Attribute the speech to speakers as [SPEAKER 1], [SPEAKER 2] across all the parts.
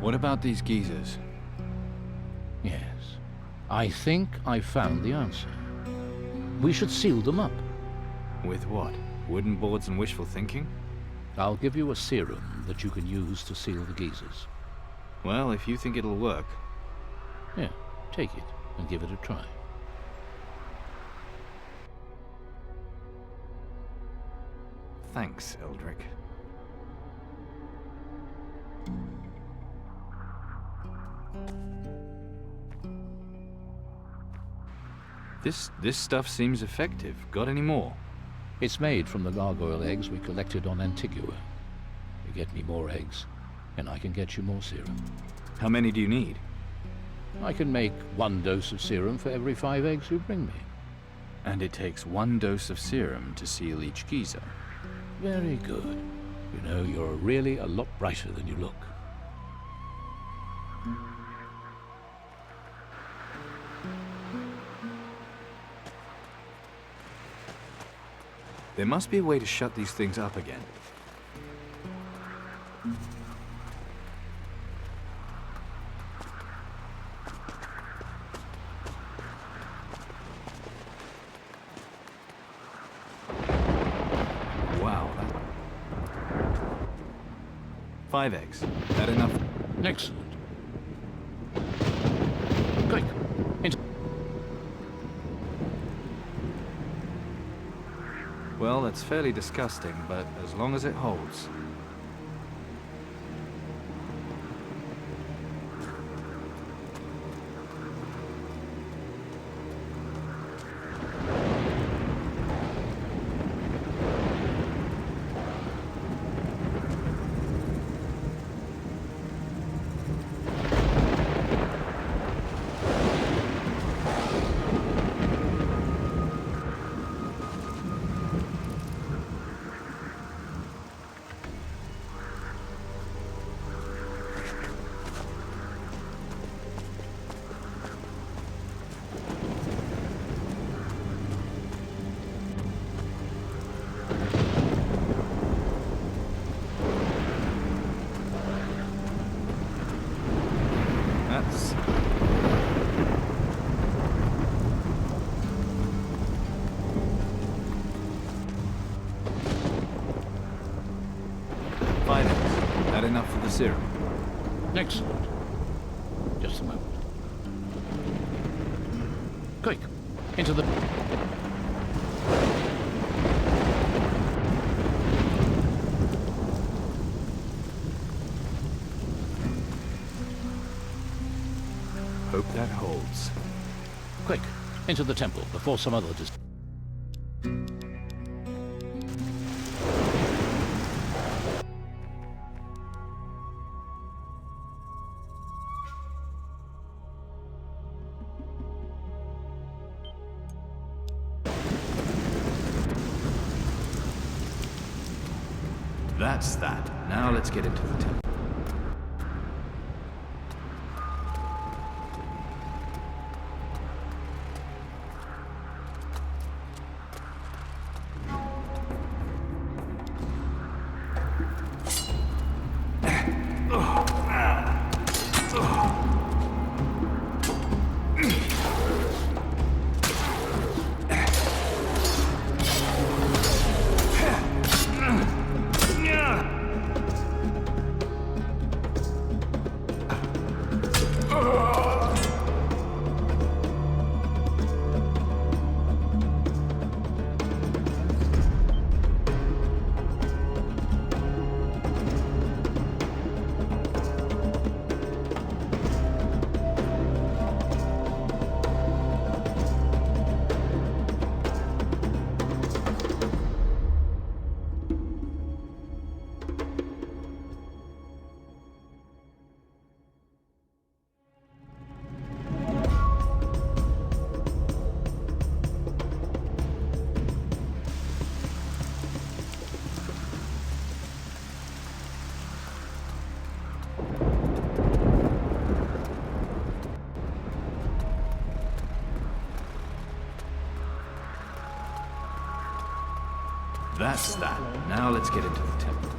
[SPEAKER 1] What about these geysers?
[SPEAKER 2] Yes. I think I found the answer. We should seal them up.
[SPEAKER 1] With what? Wooden boards and wishful thinking?
[SPEAKER 2] I'll give you a serum that you can use to seal the geysers.
[SPEAKER 1] Well, if you think it'll work.
[SPEAKER 2] Yeah, take it and give it a try.
[SPEAKER 1] Thanks, Eldrick. This stuff seems effective. Got any more?
[SPEAKER 2] It's made from the gargoyle eggs we collected on Antigua. You get me more eggs, and I can get you more serum.
[SPEAKER 1] How many do you need?
[SPEAKER 2] I can make 1 dose of serum for every 5 eggs you bring me.
[SPEAKER 1] And it takes 1 dose of serum to seal each geyser.
[SPEAKER 2] Very good. You know, you're really a lot brighter than you look.
[SPEAKER 1] There must be a way to shut these things up again. Wow. 5 eggs. That enough?
[SPEAKER 2] Excellent. Quick, into...
[SPEAKER 1] Well, that's fairly disgusting, but as long as it holds. That's... Five eggs. That enough for the serum?
[SPEAKER 2] Excellent. Just a moment. Quick, into the...
[SPEAKER 1] Hope that holds.
[SPEAKER 2] Quick, into the temple before some other...
[SPEAKER 1] That's that. Now let's get into the temple. That's that. Now let's get into the temple.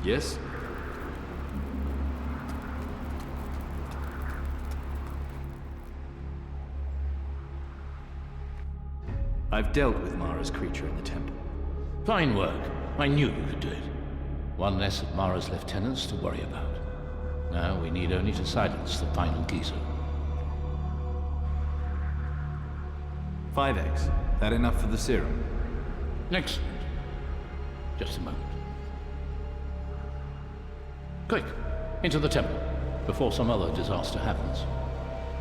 [SPEAKER 1] Yes? I've dealt with Mara's creature in the temple.
[SPEAKER 2] Fine work. I knew you could do it. One less of Mara's lieutenants to worry about. Now we need only to silence the final geyser.
[SPEAKER 1] 5 eggs. That enough for the serum?
[SPEAKER 2] Excellent. Just a moment. Quick, into the temple, before some other disaster happens.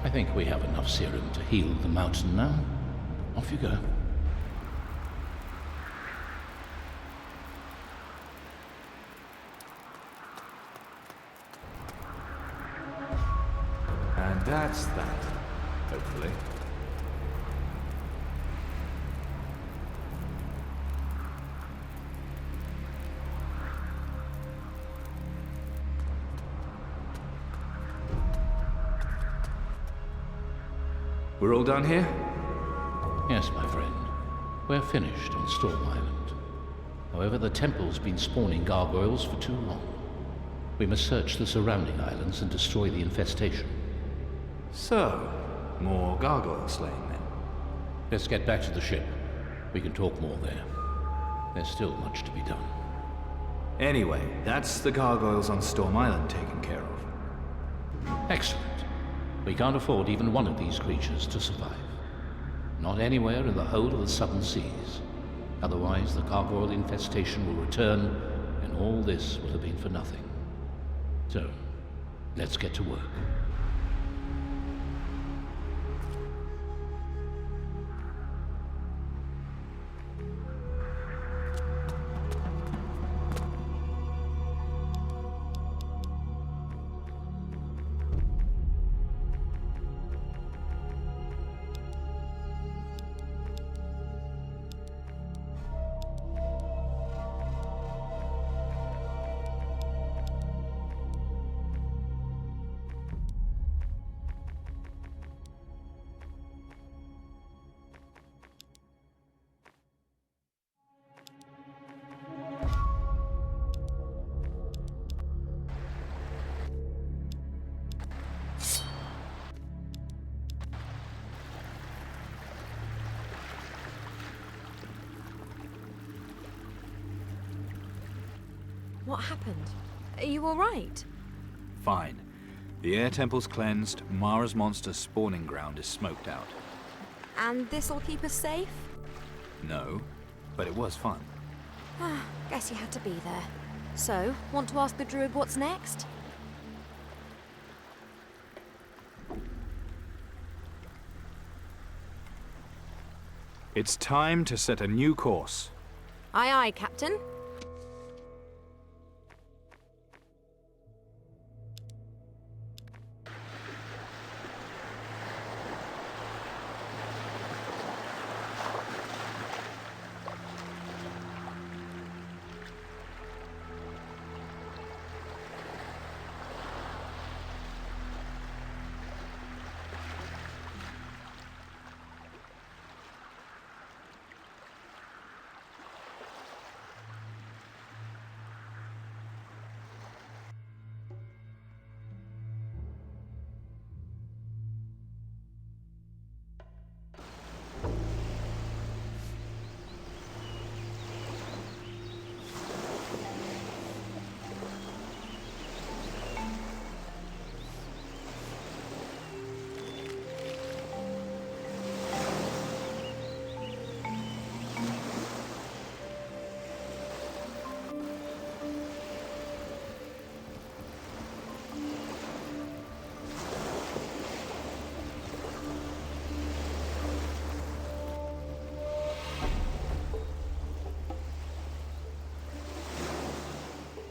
[SPEAKER 2] I think we have enough serum to heal the mountain now. Off you go.
[SPEAKER 1] And that's that, hopefully. We're all done here?
[SPEAKER 2] Yes, my friend. We're finished on Storm Island. However, the temple's been spawning gargoyles for too long. We must search the surrounding islands and destroy the infestation.
[SPEAKER 1] So, more gargoyle slaying then.
[SPEAKER 2] Let's get back to the ship. We can talk more there. There's still much to be done.
[SPEAKER 1] Anyway, that's the gargoyles on Storm Island taken care of.
[SPEAKER 2] Excellent. We can't afford even one of these creatures to survive. Not anywhere in the whole of the southern seas. Otherwise, the gargoyle infestation will return, and all this will have been for nothing. So, let's get to work.
[SPEAKER 3] What happened? Are you all right?
[SPEAKER 1] Fine. The air temple's cleansed, Mara's monster's spawning ground is smoked out.
[SPEAKER 3] And this'll keep us safe?
[SPEAKER 1] No, but it was fun.
[SPEAKER 3] Guess you had to be there. So, want to ask the druid what's next?
[SPEAKER 1] It's time to set a new course.
[SPEAKER 3] Aye, aye, Captain.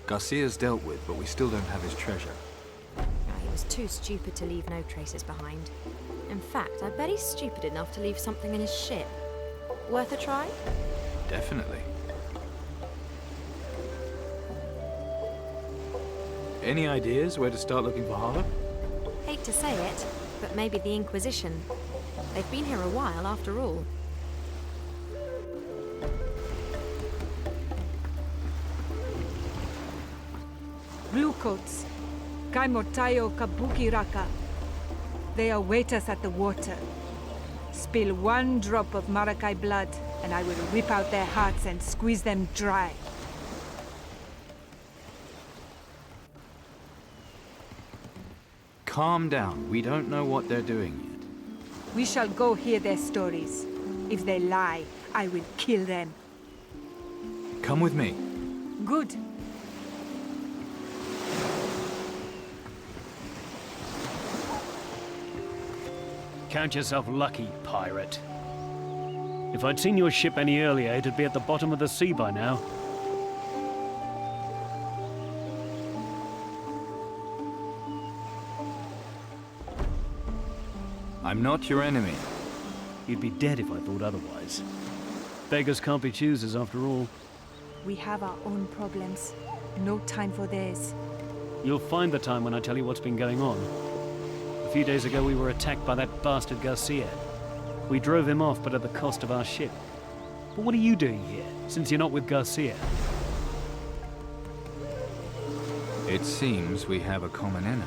[SPEAKER 1] Garcia's dealt with, but we still don't have his treasure.
[SPEAKER 3] He was too stupid to leave no traces behind. In fact, I bet he's stupid enough to leave something in his ship. Worth a try?
[SPEAKER 1] Definitely. Any ideas where to start looking for Harlow?
[SPEAKER 3] Hate to say it, but maybe the Inquisition. They've been here a while after all.
[SPEAKER 4] Bluecoats, Kaimotayo Kabuki Raka. They await us at the water. Spill one drop of Marakai blood, and I will rip out their hearts and squeeze them dry.
[SPEAKER 1] Calm down. We don't know what they're doing yet.
[SPEAKER 4] We shall go hear their stories. If they lie, I will kill them.
[SPEAKER 1] Come with me.
[SPEAKER 4] Good.
[SPEAKER 5] Count yourself lucky, pirate. If I'd seen your ship any earlier, it'd be at the bottom of the sea by now.
[SPEAKER 1] I'm not your enemy.
[SPEAKER 5] You'd be dead if I thought otherwise. Beggars can't be choosers, after all.
[SPEAKER 4] We have our own problems. No time for theirs.
[SPEAKER 5] You'll find the time when I tell you what's been going on. A few days ago, we were attacked by that bastard Garcia. We drove him off, but at the cost of our ship. But what are you doing here, since you're not with Garcia?
[SPEAKER 1] It seems we have a common enemy.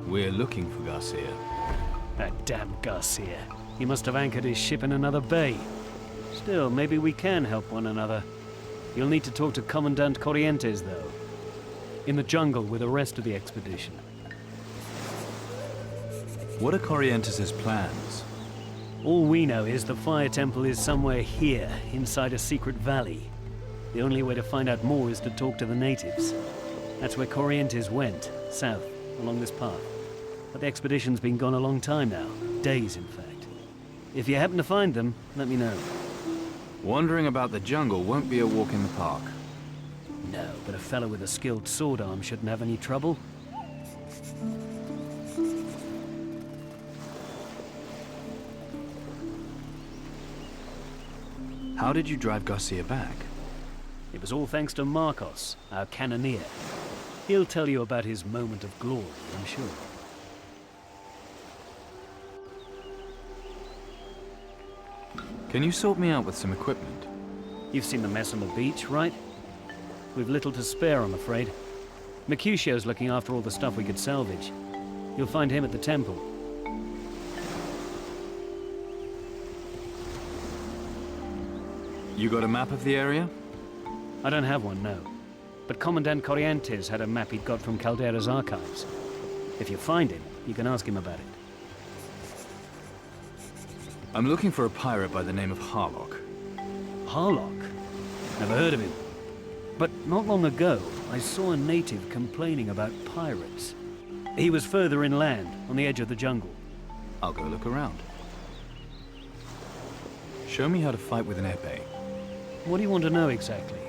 [SPEAKER 1] We're looking for Garcia.
[SPEAKER 5] That damn Garcia. He must have anchored his ship in another bay. Still, maybe we can help one another. You'll need to talk to Commandant Corrientes, though. In the jungle with the rest of the expedition.
[SPEAKER 1] What are Corrientes' plans?
[SPEAKER 5] All we know is the Fire Temple is somewhere here, inside a secret valley. The only way to find out more is to talk to the natives. That's where Corrientes went, south, along this path. But the expedition's been gone a long time now. Days, in fact. If you happen to find them, let me know.
[SPEAKER 1] Wandering about the jungle won't be a walk in the park.
[SPEAKER 5] No, but a fellow with a skilled sword arm shouldn't have any trouble.
[SPEAKER 1] How did you drive Garcia back?
[SPEAKER 5] It was all thanks to Marcos, our cannoneer. He'll tell you about his moment of glory, I'm sure.
[SPEAKER 1] Can you sort me out with some equipment?
[SPEAKER 5] You've seen the mess on the beach, right? We've little to spare, I'm afraid. Mercutio's looking after all the stuff we could salvage. You'll find him at the temple.
[SPEAKER 1] You got a map of the area?
[SPEAKER 5] I don't have one, no. But Commandant Corrientes had a map he'd got from Caldera's archives. If you find him, you can ask him about it.
[SPEAKER 1] I'm looking for a pirate by the name of Harlock.
[SPEAKER 5] Harlock? Never heard of him. But not long ago, I saw a native complaining about pirates. He was further inland, on the edge of the jungle.
[SPEAKER 1] I'll go look around. Show me how to fight with an épée.
[SPEAKER 5] What do you want to know exactly?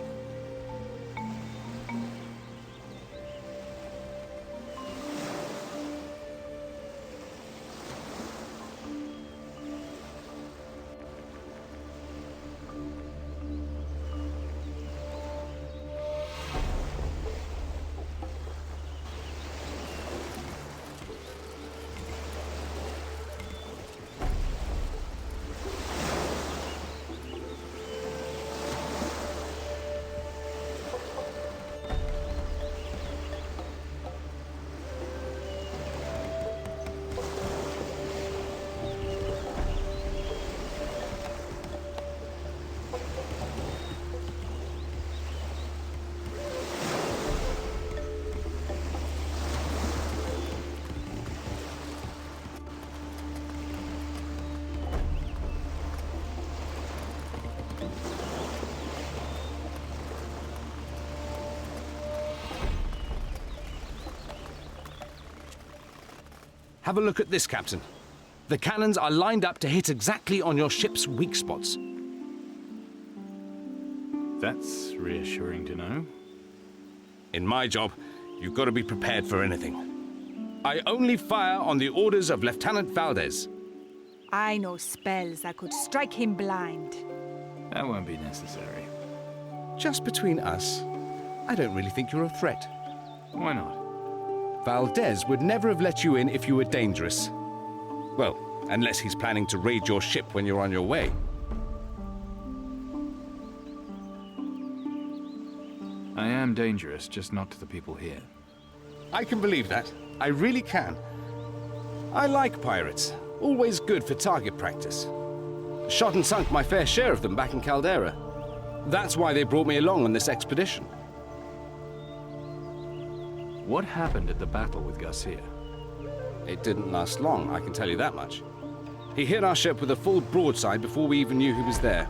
[SPEAKER 6] Have a look at this, Captain. The cannons are lined up to hit exactly on your ship's weak spots.
[SPEAKER 1] That's reassuring to know.
[SPEAKER 6] In my job, you've got to be prepared for anything. I only fire on the orders of Lieutenant Valdez.
[SPEAKER 4] I know spells that could strike him blind.
[SPEAKER 1] That won't be necessary.
[SPEAKER 6] Just between us, I don't really think you're a threat.
[SPEAKER 1] Why not?
[SPEAKER 6] Valdez would never have let you in if you were dangerous. Well, unless he's planning to raid your ship when you're on your way.
[SPEAKER 1] I am dangerous, just not to the people here.
[SPEAKER 6] I can believe that. I really can. I like pirates. Always good for target practice. Shot and sunk my fair share of them back in Caldera. That's why they brought me along on this expedition.
[SPEAKER 1] What happened at the battle with Garcia?
[SPEAKER 6] It didn't last long, I can tell you that much. He hit our ship with a full broadside before we even knew he was there.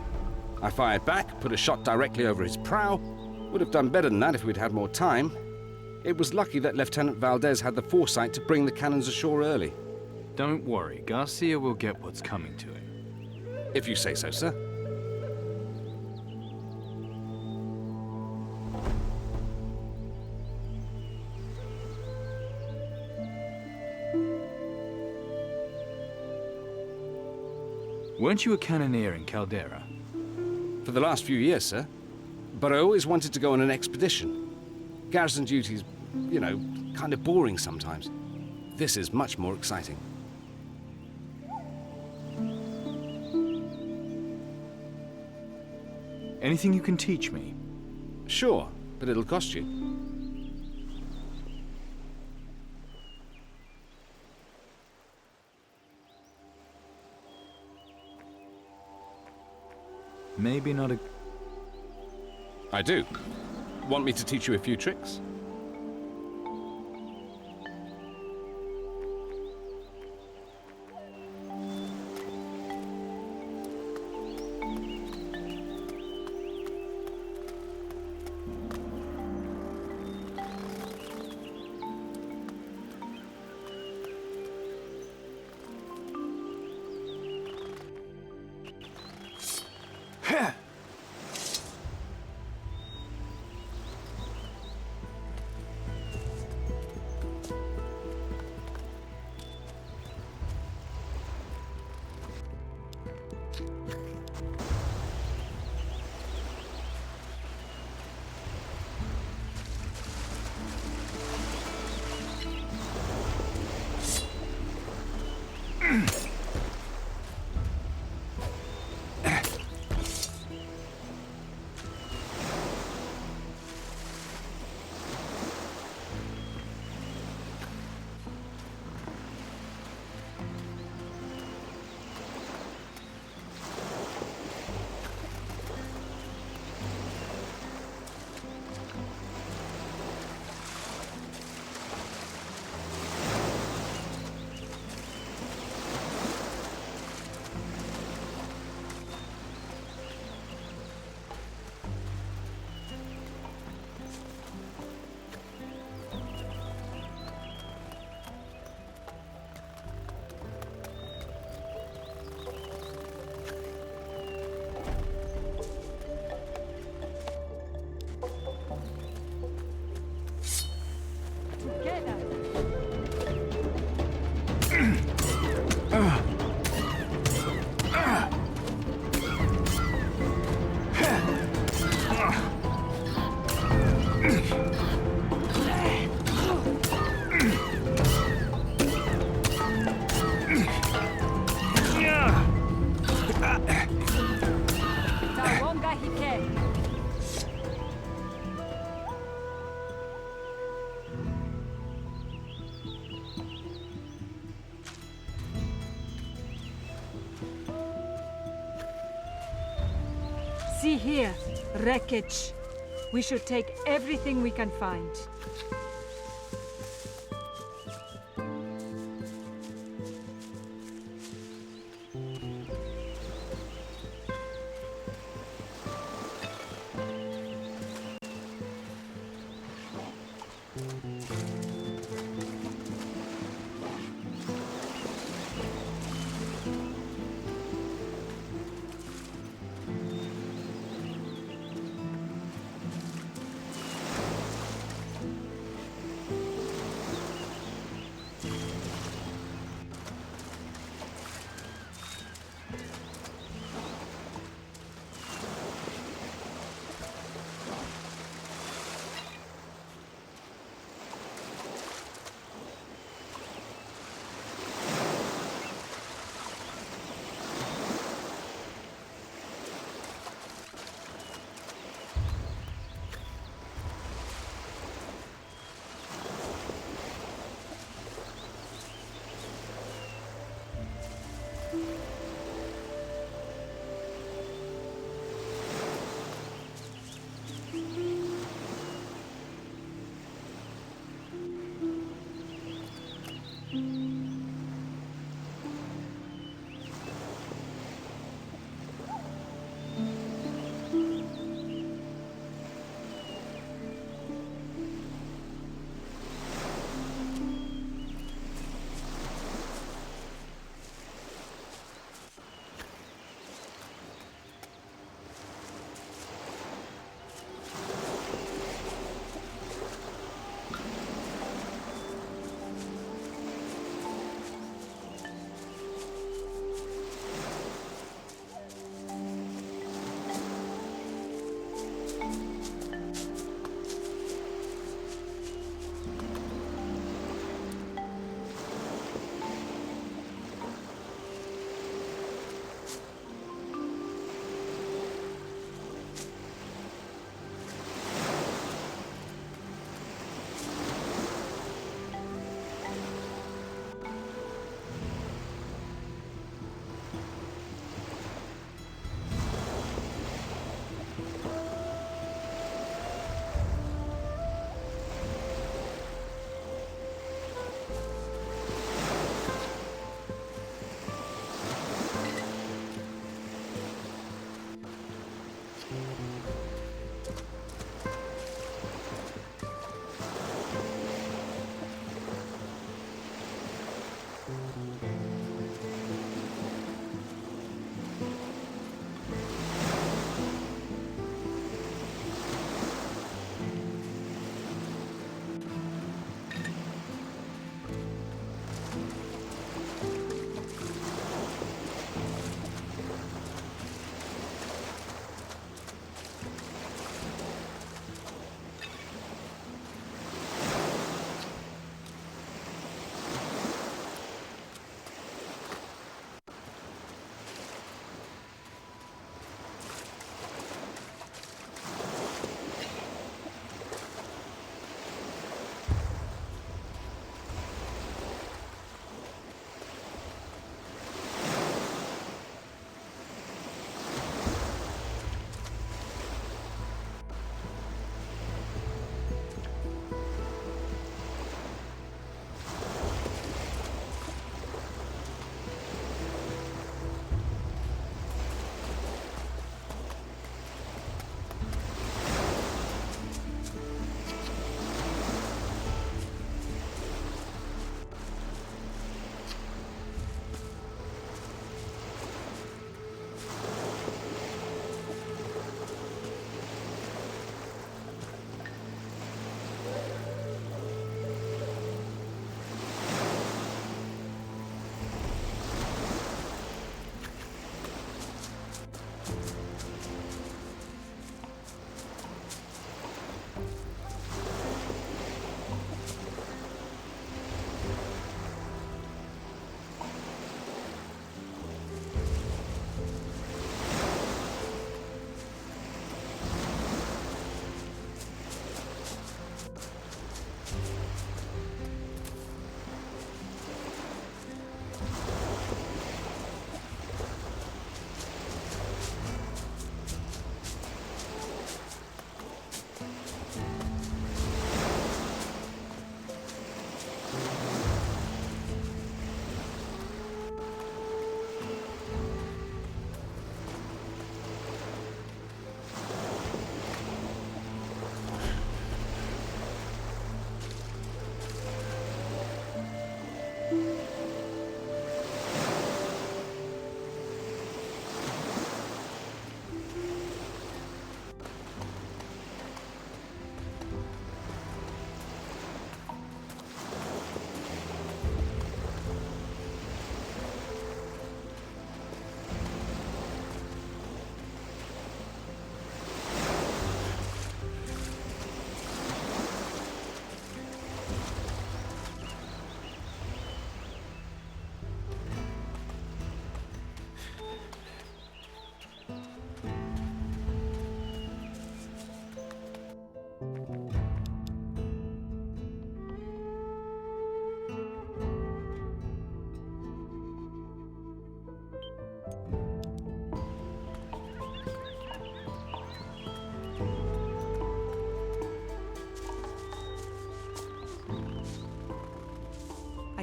[SPEAKER 6] I fired back, put a shot directly over his prow. Would have done better than that if we'd had more time. It was lucky that Lieutenant Valdez had the foresight to bring the cannons ashore early.
[SPEAKER 1] Don't worry, Garcia will get what's coming to him.
[SPEAKER 6] If you say so, sir.
[SPEAKER 1] Weren't you a cannoneer in Caldera?
[SPEAKER 6] For the last few years, sir. But I always wanted to go on an expedition. Garrison duty's, you know, kind of boring sometimes. This is much more exciting.
[SPEAKER 1] Anything you can teach me?
[SPEAKER 6] Sure, but it'll cost you.
[SPEAKER 1] Maybe not a...
[SPEAKER 6] I do. Want me to teach you a few tricks?
[SPEAKER 4] See here, wreckage. We should take everything we can find.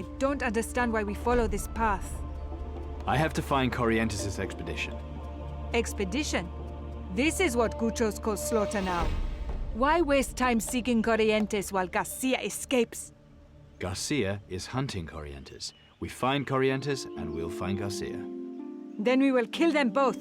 [SPEAKER 4] I don't understand why we follow this path.
[SPEAKER 1] I have to find Corrientes' expedition.
[SPEAKER 4] Expedition? This is what Guchos call slaughter now. Why waste time seeking Corrientes while Garcia escapes?
[SPEAKER 1] Garcia is hunting Corrientes. We find Corrientes, and we'll find Garcia.
[SPEAKER 4] Then we will kill them both.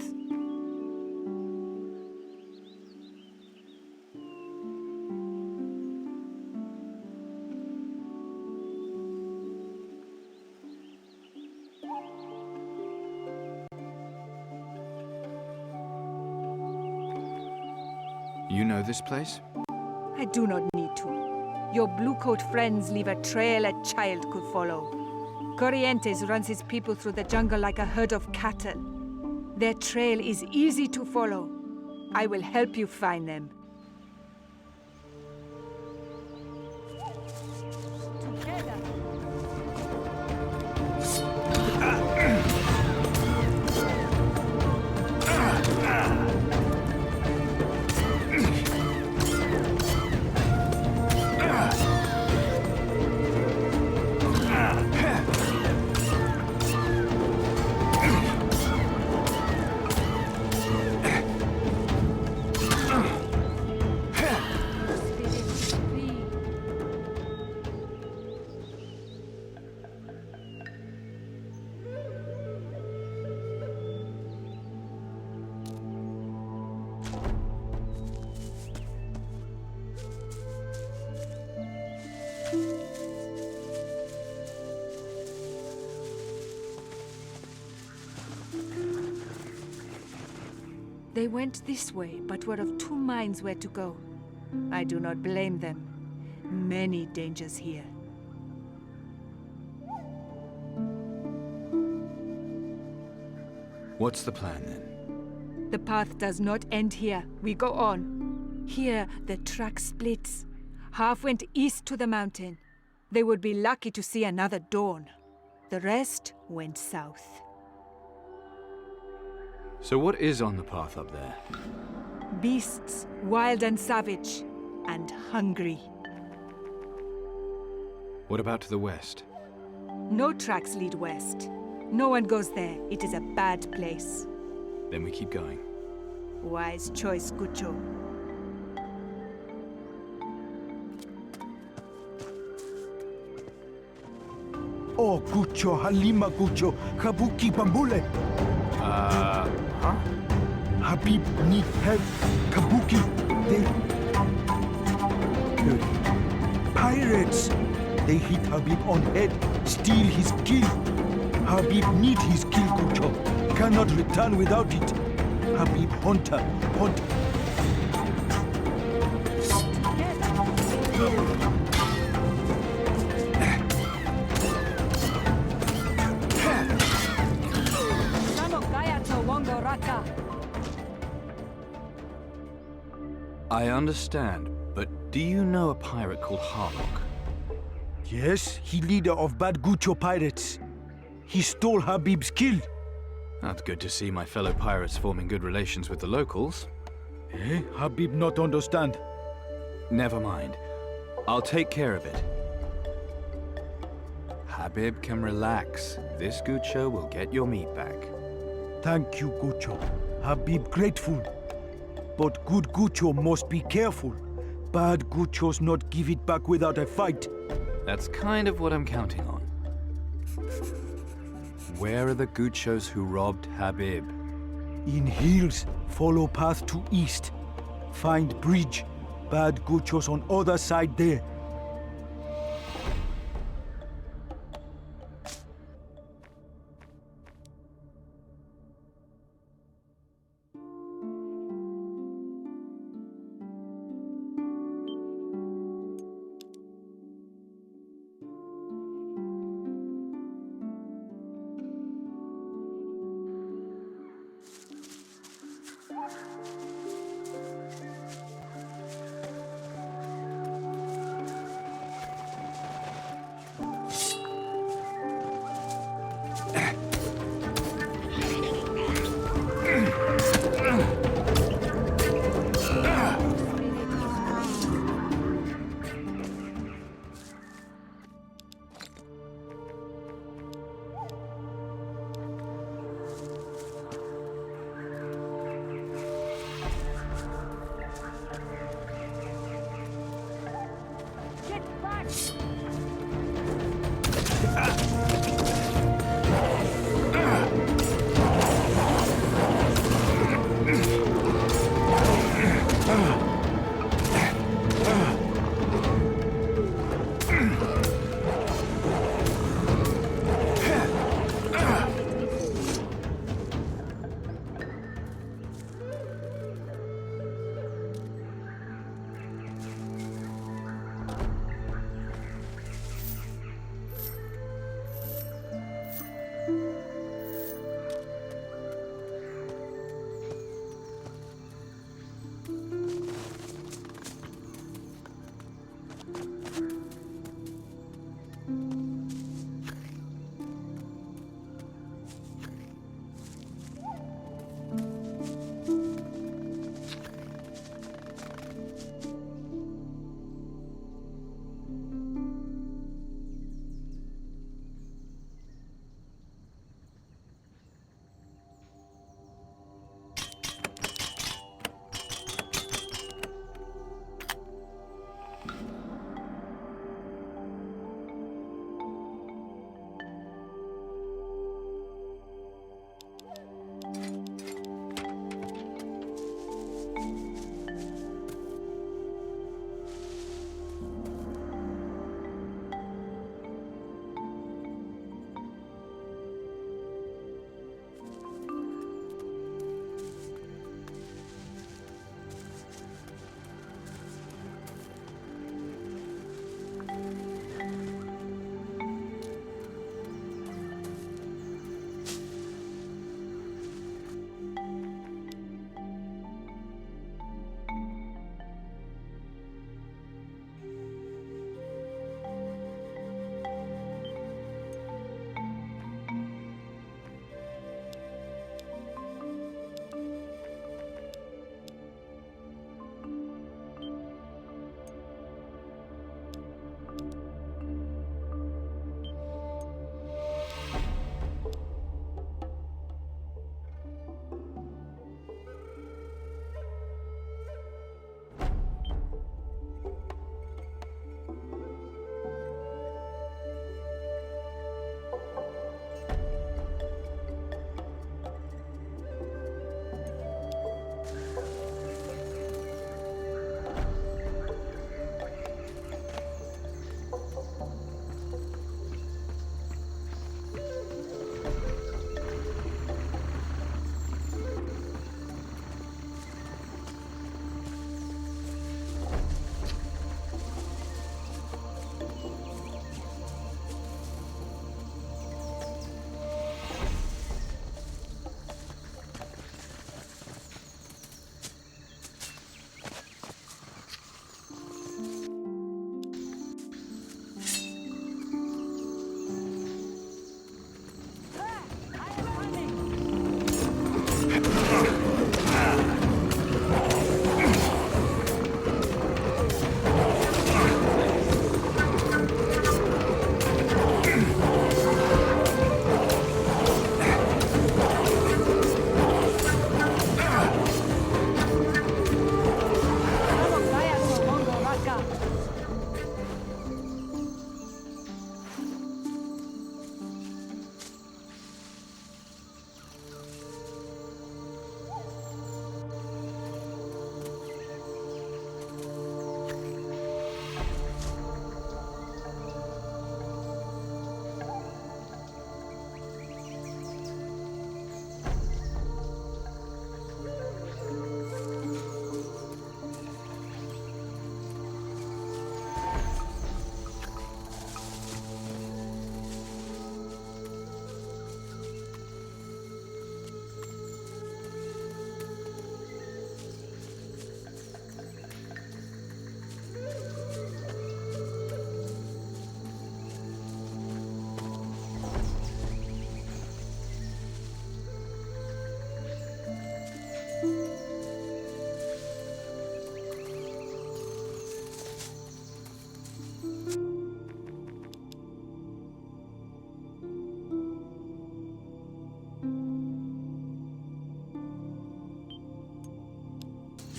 [SPEAKER 1] You know this place?
[SPEAKER 4] I do not need to. Your blue-coat friends leave a trail a child could follow. Corrientes runs his people through the jungle like a herd of cattle. Their trail is easy to follow. I will help you find them. Together. They went this way, but were of two minds where to go. I do not blame them. Many dangers here.
[SPEAKER 1] What's the plan, then?
[SPEAKER 4] The path does not end here. We go on. Here, the track splits. Half went east to the mountain. They would be lucky to see another dawn. The rest went south.
[SPEAKER 1] So what is on the path up there?
[SPEAKER 4] Beasts, wild and savage, and hungry.
[SPEAKER 1] What about to the west?
[SPEAKER 4] No tracks lead west. No one goes there. It is a bad place.
[SPEAKER 1] Then we keep going.
[SPEAKER 4] Wise choice, Gucho.
[SPEAKER 7] Oh, Gucho, Halima Gucho, Kabuki Bambule.
[SPEAKER 1] Huh?
[SPEAKER 7] Habib need help. Kabuki, they... Pirates! They hit Habib on head, steal his kill. Habib need his kill, Gucho. Cannot return without it. Habib hunter, hunt.
[SPEAKER 1] I understand, but do you know a pirate called Harlock?
[SPEAKER 7] Yes, he leader of bad Gucho pirates. He stole Habib's kill.
[SPEAKER 1] That's good to see my fellow pirates forming good relations with the locals.
[SPEAKER 7] Eh? Habib not understand.
[SPEAKER 1] Never mind. I'll take care of it. Habib can relax. This Gucho will get your meat back.
[SPEAKER 7] Thank you, Gucho. Habib grateful. But good Gucho must be careful. Bad Guchos not give it back without a fight.
[SPEAKER 1] That's kind of what I'm counting on. Where are the Guchos who robbed Habib?
[SPEAKER 7] In hills, follow path to east. Find bridge. Bad Guchos on other side there.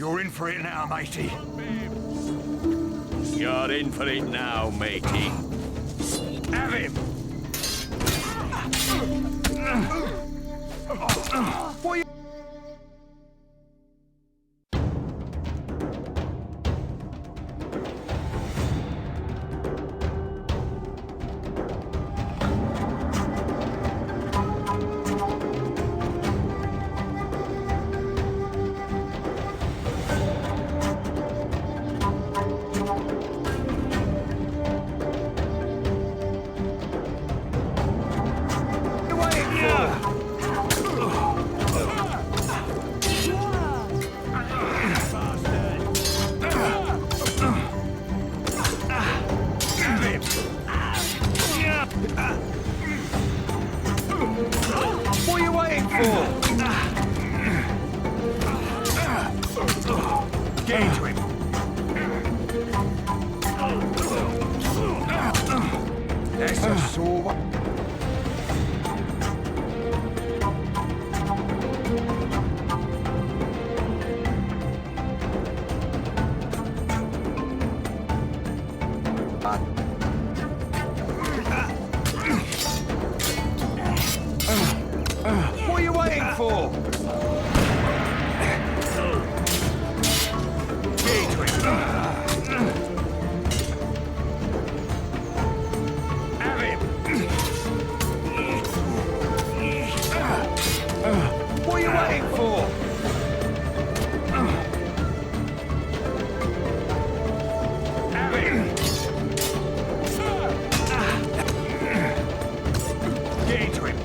[SPEAKER 7] You're in for it now, matey.
[SPEAKER 8] You're in for it now, matey.
[SPEAKER 7] Have him! What are you... Get into him. That's a sore one. What are you waiting for? Get into him. Have him. What are you waiting for? Have him. Get into him.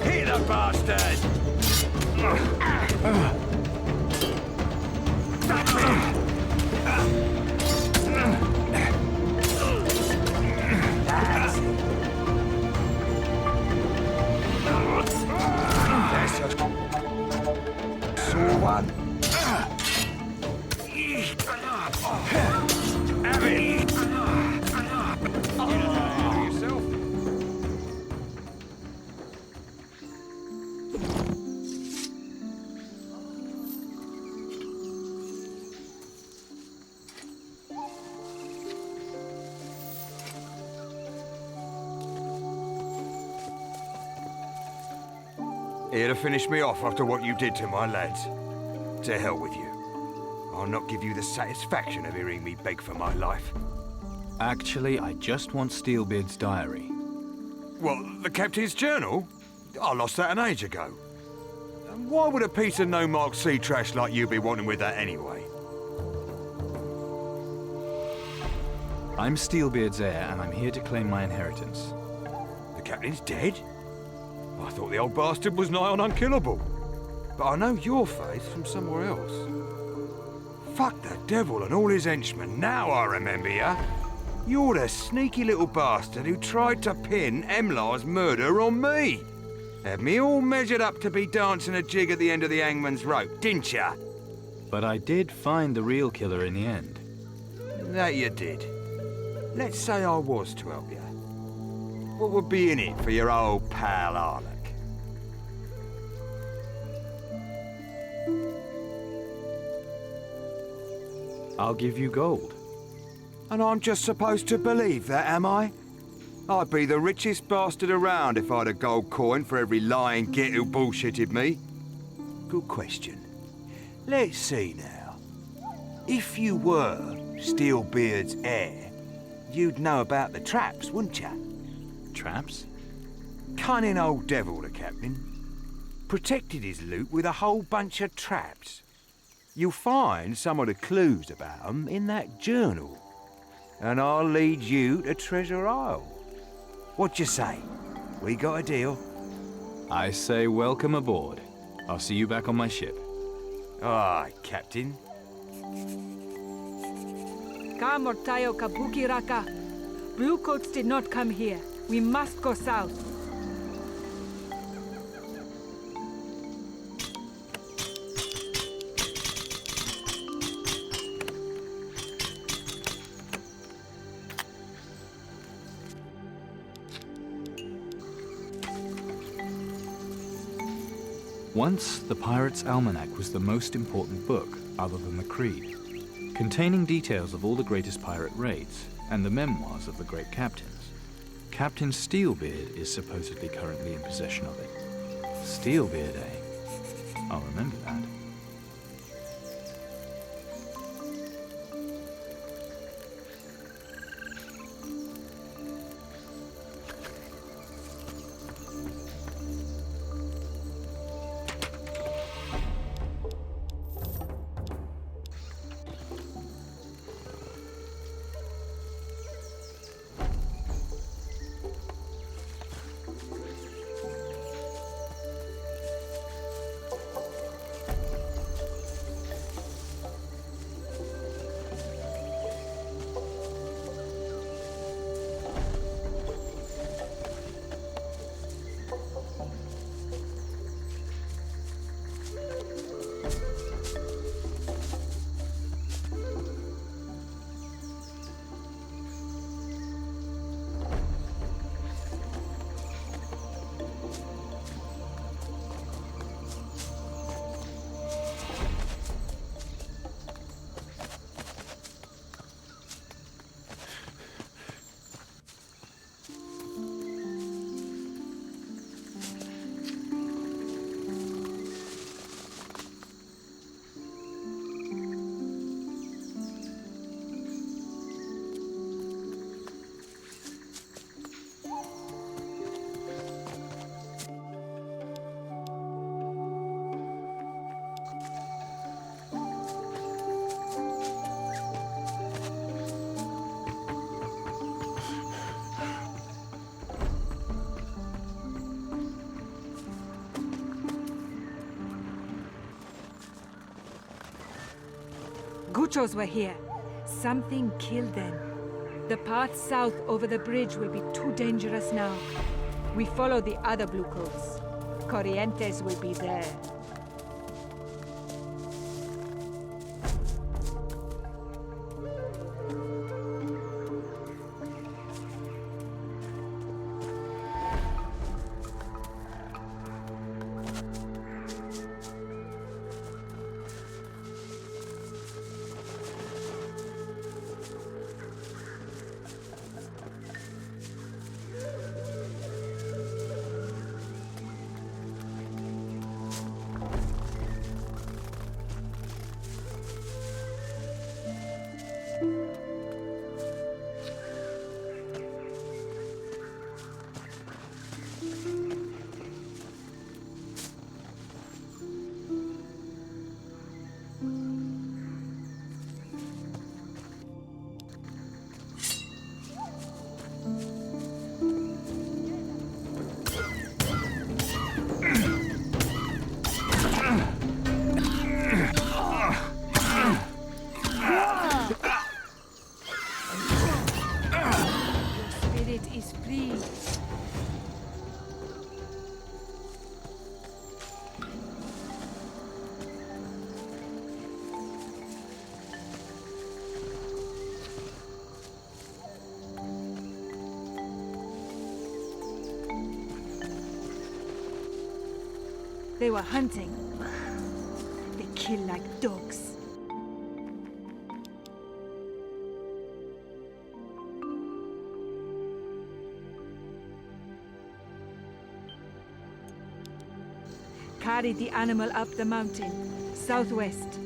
[SPEAKER 7] Hit the bastard! That's a sore one. Have it! Yourself. Here to finish me off after what you did to my lads. To hell with you. I'll not give you the satisfaction of hearing me beg for my life.
[SPEAKER 1] Actually, I just want Steelbeard's diary.
[SPEAKER 7] What, the captain's journal? I lost that an age ago. And why would a piece of no-mark sea trash like you be wanting with that anyway?
[SPEAKER 1] I'm Steelbeard's heir, and I'm here to claim my inheritance.
[SPEAKER 7] The captain's dead? I thought the old bastard was nigh on unkillable. But I know your face from somewhere else. Fuck the devil and all his henchmen, now I remember ya. You're the sneaky little bastard who tried to pin Emlar's murder on me. Had me all measured up to be dancing a jig at the end of the hangman's rope, didn't ya?
[SPEAKER 1] But I did find the real killer in the end.
[SPEAKER 7] That you did. Let's say I was to help you. What would be in it for your old pal Arlek?
[SPEAKER 1] I'll give you gold.
[SPEAKER 7] And I'm just supposed to believe that, am I? I'd be the richest bastard around if I had a gold coin for every lying git who bullshitted me. Good question. Let's see now. If you were Steelbeard's heir, you'd know about the traps, wouldn't you?
[SPEAKER 1] Traps?
[SPEAKER 7] Cunning old devil, the captain. Protected his loot with a whole bunch of traps. You'll find some of the clues about 'em in that journal. And I'll lead you to Treasure Isle. What you say? We got a deal?
[SPEAKER 1] I say welcome aboard. I'll see you back on my ship.
[SPEAKER 7] Aye, Captain.
[SPEAKER 4] Come, Ortayo Kabuki Raka. Bluecoats did not come here. We must go south.
[SPEAKER 1] Once, the Pirate's Almanac was the most important book, other than the Creed, containing details of all the greatest pirate raids and the memoirs of the great captains. Captain Steelbeard is supposedly currently in possession of it. Steelbeard, eh? I'll remember that.
[SPEAKER 4] Guchos were here. Something killed them. The path south over the bridge will be too dangerous now. We follow the other blue coats. Corrientes will be there. They were hunting. They kill like dogs. Carry the animal up the mountain, southwest.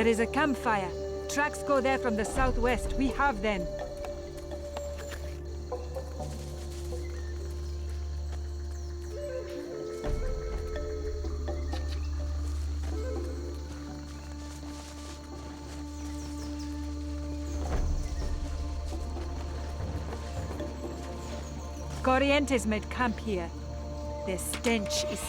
[SPEAKER 4] There is a campfire. Tracks go there from the southwest. We have them. Corrientes made camp here. Their stench is...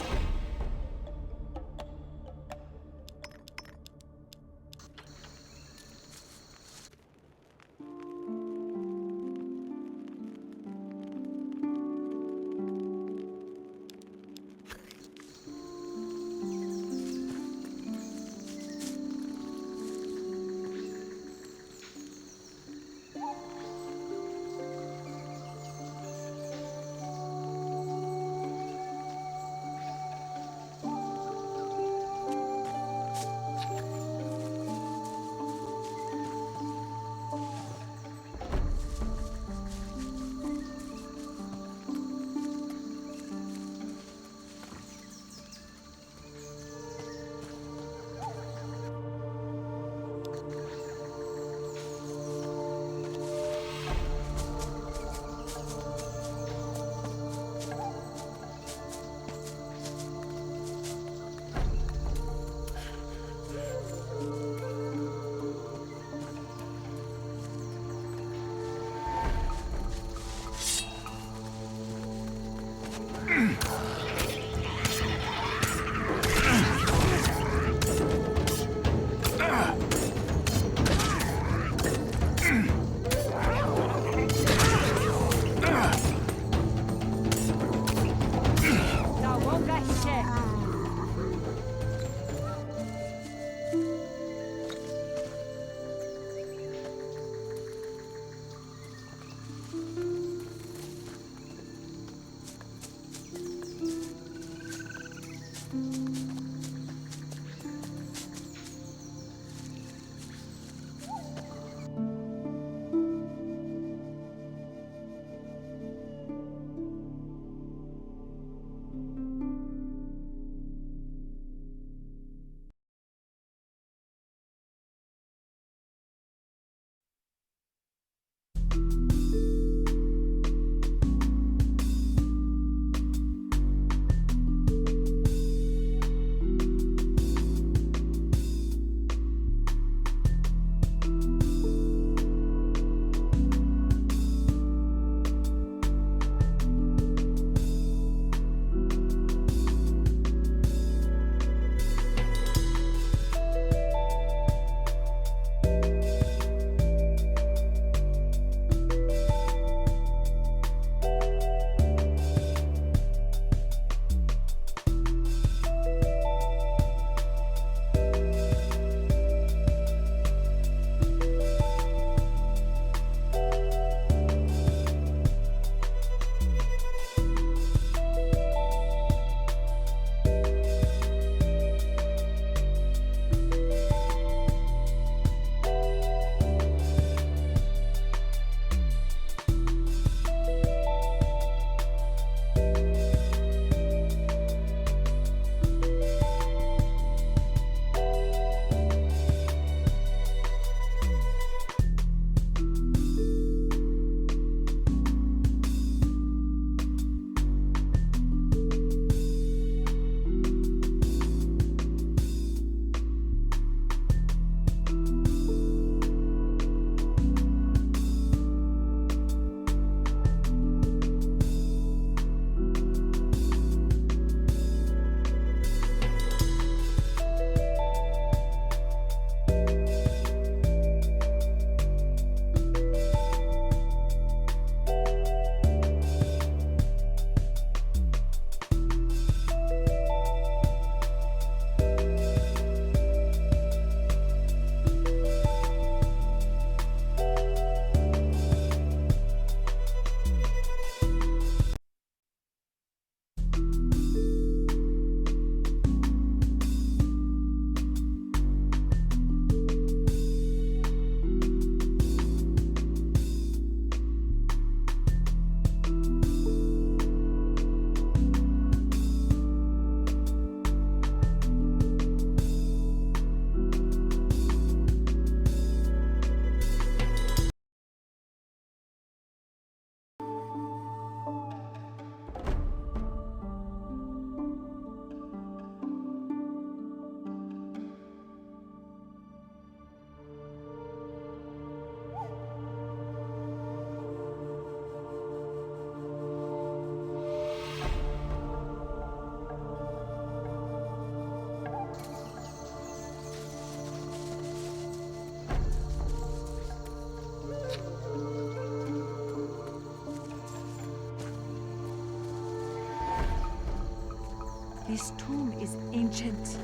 [SPEAKER 4] This tomb is ancient.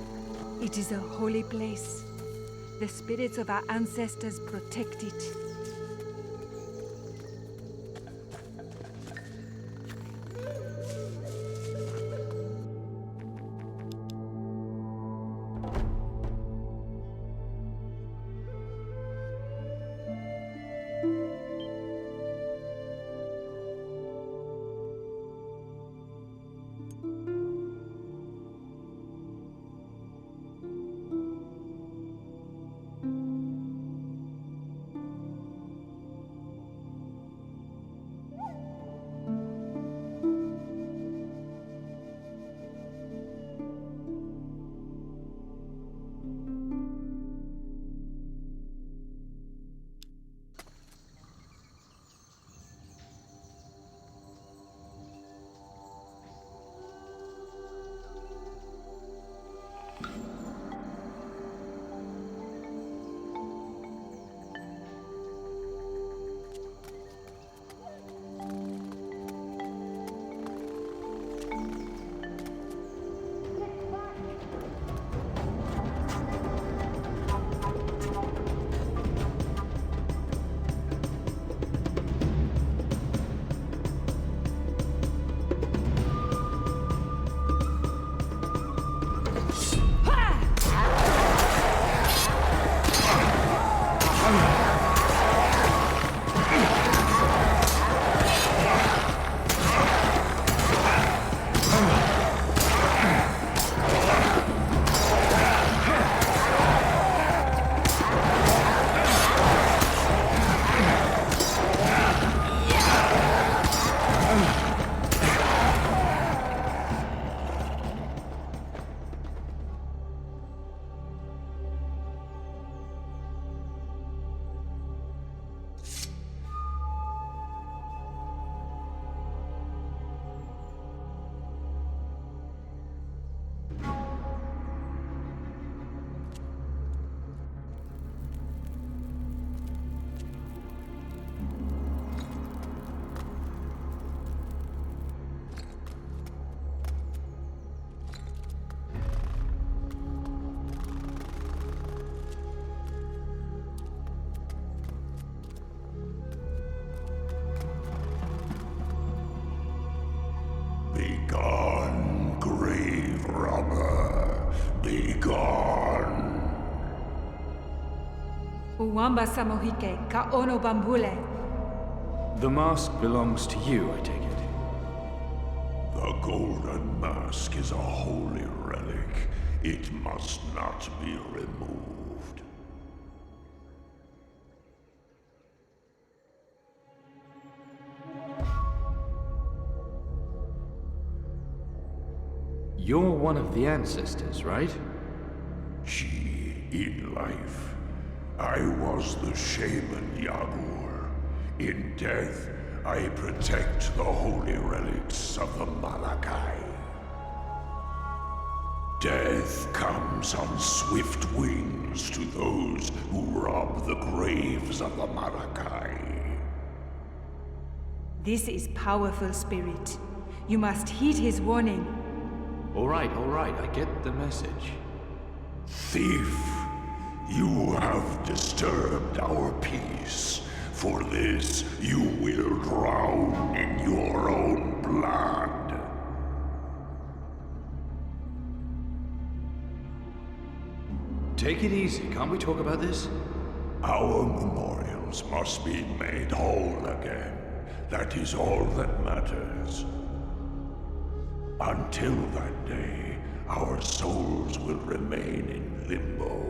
[SPEAKER 4] It is a holy place. The spirits of our ancestors protect it.
[SPEAKER 9] Begone, grave robber. Begone.
[SPEAKER 4] Uwamba Samohike, Kaono Bambule.
[SPEAKER 1] The mask belongs to you, I take it.
[SPEAKER 9] The golden mask is a holy relic. It must not be removed.
[SPEAKER 1] You're one of the ancestors, right?
[SPEAKER 9] In life, I was the shaman Yabur. In death, I protect the holy relics of the Malakai. Death comes on swift wings to those who rob the graves of the Malakai.
[SPEAKER 4] This is powerful spirit. You must heed his warning.
[SPEAKER 1] All right, I get the message.
[SPEAKER 9] Thief, you have disturbed our peace. For this, you will drown in your own blood.
[SPEAKER 1] Take it easy, can't we talk about this?
[SPEAKER 9] Our memorials must be made whole again. That is all that matters. Until that day, our souls will remain in limbo.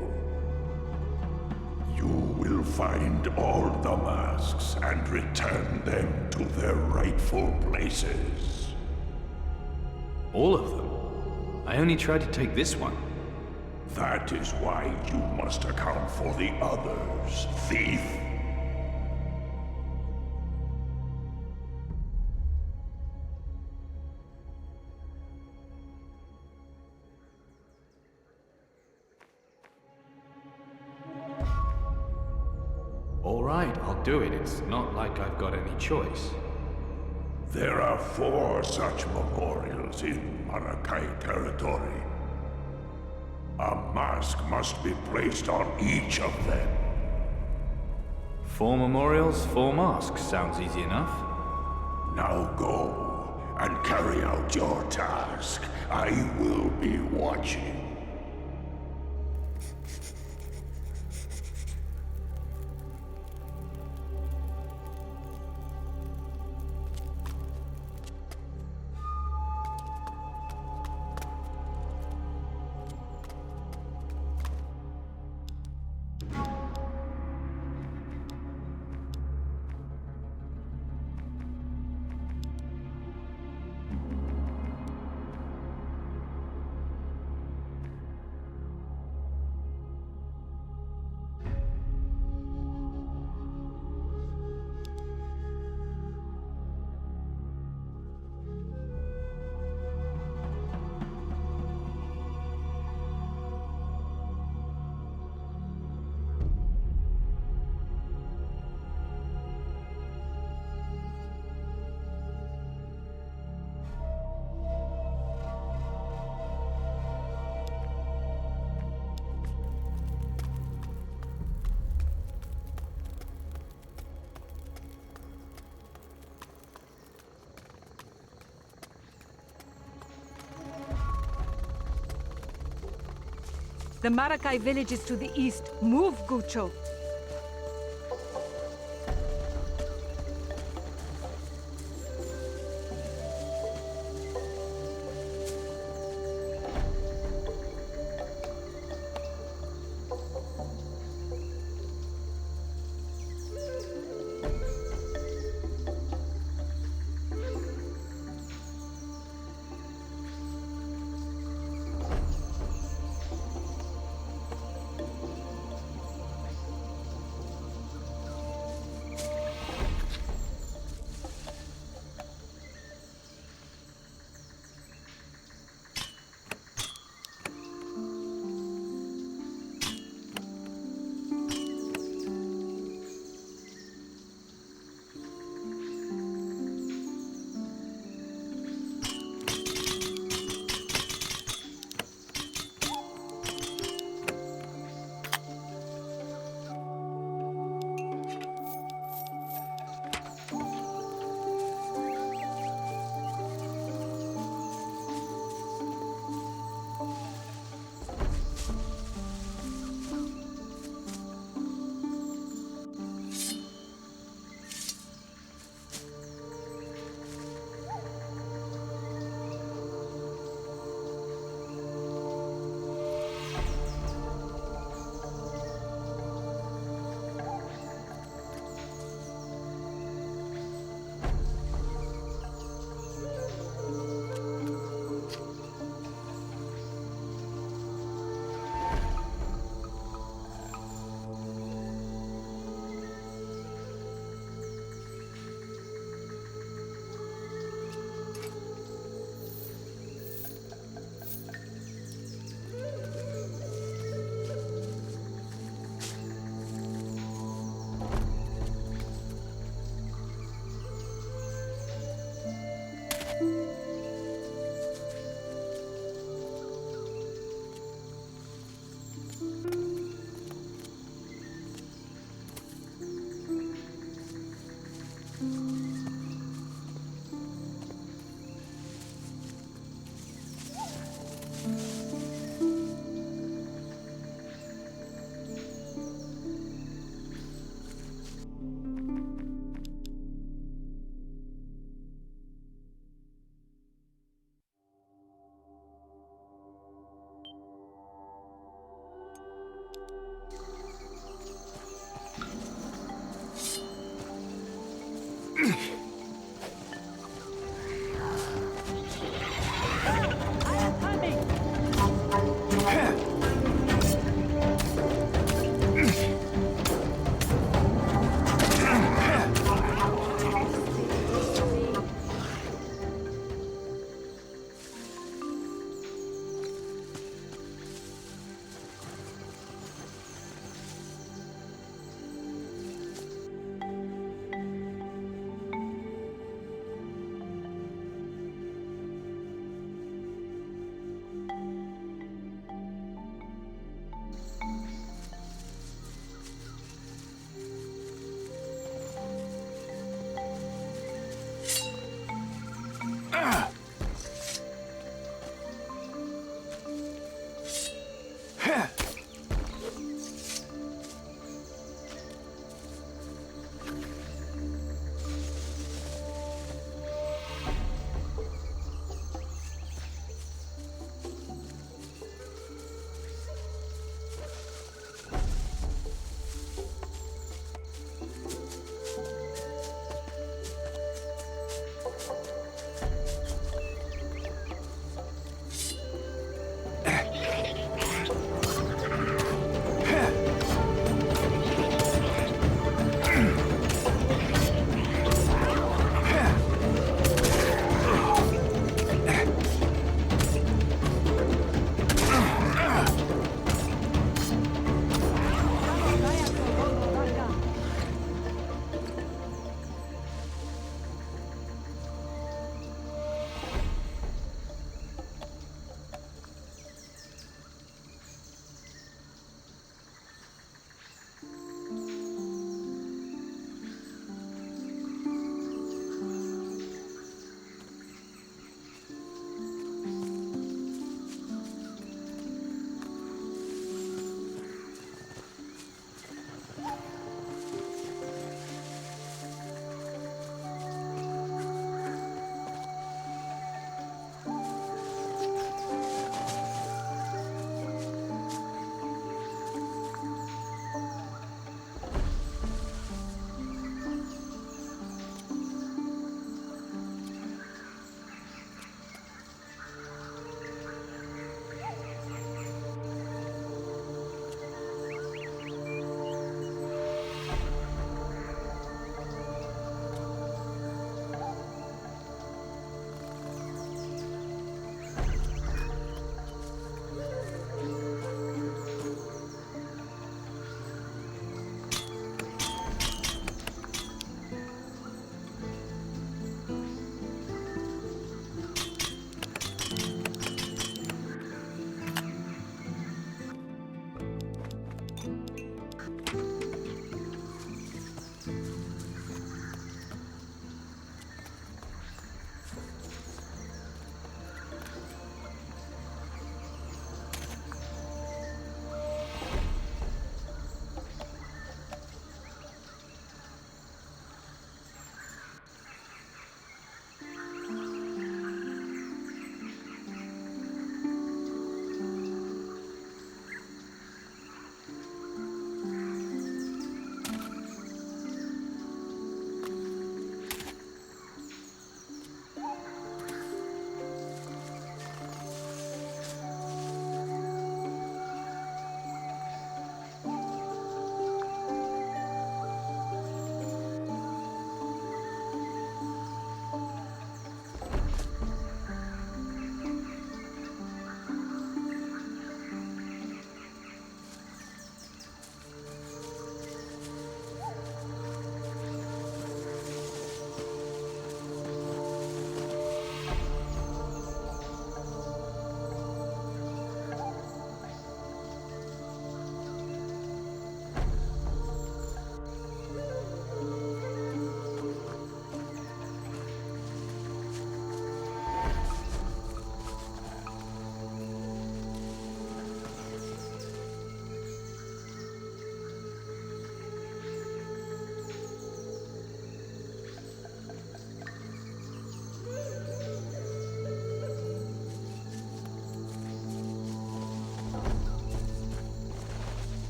[SPEAKER 9] You will find all the masks and return them to their rightful places.
[SPEAKER 1] All of them? I only tried to take this one.
[SPEAKER 9] That is why you must account for the others, thief.
[SPEAKER 1] All right, I'll do it. It's not like I've got any choice.
[SPEAKER 9] There are 4 such memorials in Marakai territory. A mask must be placed on each of them.
[SPEAKER 1] 4 memorials, 4 masks. Sounds easy enough.
[SPEAKER 9] Now go and carry out your task. I will be watching.
[SPEAKER 4] The Marakai village is to the east. Move, Gucho!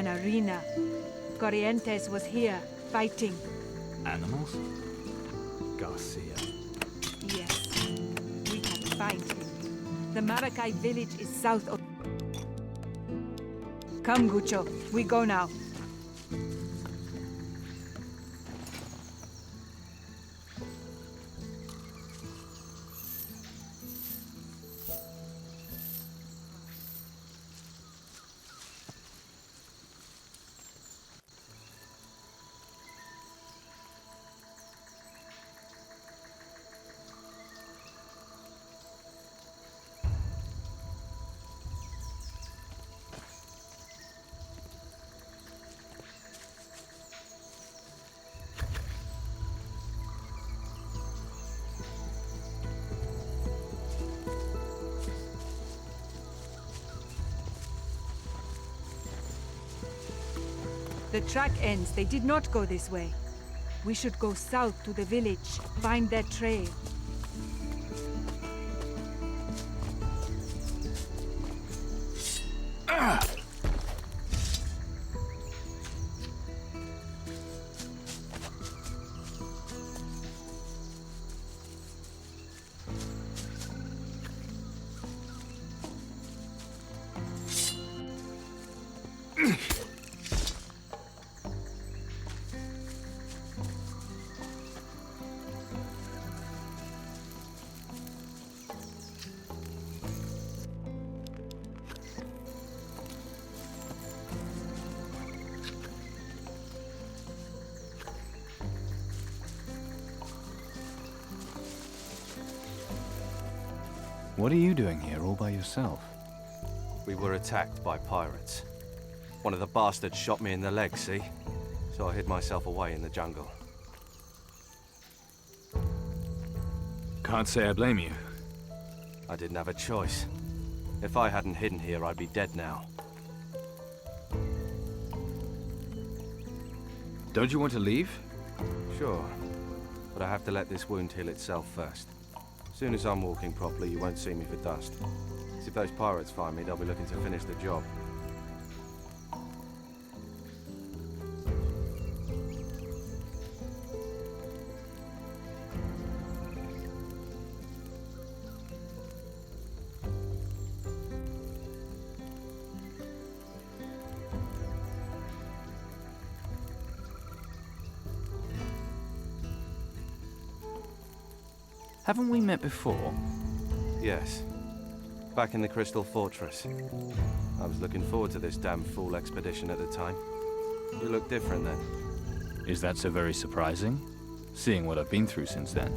[SPEAKER 4] an arena. Corrientes was here, fighting.
[SPEAKER 1] Animals? Garcia.
[SPEAKER 4] Yes, we can find him. The Maracay village is south of... Come, Gucho, we go now. The track ends. They did not go this way. We should go south to the village, find their trail.
[SPEAKER 1] What are you doing here all by yourself?
[SPEAKER 10] We were attacked by pirates. One of the bastards shot me in the leg, see? So I hid myself away in the jungle.
[SPEAKER 1] Can't say I blame you.
[SPEAKER 10] I didn't have a choice. If I hadn't hidden here, I'd be dead now.
[SPEAKER 1] Don't you want to leave?
[SPEAKER 10] Sure. But I have to let this wound heal itself first. As soon as I'm walking properly, you won't see me for dust. See, if those pirates find me, they'll be looking to finish the job.
[SPEAKER 1] Haven't we met before?
[SPEAKER 10] Yes. Back in the Crystal Fortress. I was looking forward to this damn fool expedition at the time. You look different then.
[SPEAKER 1] Is that so very surprising? Seeing what I've been through since then.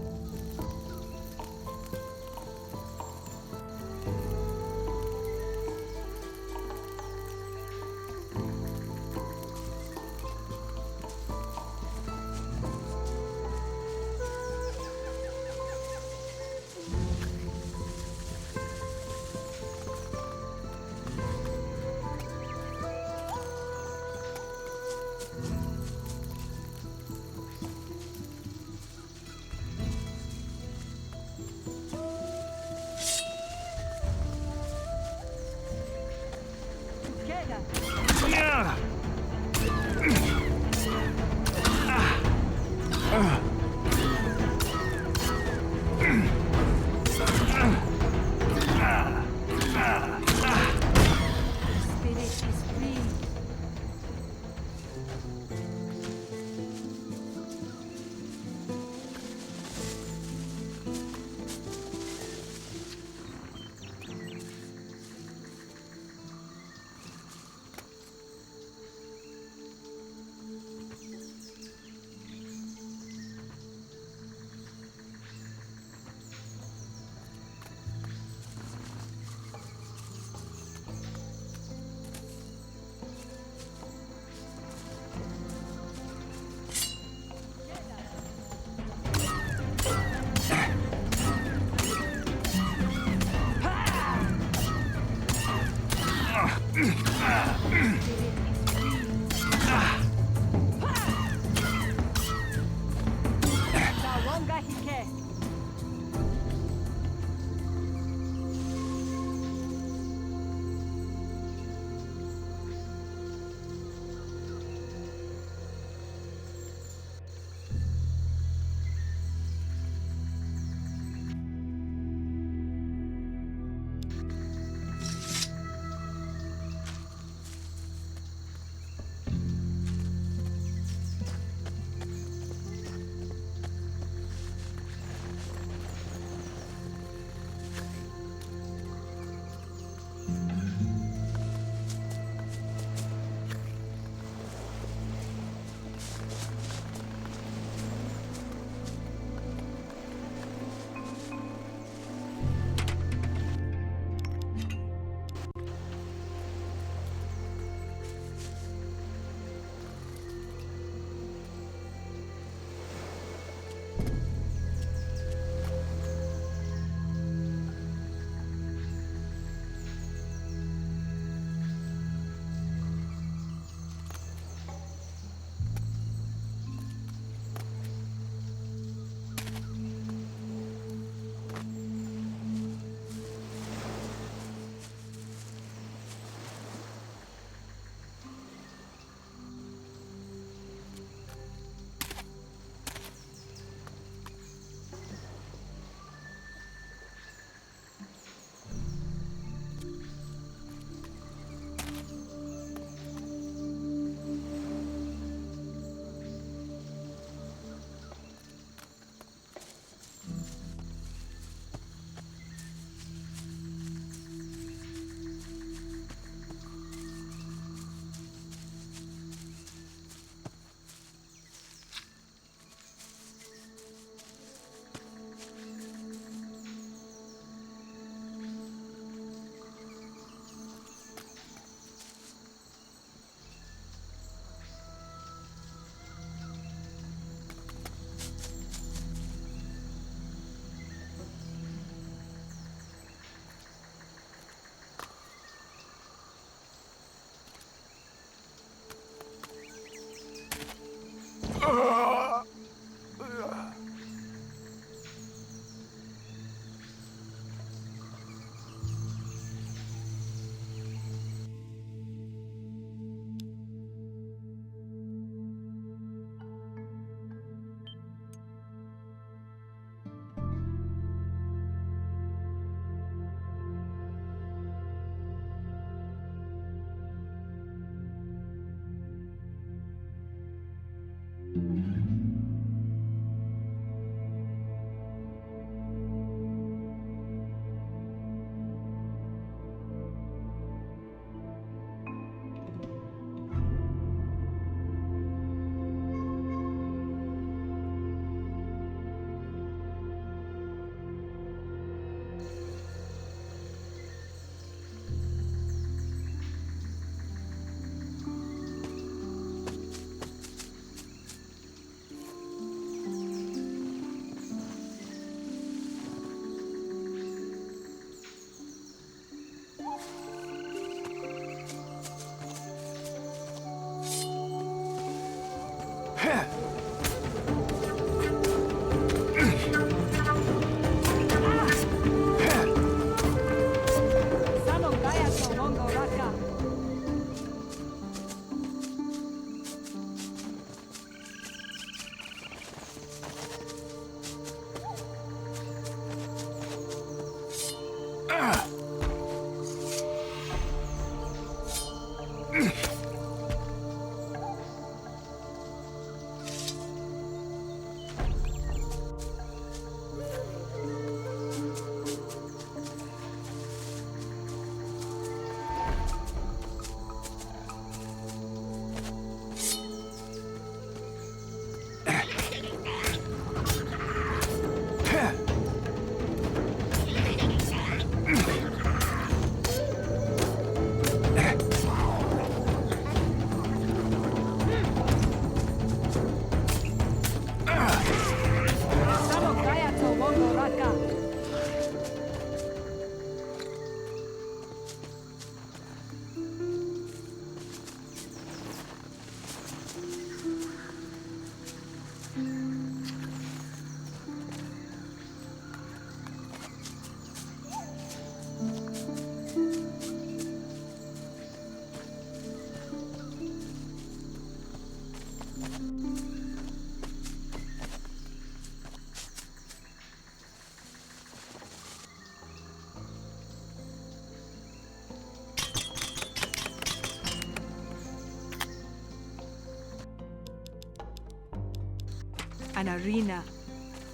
[SPEAKER 4] An arena.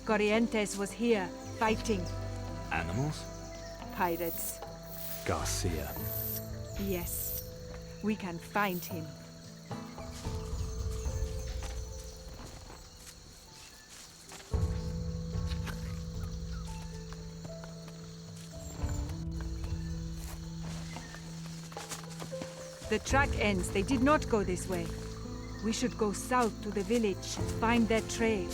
[SPEAKER 4] Corrientes was here, fighting.
[SPEAKER 1] Animals?
[SPEAKER 4] Pirates.
[SPEAKER 1] Garcia.
[SPEAKER 4] Yes. We can find him. The track ends. They did not go this way. We should go south to the village, find their trail.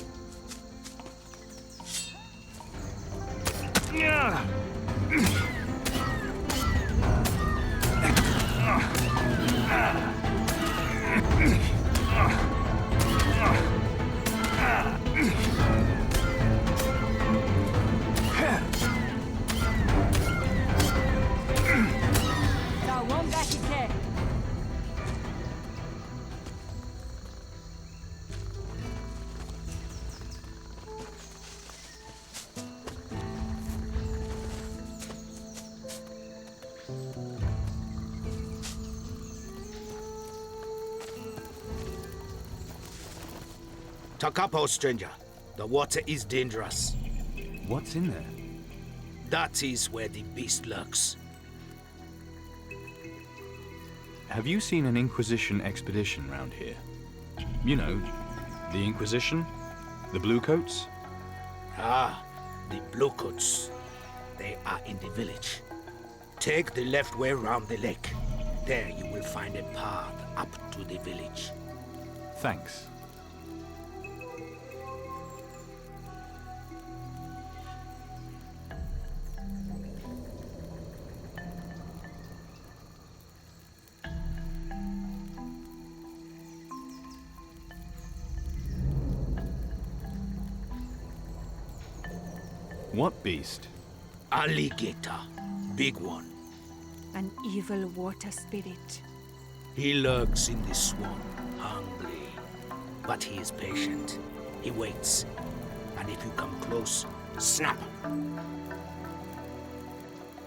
[SPEAKER 11] Takapo, stranger. The water is dangerous.
[SPEAKER 1] What's in there?
[SPEAKER 11] That is where the beast lurks.
[SPEAKER 1] Have you seen an Inquisition expedition round here? You know, the Inquisition? The Bluecoats?
[SPEAKER 11] Ah, the Bluecoats. They are in the village. Take the left way round the lake. There you will find a path up to the village.
[SPEAKER 1] Thanks. What beast?
[SPEAKER 11] Alligator. Big one.
[SPEAKER 4] An evil water spirit.
[SPEAKER 11] He lurks in the swamp, hungry. But he is patient. He waits. And if you come close, snap!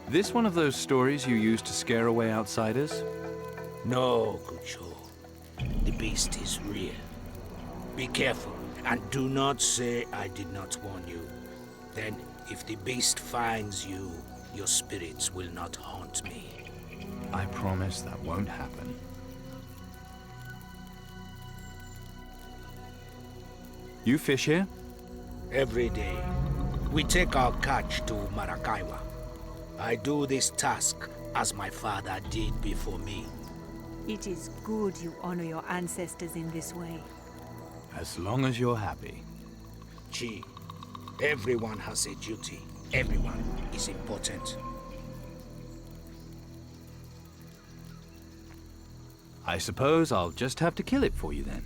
[SPEAKER 1] This one of those stories you use to scare away outsiders?
[SPEAKER 11] No, Gucho. The beast is real. Be careful, and do not say I did not warn you. Then, if the beast finds you, your spirits will not haunt me.
[SPEAKER 1] I promise that won't happen. You fish here?
[SPEAKER 11] Every day, we take our catch to Maracaibo. I do this task as my father did before me.
[SPEAKER 4] It is good you honor your ancestors in this way.
[SPEAKER 1] As long as you're happy.
[SPEAKER 11] Chi, everyone has a duty. Everyone is important.
[SPEAKER 1] I suppose I'll just have to kill it for you then.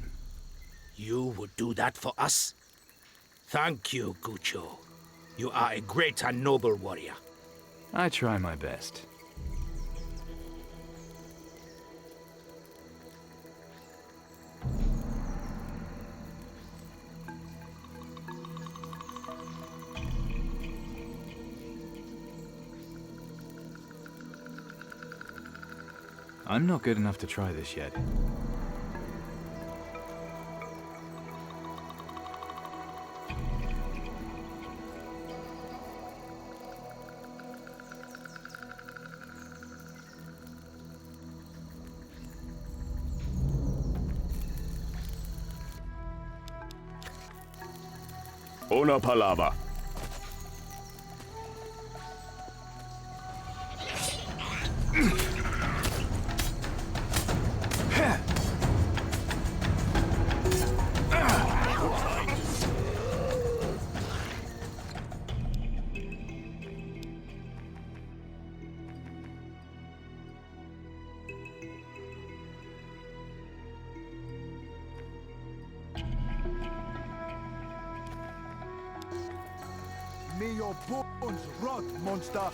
[SPEAKER 11] You would do that for us? Thank you, Gucho. You are a great and noble warrior.
[SPEAKER 1] I try my best. I'm not good enough to try this yet.
[SPEAKER 8] Una palabra.
[SPEAKER 7] May your bones rot, monster!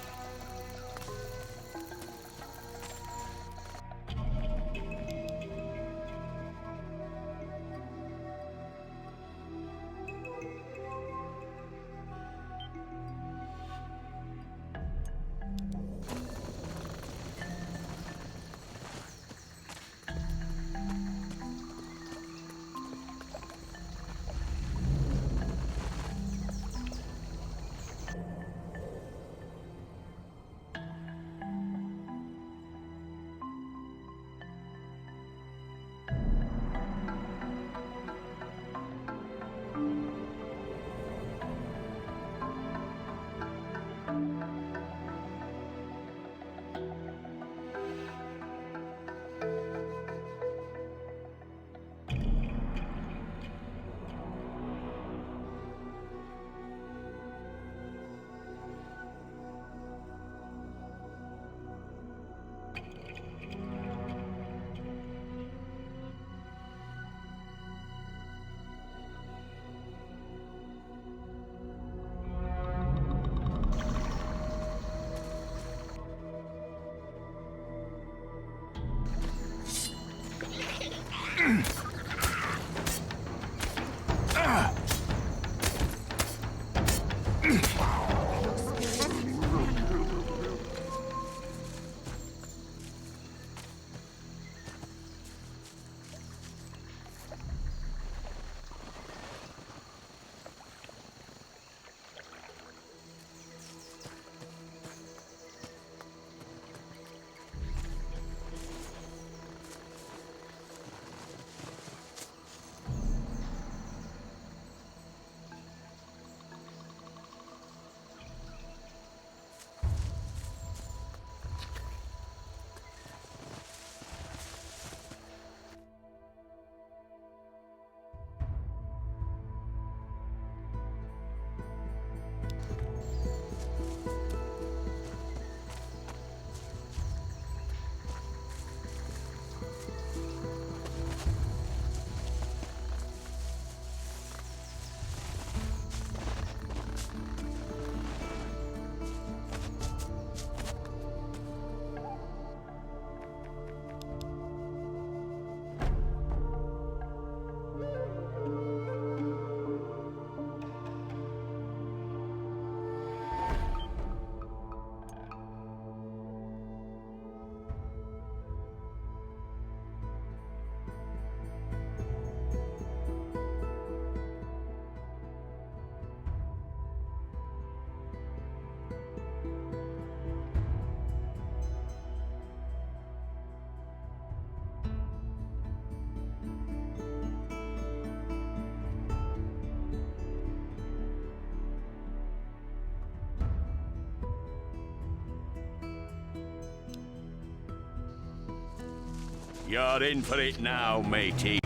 [SPEAKER 8] You're in for it now, matey.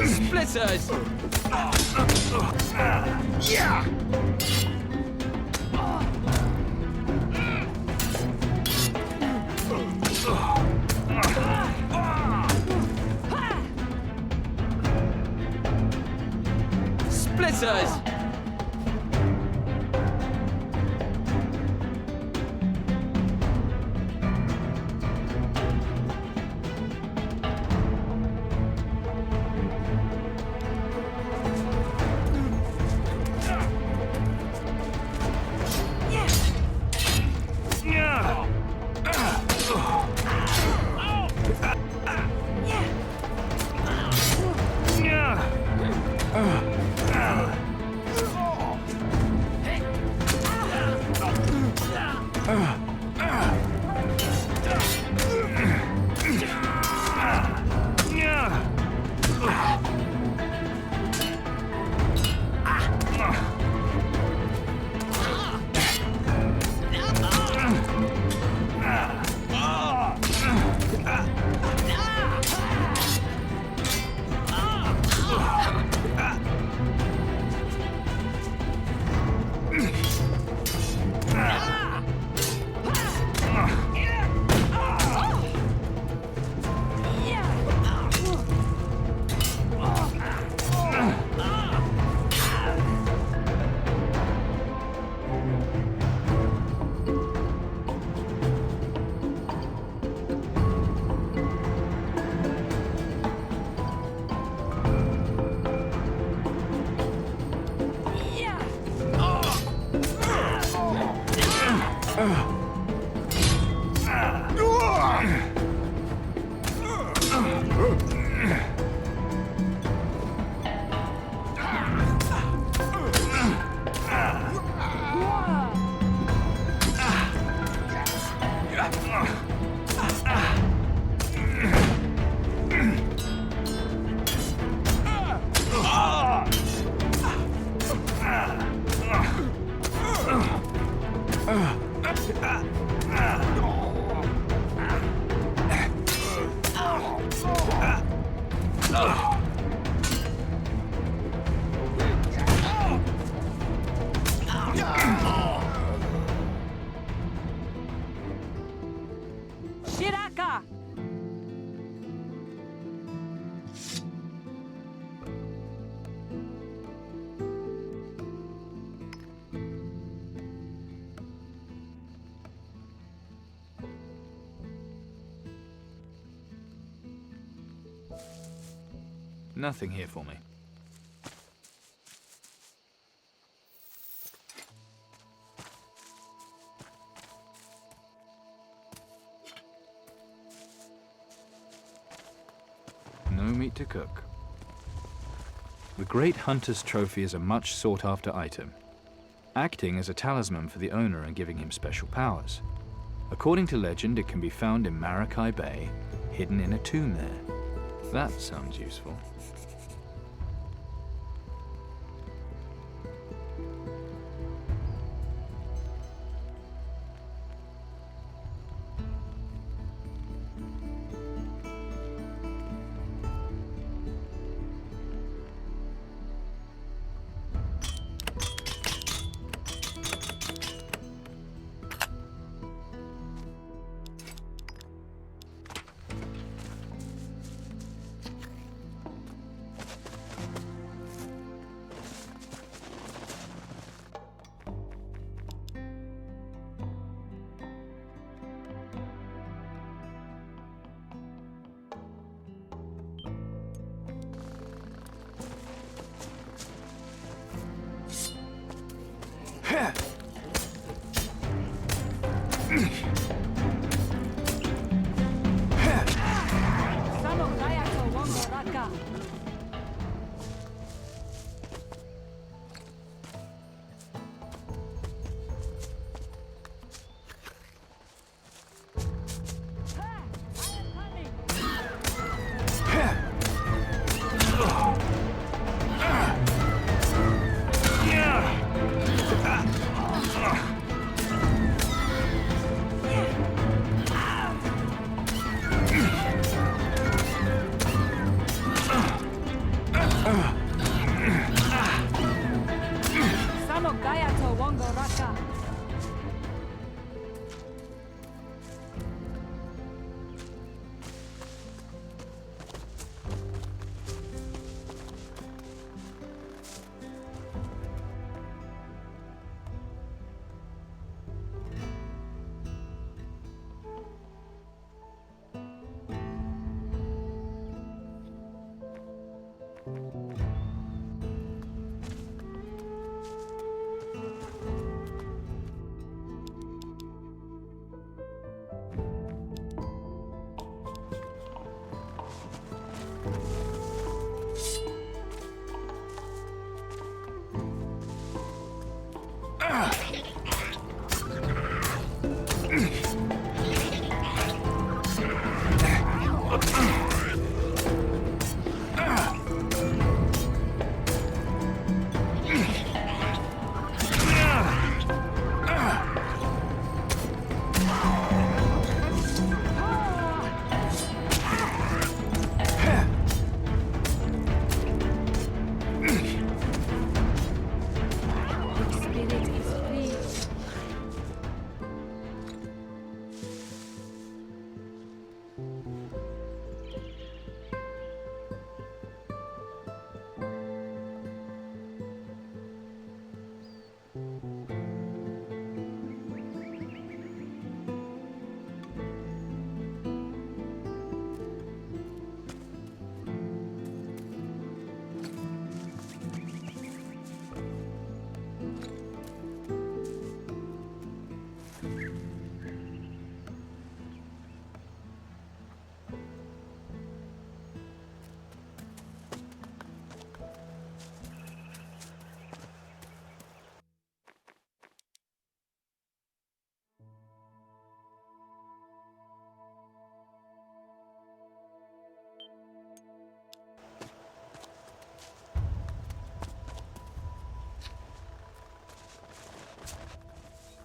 [SPEAKER 10] Splitters!
[SPEAKER 8] Yeah!
[SPEAKER 10] Splitters!
[SPEAKER 4] Shiraka!
[SPEAKER 1] Nothing here for me. No meat to cook. The Great Hunter's Trophy is a much sought-after item, acting as a talisman for the owner and giving him special powers. According to legend, it can be found in Marakai Bay, hidden in a tomb there. That sounds useful.
[SPEAKER 4] Moto Wongo Raka.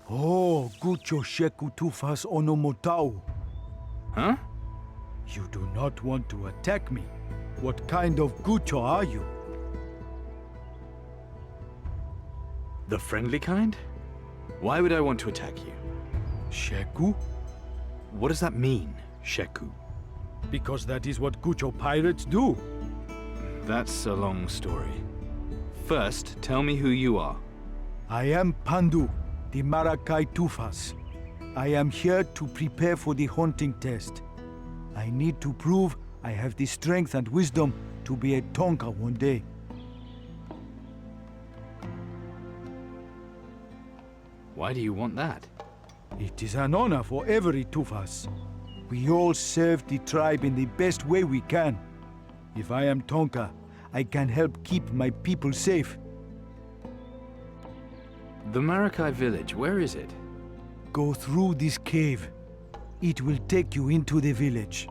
[SPEAKER 7] Oh, Gucho Sheku Tufas Onomotau.
[SPEAKER 1] Huh?
[SPEAKER 7] You do not want to attack me. What kind of Gucho are you?
[SPEAKER 1] The friendly kind? Why would I want to attack you?
[SPEAKER 7] Sheku?
[SPEAKER 1] What does that mean, Sheku?
[SPEAKER 7] Because that is what Gucho pirates do.
[SPEAKER 1] That's a long story. First, tell me who you are.
[SPEAKER 7] I am Pandu, the Marakai Tufas. I am here to prepare for the haunting test. I need to prove I have the strength and wisdom to be a Tonka one day.
[SPEAKER 1] Why do you want that?
[SPEAKER 7] It is an honor for every Tufas. We all serve the tribe in the best way we can. If I am Tonka, I can help keep my people safe.
[SPEAKER 1] The Marakai village, where is it?
[SPEAKER 7] Go through this cave. It will take you into the village.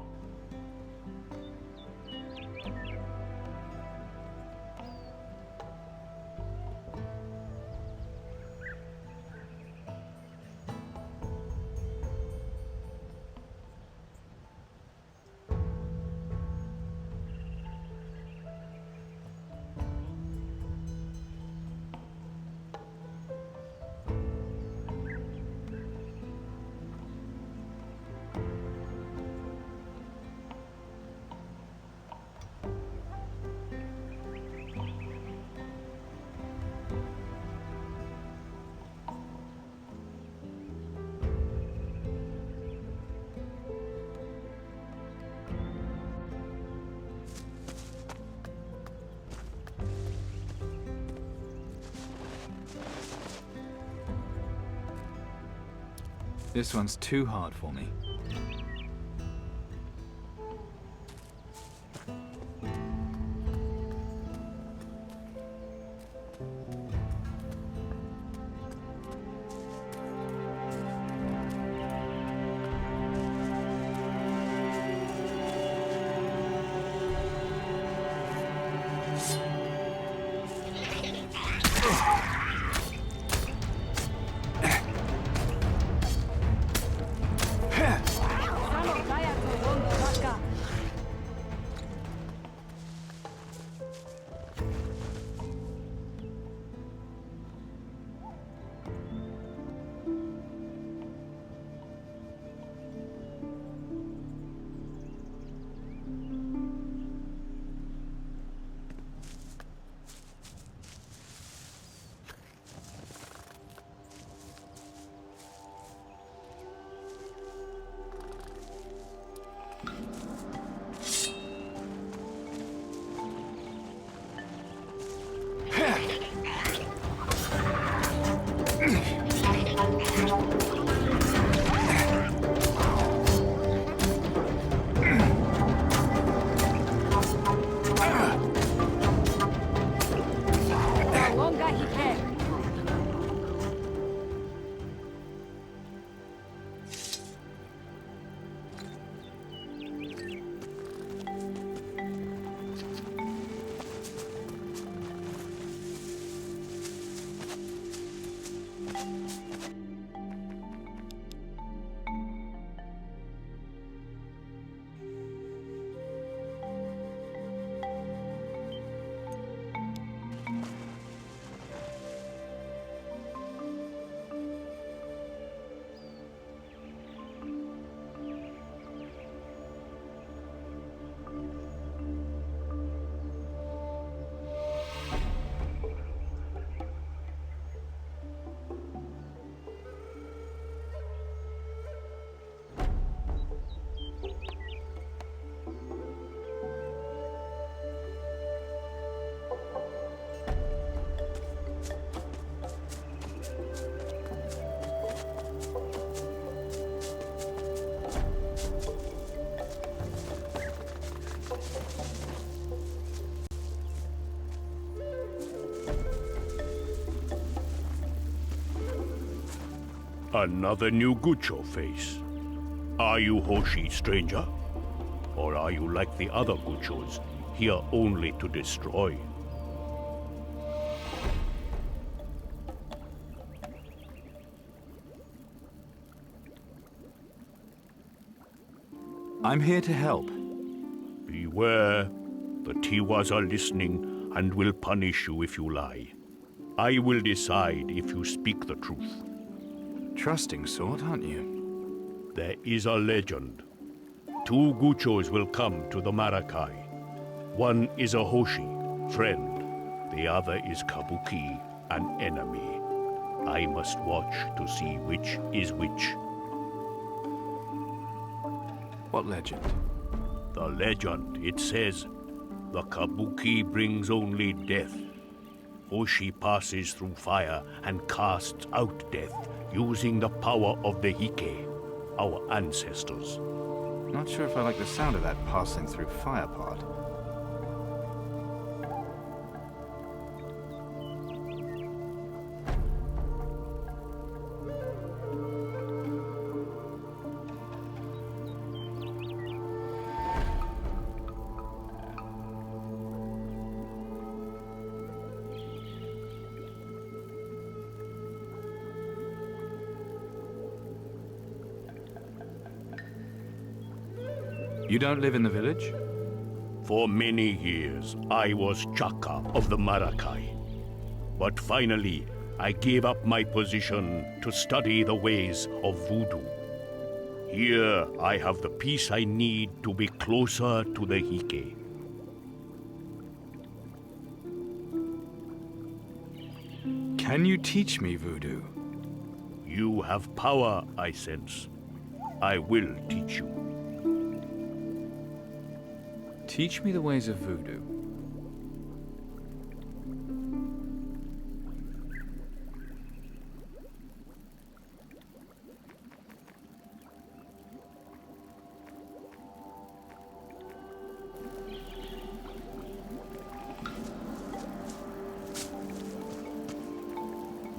[SPEAKER 1] This one's too hard for me.
[SPEAKER 8] Another new Gucho face. Are you Hoshi, stranger? Or are you like the other Guchos, here only to destroy?
[SPEAKER 1] I'm here to help.
[SPEAKER 8] Beware. The Tiwas are listening and will punish you if you lie. I will decide if you speak the truth.
[SPEAKER 1] Trusting sort, aren't you?
[SPEAKER 8] There is a legend. 2 Guchos will come to the Marakai. One is a Hoshi, friend. The other is Kabuki, an enemy. I must watch to see which is which.
[SPEAKER 1] What legend?
[SPEAKER 8] The legend, it says, the Kabuki brings only death. Hoshi passes through fire and casts out death using the power of the Hike, our ancestors.
[SPEAKER 1] Not sure if I like the sound of that passing through fire part. You don't live in the village?
[SPEAKER 8] For many years, I was Chaka of the Marakai. But finally, I gave up my position to study the ways of voodoo. Here, I have the peace I need to be closer to the Hike.
[SPEAKER 1] Can you teach me voodoo?
[SPEAKER 8] You have power, I sense. I will teach you.
[SPEAKER 1] Teach me the ways of voodoo.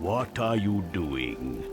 [SPEAKER 8] What are you doing?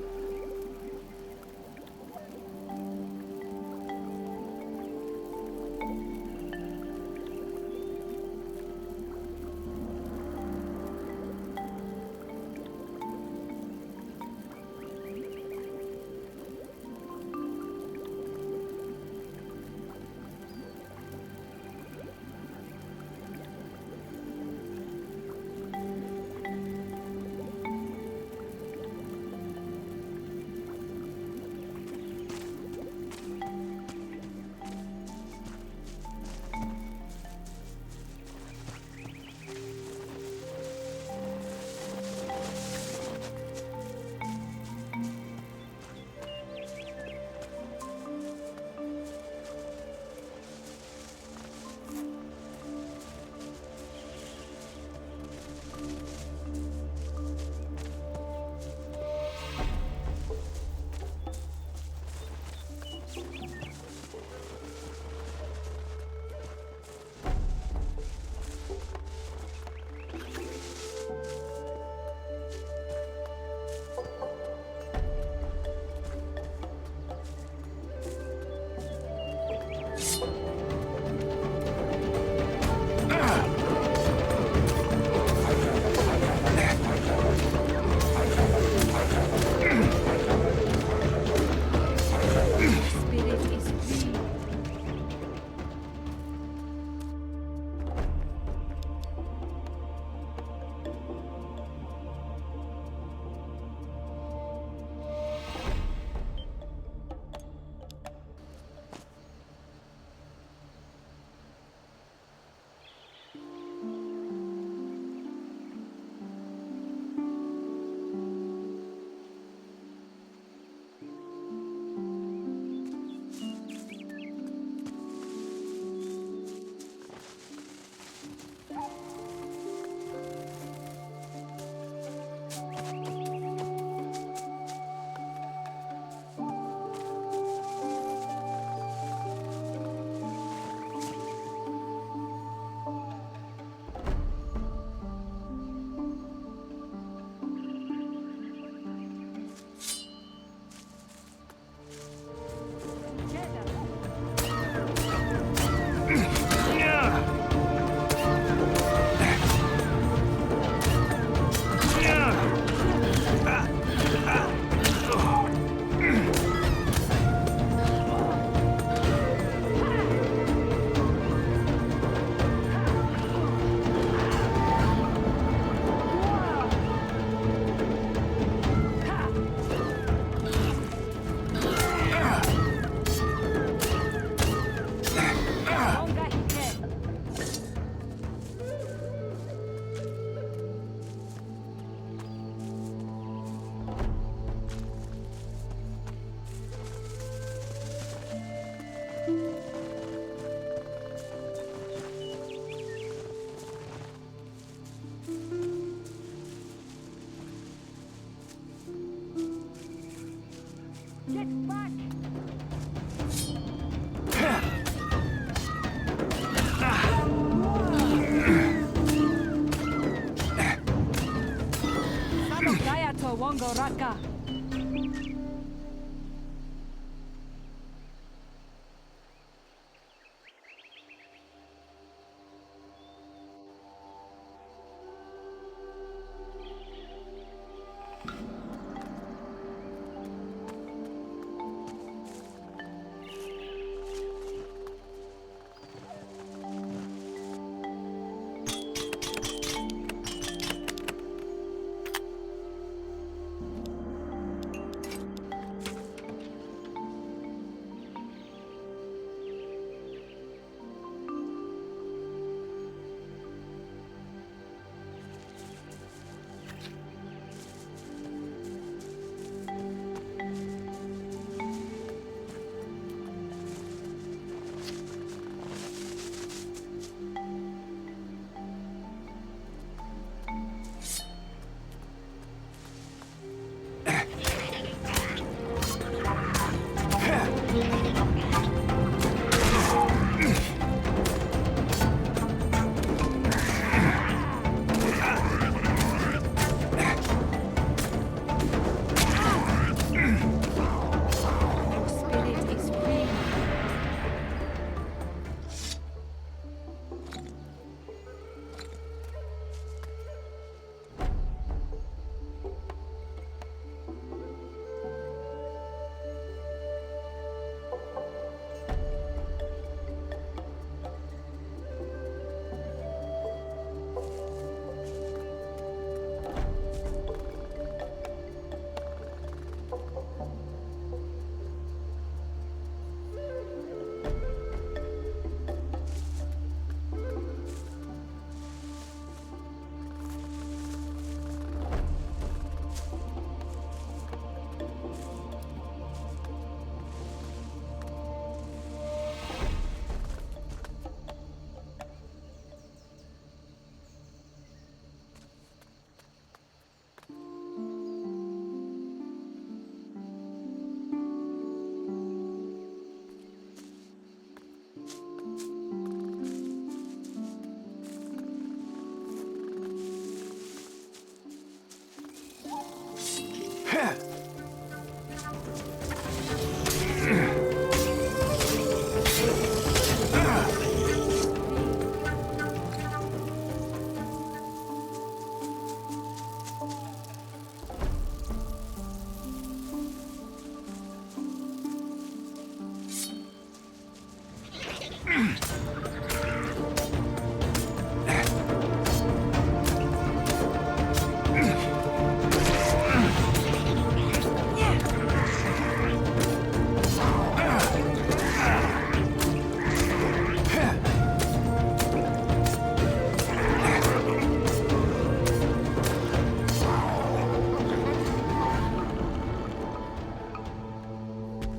[SPEAKER 4] Get back! Samogaya to Wongo Raka.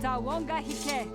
[SPEAKER 4] Tawonga Hike.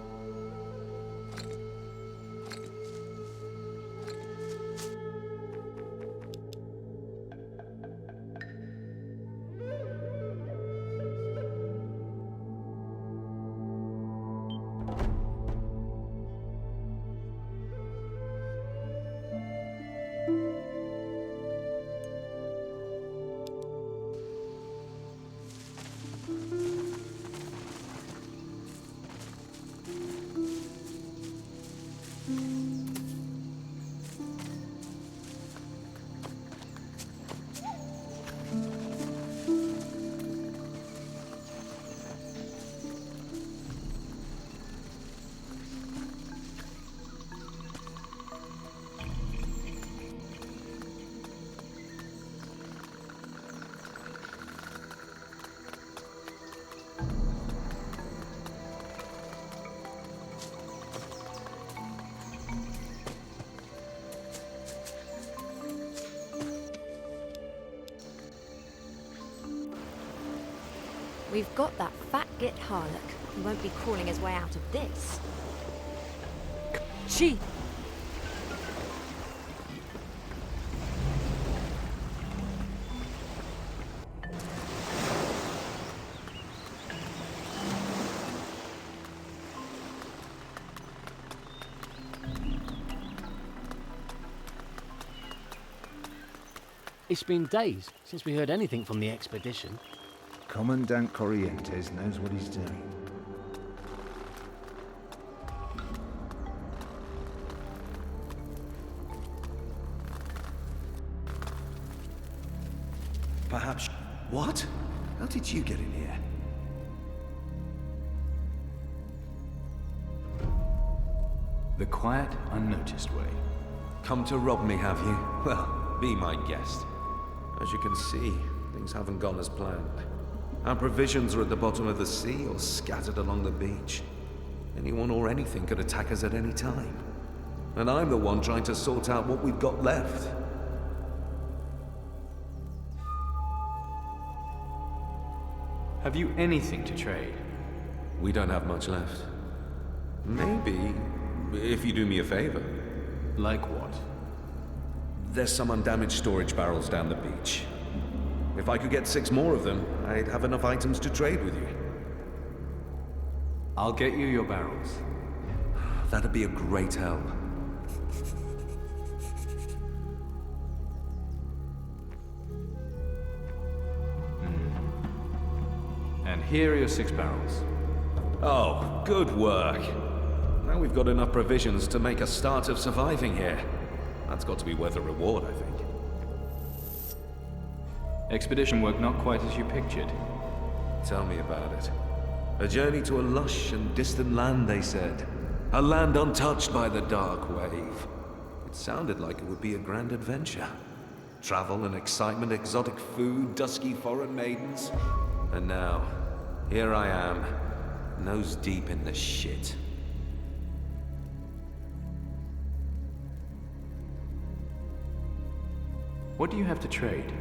[SPEAKER 3] We've got that fat git Harlock. He won't be crawling his way out of this.
[SPEAKER 4] Chi!
[SPEAKER 12] It's been days since we heard anything from the expedition.
[SPEAKER 13] Commandant Corrientes knows what he's doing.
[SPEAKER 14] Perhaps... What? How did you get in here?
[SPEAKER 1] The quiet, unnoticed way.
[SPEAKER 14] Come to rob me, have you? Well, be my guest. As you can see, things haven't gone as planned. Our provisions are at the bottom of the sea or scattered along the beach. Anyone or anything could attack us at any time. And I'm the one trying to sort out what we've got left.
[SPEAKER 1] Have you anything to trade?
[SPEAKER 14] We don't have much left. Maybe, if you do me a favor.
[SPEAKER 1] Like what?
[SPEAKER 14] There's some undamaged storage barrels down the beach. If I could get 6 more of them, I'd have enough items to trade with you.
[SPEAKER 1] I'll get you your barrels.
[SPEAKER 14] That'd be a great help.
[SPEAKER 1] And here are your 6 barrels.
[SPEAKER 14] Oh, good work. Now we've got enough provisions to make a start of surviving here. That's got to be worth a reward, I think.
[SPEAKER 1] Expedition work not quite as you pictured.
[SPEAKER 14] Tell me about it. A journey to a lush and distant land, they said. A land untouched by the dark wave. It sounded like it would be a grand adventure. Travel and excitement, exotic food, dusky foreign maidens. And now, here I am, nose deep in the shit.
[SPEAKER 1] What do you have to trade?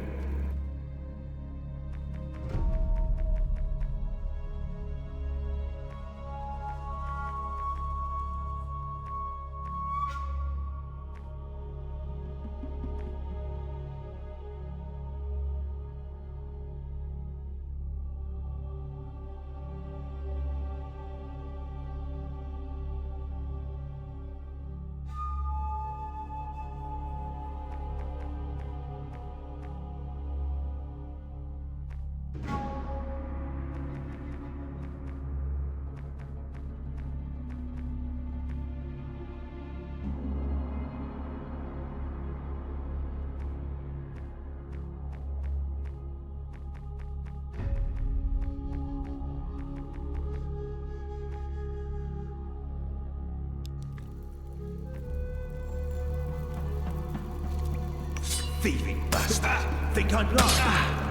[SPEAKER 7] Thieving bastard! Think I'm blind?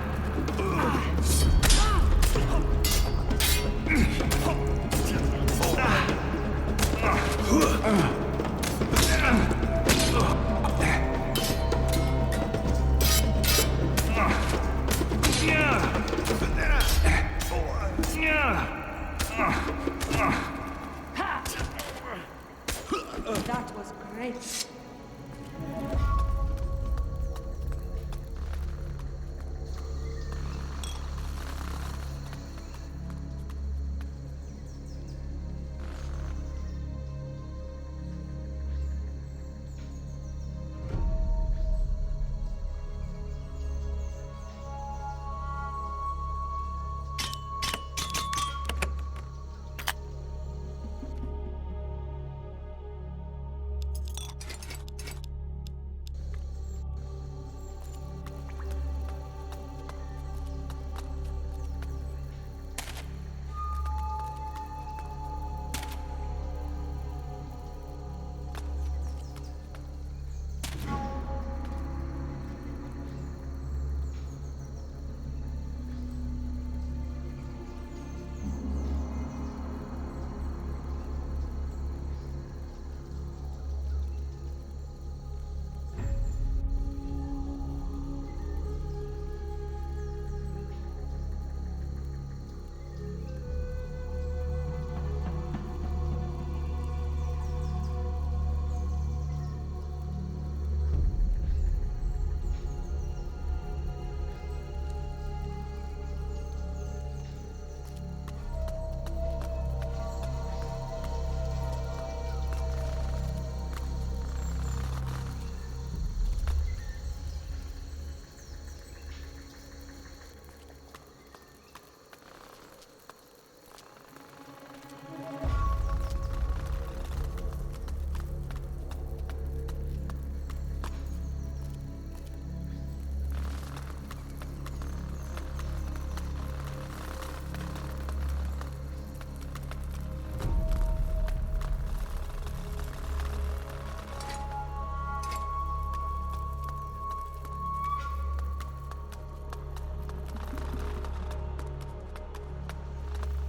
[SPEAKER 4] That was great.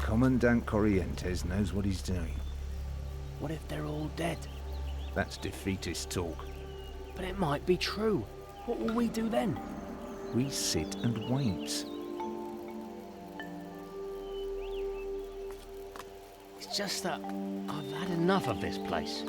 [SPEAKER 13] Commandant Corrientes knows what he's doing.
[SPEAKER 12] What if they're all dead?
[SPEAKER 13] That's defeatist talk.
[SPEAKER 12] But it might be true. What will we do then?
[SPEAKER 13] We sit and wait.
[SPEAKER 12] It's just that I've had enough of this place.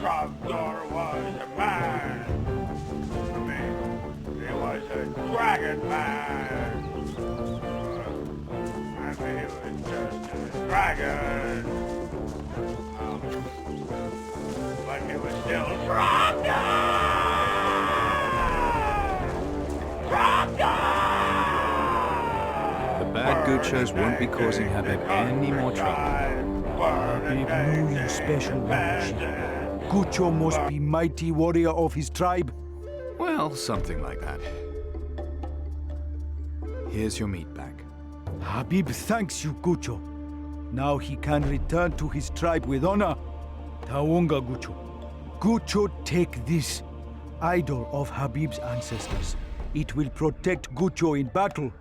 [SPEAKER 9] Trogdor was a man. I mean, he was a dragon man. I mean, he was just a dragon. But he was still Trogdor!
[SPEAKER 1] The bad Guchos won't be causing Habib any more trouble.
[SPEAKER 7] Habib knew you special one. Gucho must be mighty warrior of his tribe.
[SPEAKER 1] Well, something like that. Here's your meat back.
[SPEAKER 7] Habib thanks you, Gucho. Now he can return to his tribe with honor. Taonga, Gucho. Gucho, take this. Idol of Habib's ancestors. It will protect Gucho in battle.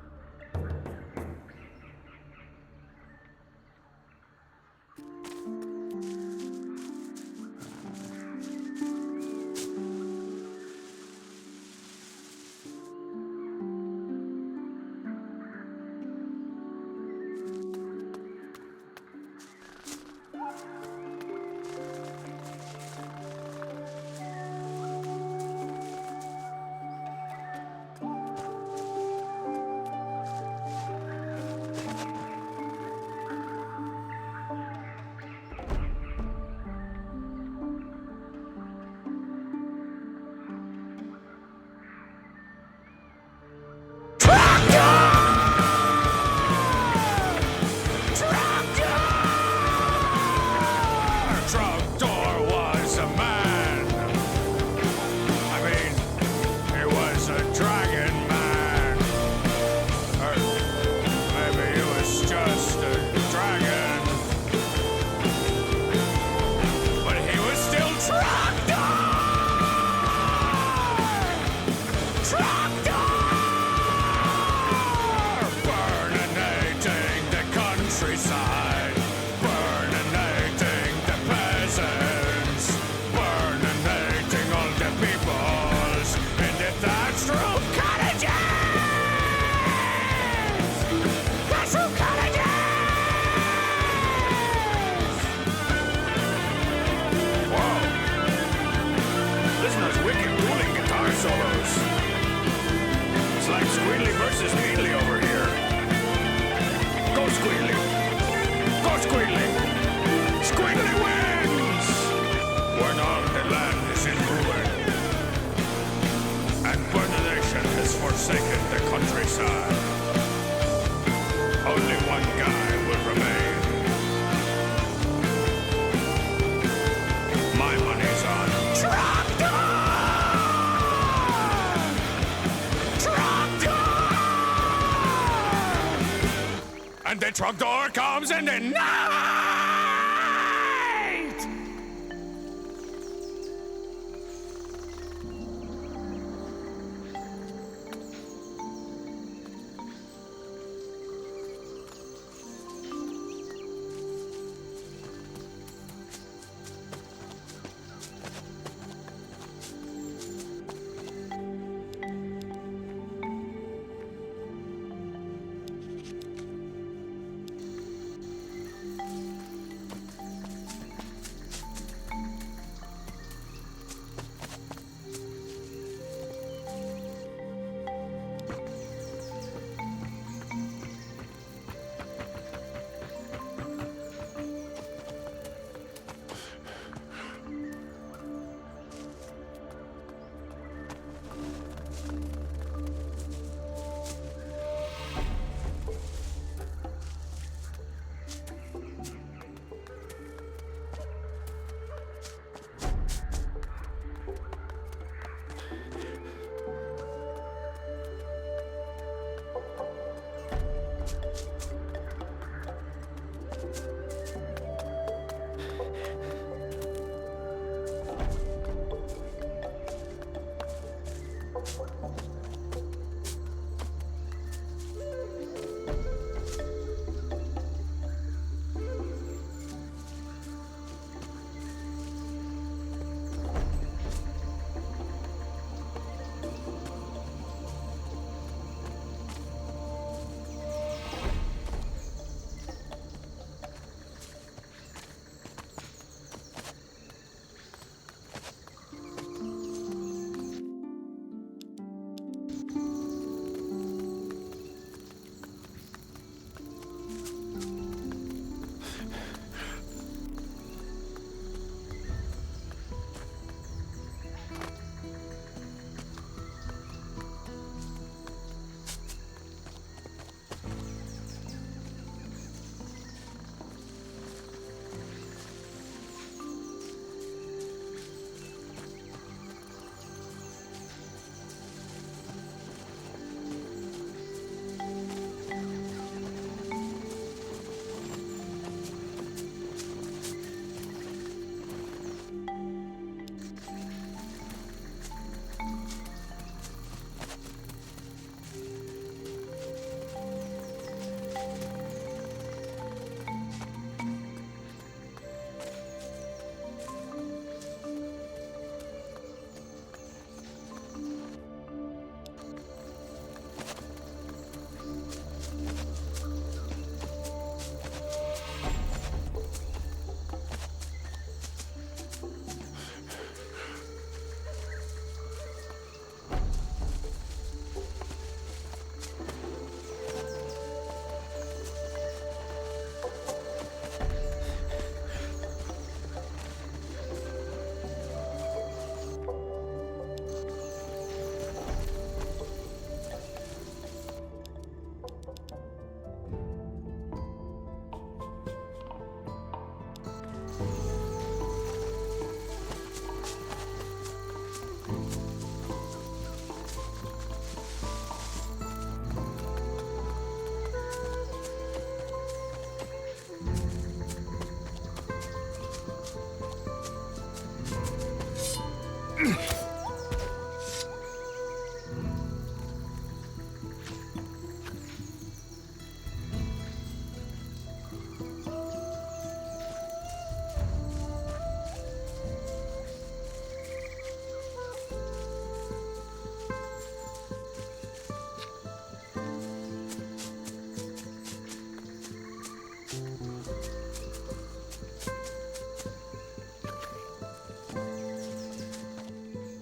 [SPEAKER 9] And the Trogdor comes in the night!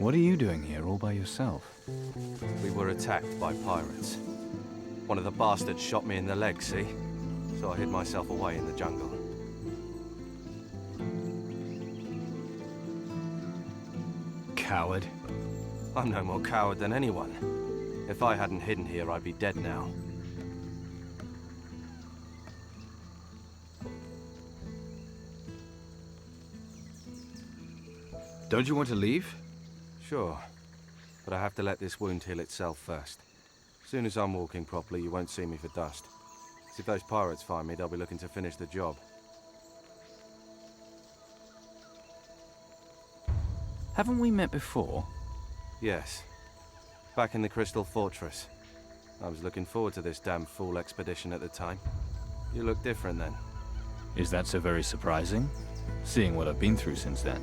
[SPEAKER 1] What are you doing here all by yourself?
[SPEAKER 10] We were attacked by pirates. One of the bastards shot me in the leg, see? So I hid myself away in the jungle.
[SPEAKER 1] Coward.
[SPEAKER 10] I'm no more coward than anyone. If I hadn't hidden here, I'd be dead now.
[SPEAKER 1] Don't you want to leave?
[SPEAKER 10] Sure. But I have to let this wound heal itself first. As soon as I'm walking properly, you won't see me for dust. If those pirates find me, they'll be looking to finish the job.
[SPEAKER 1] Haven't we met before?
[SPEAKER 10] Yes. Back in the Crystal Fortress. I was looking forward to this damn fool expedition at the time. You look different then.
[SPEAKER 1] Is that so very surprising? Seeing what I've been through since then.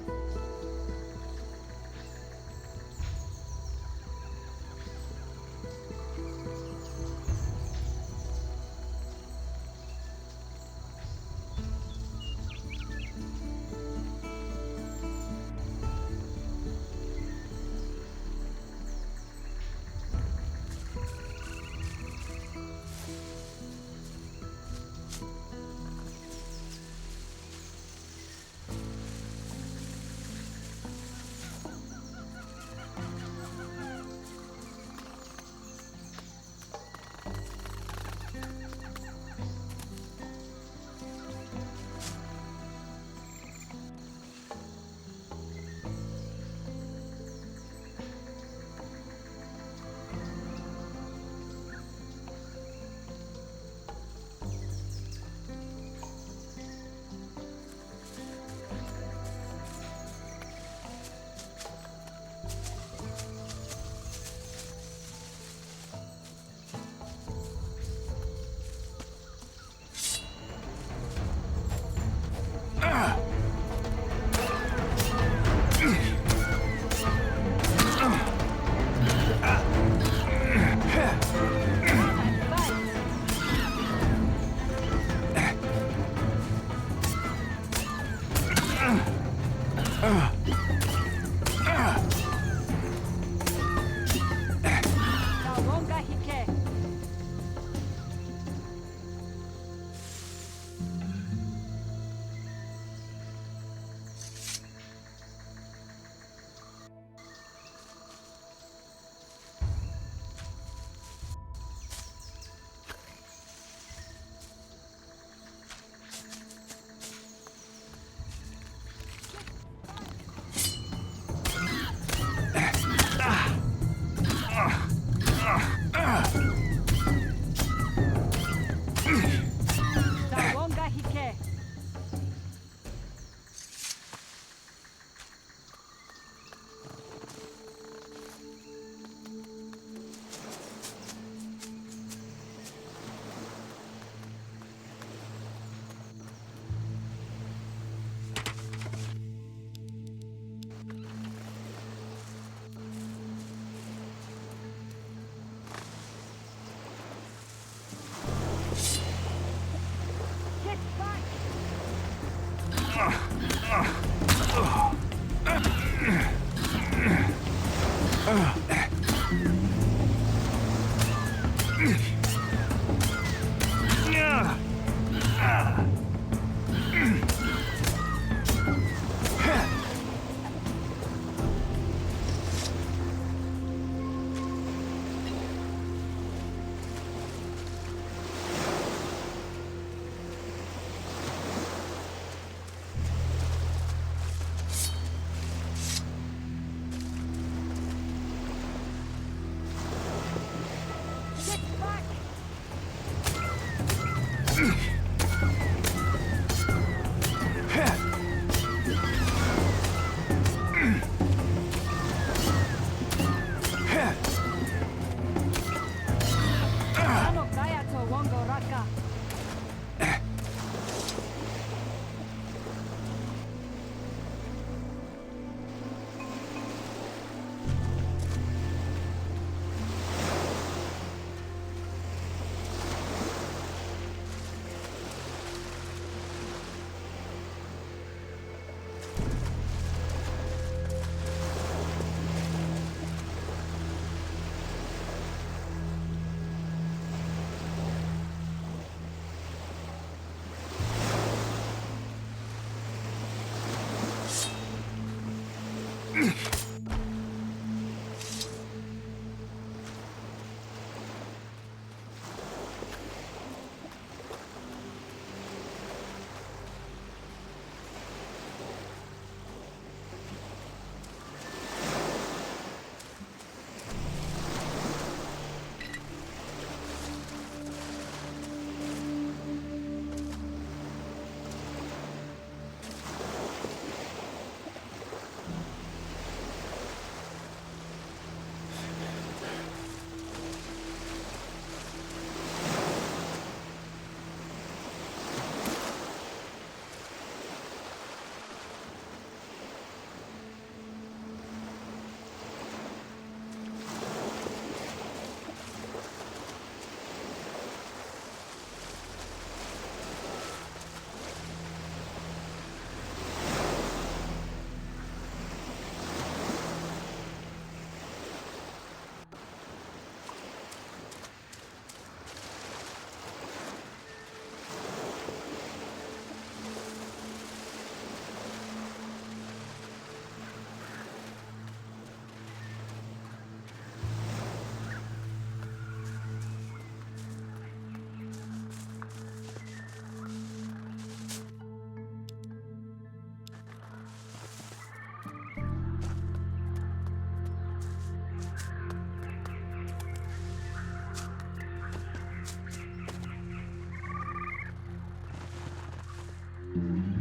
[SPEAKER 4] Samo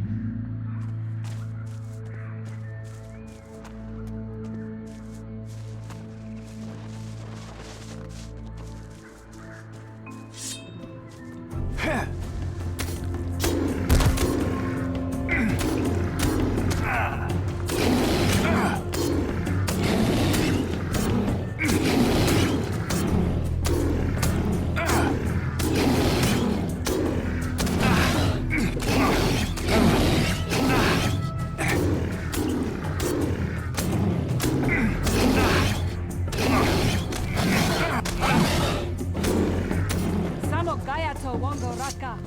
[SPEAKER 4] Gayato Wongo Raka.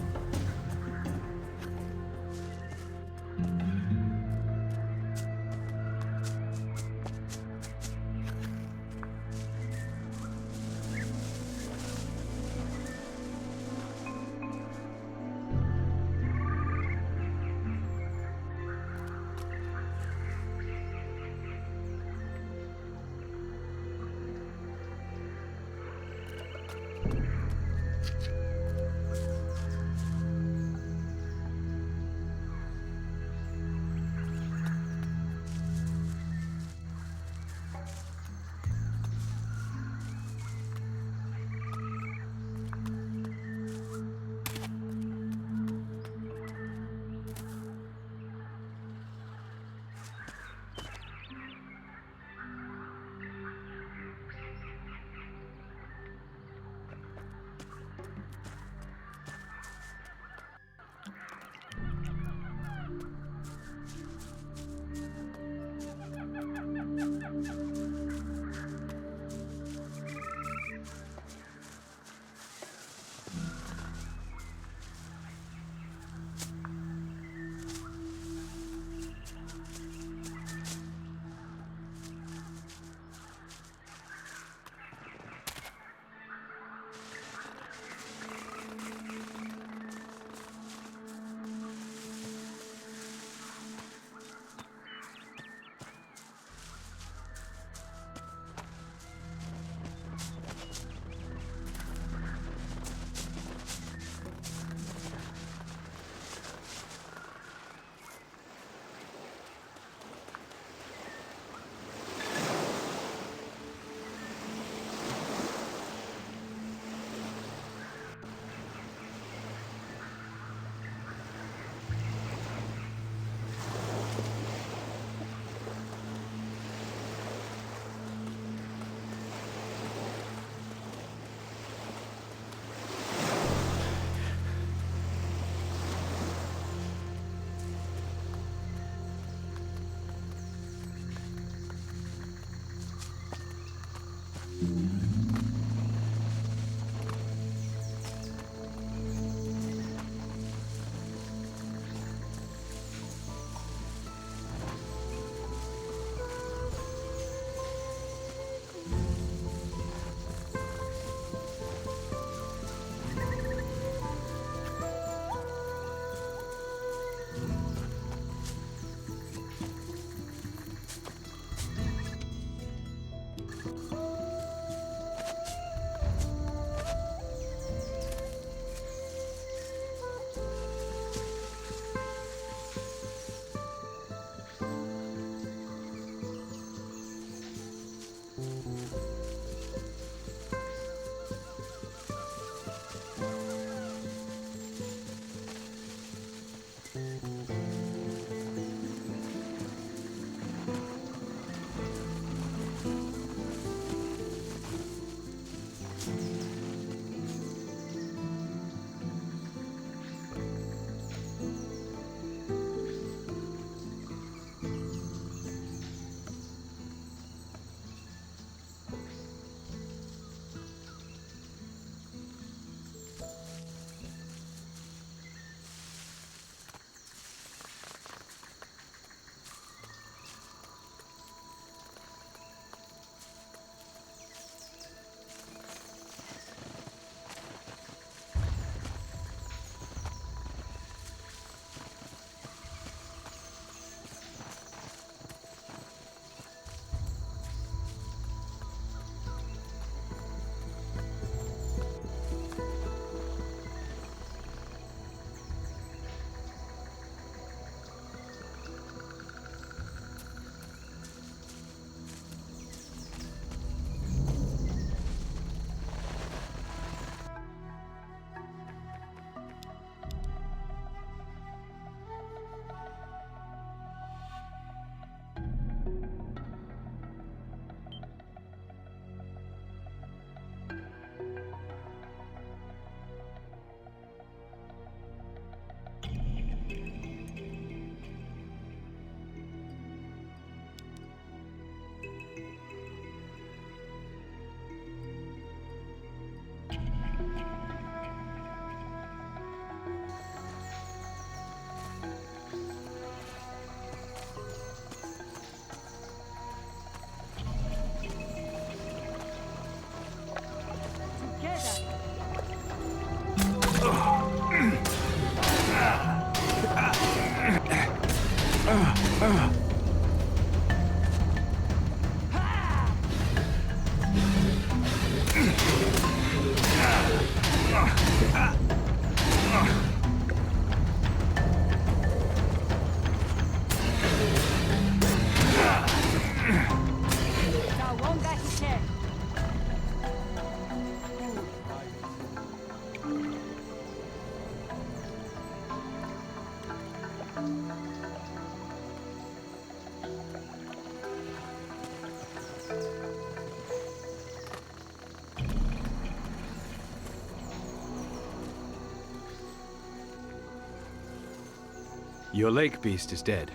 [SPEAKER 1] Your lake beast is dead.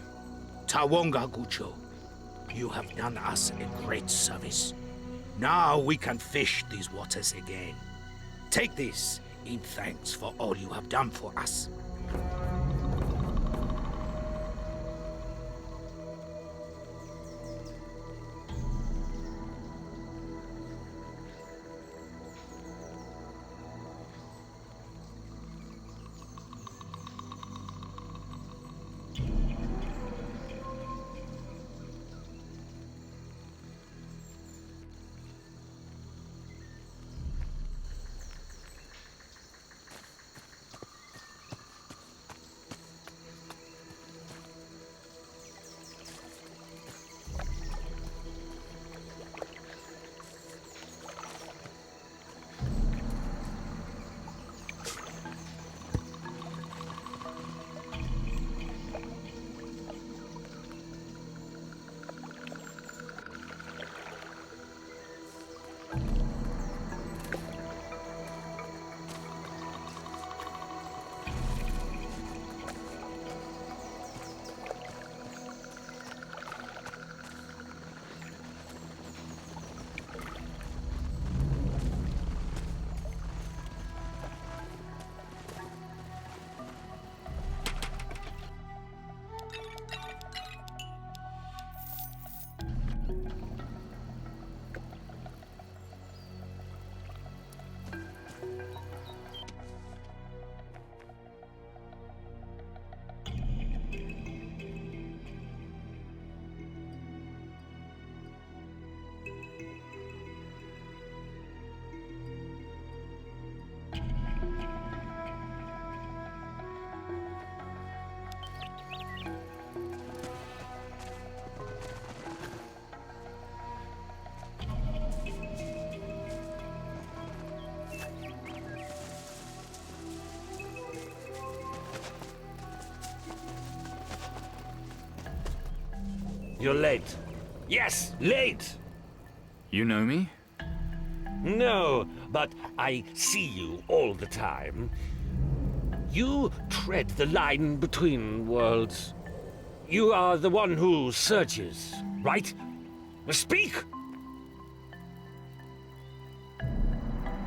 [SPEAKER 11] Tawonga Gucho, you have done us a great service. Now we can fish these waters again. Take this in thanks for all you have done for us.
[SPEAKER 15] You're late. Yes, late!
[SPEAKER 1] You know me?
[SPEAKER 15] No, but I see you all the time. You tread the line between worlds. You are the one who searches, right? Speak!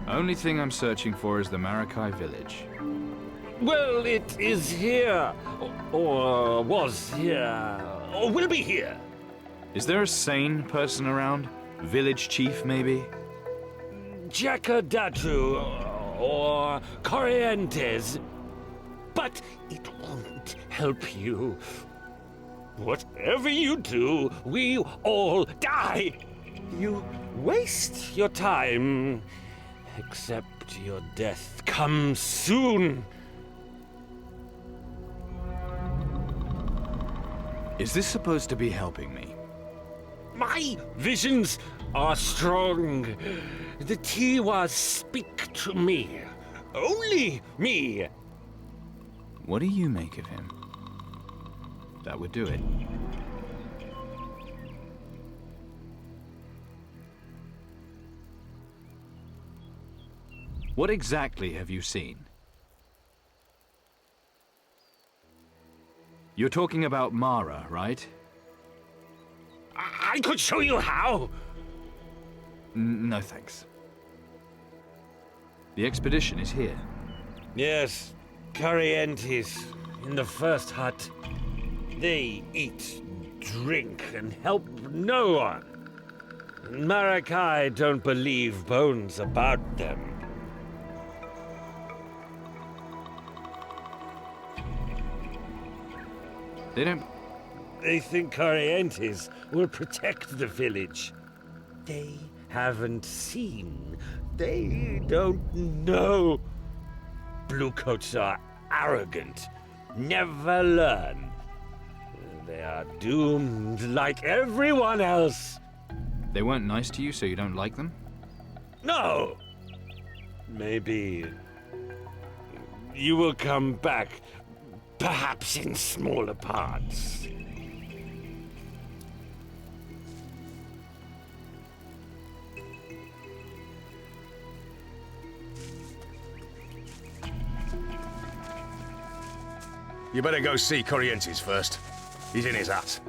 [SPEAKER 1] Only thing I'm searching for is the Marakai village.
[SPEAKER 15] Well, it is here. Or was here. Or will be here.
[SPEAKER 1] Is there a sane person around? Village chief, maybe?
[SPEAKER 15] Jakadatu or Corrientes. But it won't help you. Whatever you do, we all die. You waste your time. Except your death comes soon.
[SPEAKER 1] Is this supposed to be helping me?
[SPEAKER 15] My visions are strong. The Tiwas speak to me. Only me.
[SPEAKER 1] What do you make of him? That would do it. What exactly have you seen? You're talking about Mara, right?
[SPEAKER 15] I could show you how.
[SPEAKER 1] No thanks. The expedition is here.
[SPEAKER 15] Yes, Corrientes, in the first hut. They eat, drink, and help no one. Marakai don't believe bones about them.
[SPEAKER 1] They don't
[SPEAKER 15] They think Corrientes will protect the village. They haven't seen. They don't know. Bluecoats are arrogant, never learn. They are doomed like everyone else.
[SPEAKER 1] They weren't nice to you, so you don't like them?
[SPEAKER 15] No! Maybe you will come back, perhaps in smaller parts.
[SPEAKER 16] You better go see Corrientes first. He's in his hut.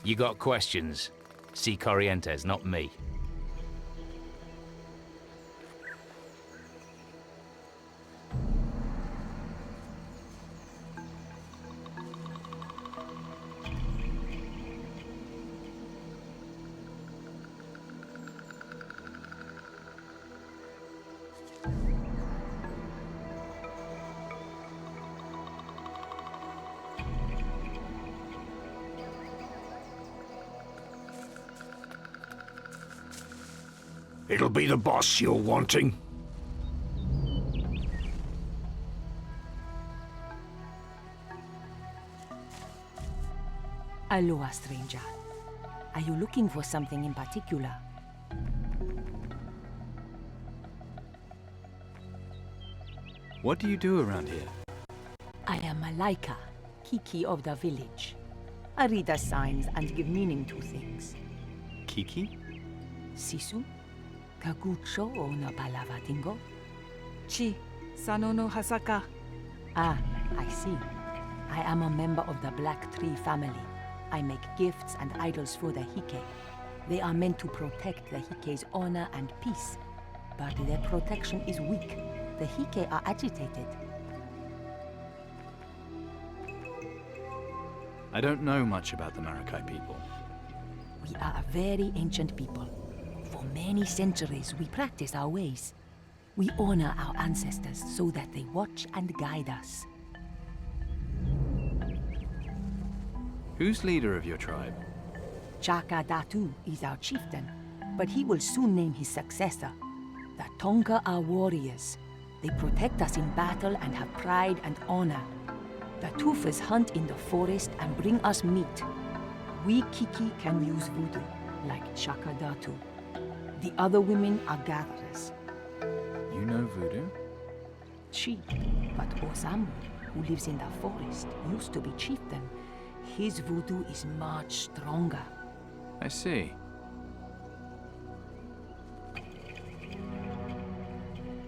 [SPEAKER 17] You got questions? See Corrientes, not me.
[SPEAKER 8] It'll be the boss you're wanting.
[SPEAKER 18] Aloha, stranger. Are you looking for something in particular?
[SPEAKER 1] What do you do around here?
[SPEAKER 18] I am Malaika, Kiki of the village. I read the signs and give meaning to things.
[SPEAKER 1] Kiki?
[SPEAKER 18] Sisu? Kagucho o Napalavatingo?
[SPEAKER 4] Chi, Sano no Hasaka.
[SPEAKER 18] Ah, I see. I am a member of the Black Tree family. I make gifts and idols for the Hike. They are meant to protect the Hike's honor and peace. But their protection is weak. The Hike are agitated.
[SPEAKER 1] I don't know much about the Marakai people.
[SPEAKER 18] We are a very ancient people. For many centuries, we practice our ways. We honor our ancestors so that they watch and guide us.
[SPEAKER 1] Who's leader of your tribe?
[SPEAKER 18] Chaka Datu is our chieftain, but he will soon name his successor. The Tonka are warriors. They protect us in battle and have pride and honor. The Tufas hunt in the forest and bring us meat. We Kiki can use voodoo, like Chaka Datu. The other women are gatherers.
[SPEAKER 1] You know voodoo?
[SPEAKER 18] Chi, but Osamu, who lives in the forest, used to be chieftain. His voodoo is much stronger.
[SPEAKER 1] I see.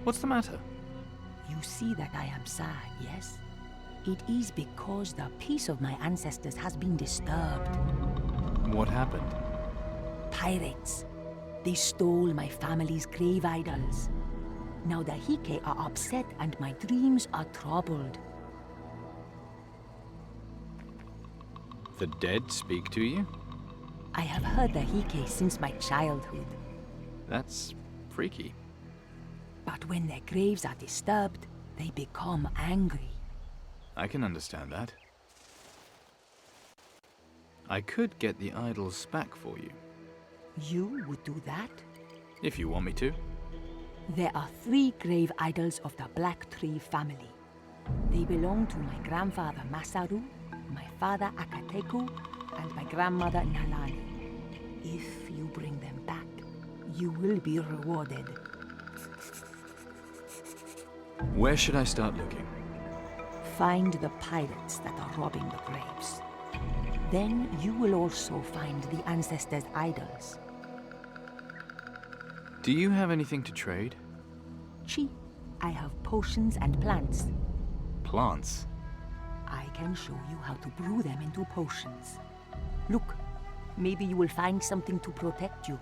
[SPEAKER 1] What's the matter?
[SPEAKER 18] You see that I am sad, yes? It is because the peace of my ancestors has been disturbed.
[SPEAKER 1] What happened?
[SPEAKER 18] Pirates. They stole my family's grave idols. Now the Hike are upset and my dreams are troubled.
[SPEAKER 1] The dead speak to you?
[SPEAKER 18] I have heard the Hike since my childhood.
[SPEAKER 1] That's freaky.
[SPEAKER 18] But when their graves are disturbed, they become angry.
[SPEAKER 1] I can understand that. I could get the idols back for you.
[SPEAKER 18] You would do that?
[SPEAKER 1] If you want me to.
[SPEAKER 18] There are 3 grave idols of the Black Tree family. They belong to my grandfather Masaru, my father Akateku, and my grandmother Nalani. If you bring them back, you will be rewarded.
[SPEAKER 1] Where should I start looking?
[SPEAKER 18] Find the pirates that are robbing the graves. Then you will also find the ancestors' idols.
[SPEAKER 1] Do you have anything to trade?
[SPEAKER 18] Chi, I have potions and plants.
[SPEAKER 1] Plants?
[SPEAKER 18] I can show you how to brew them into potions. Look, maybe you will find something to protect you.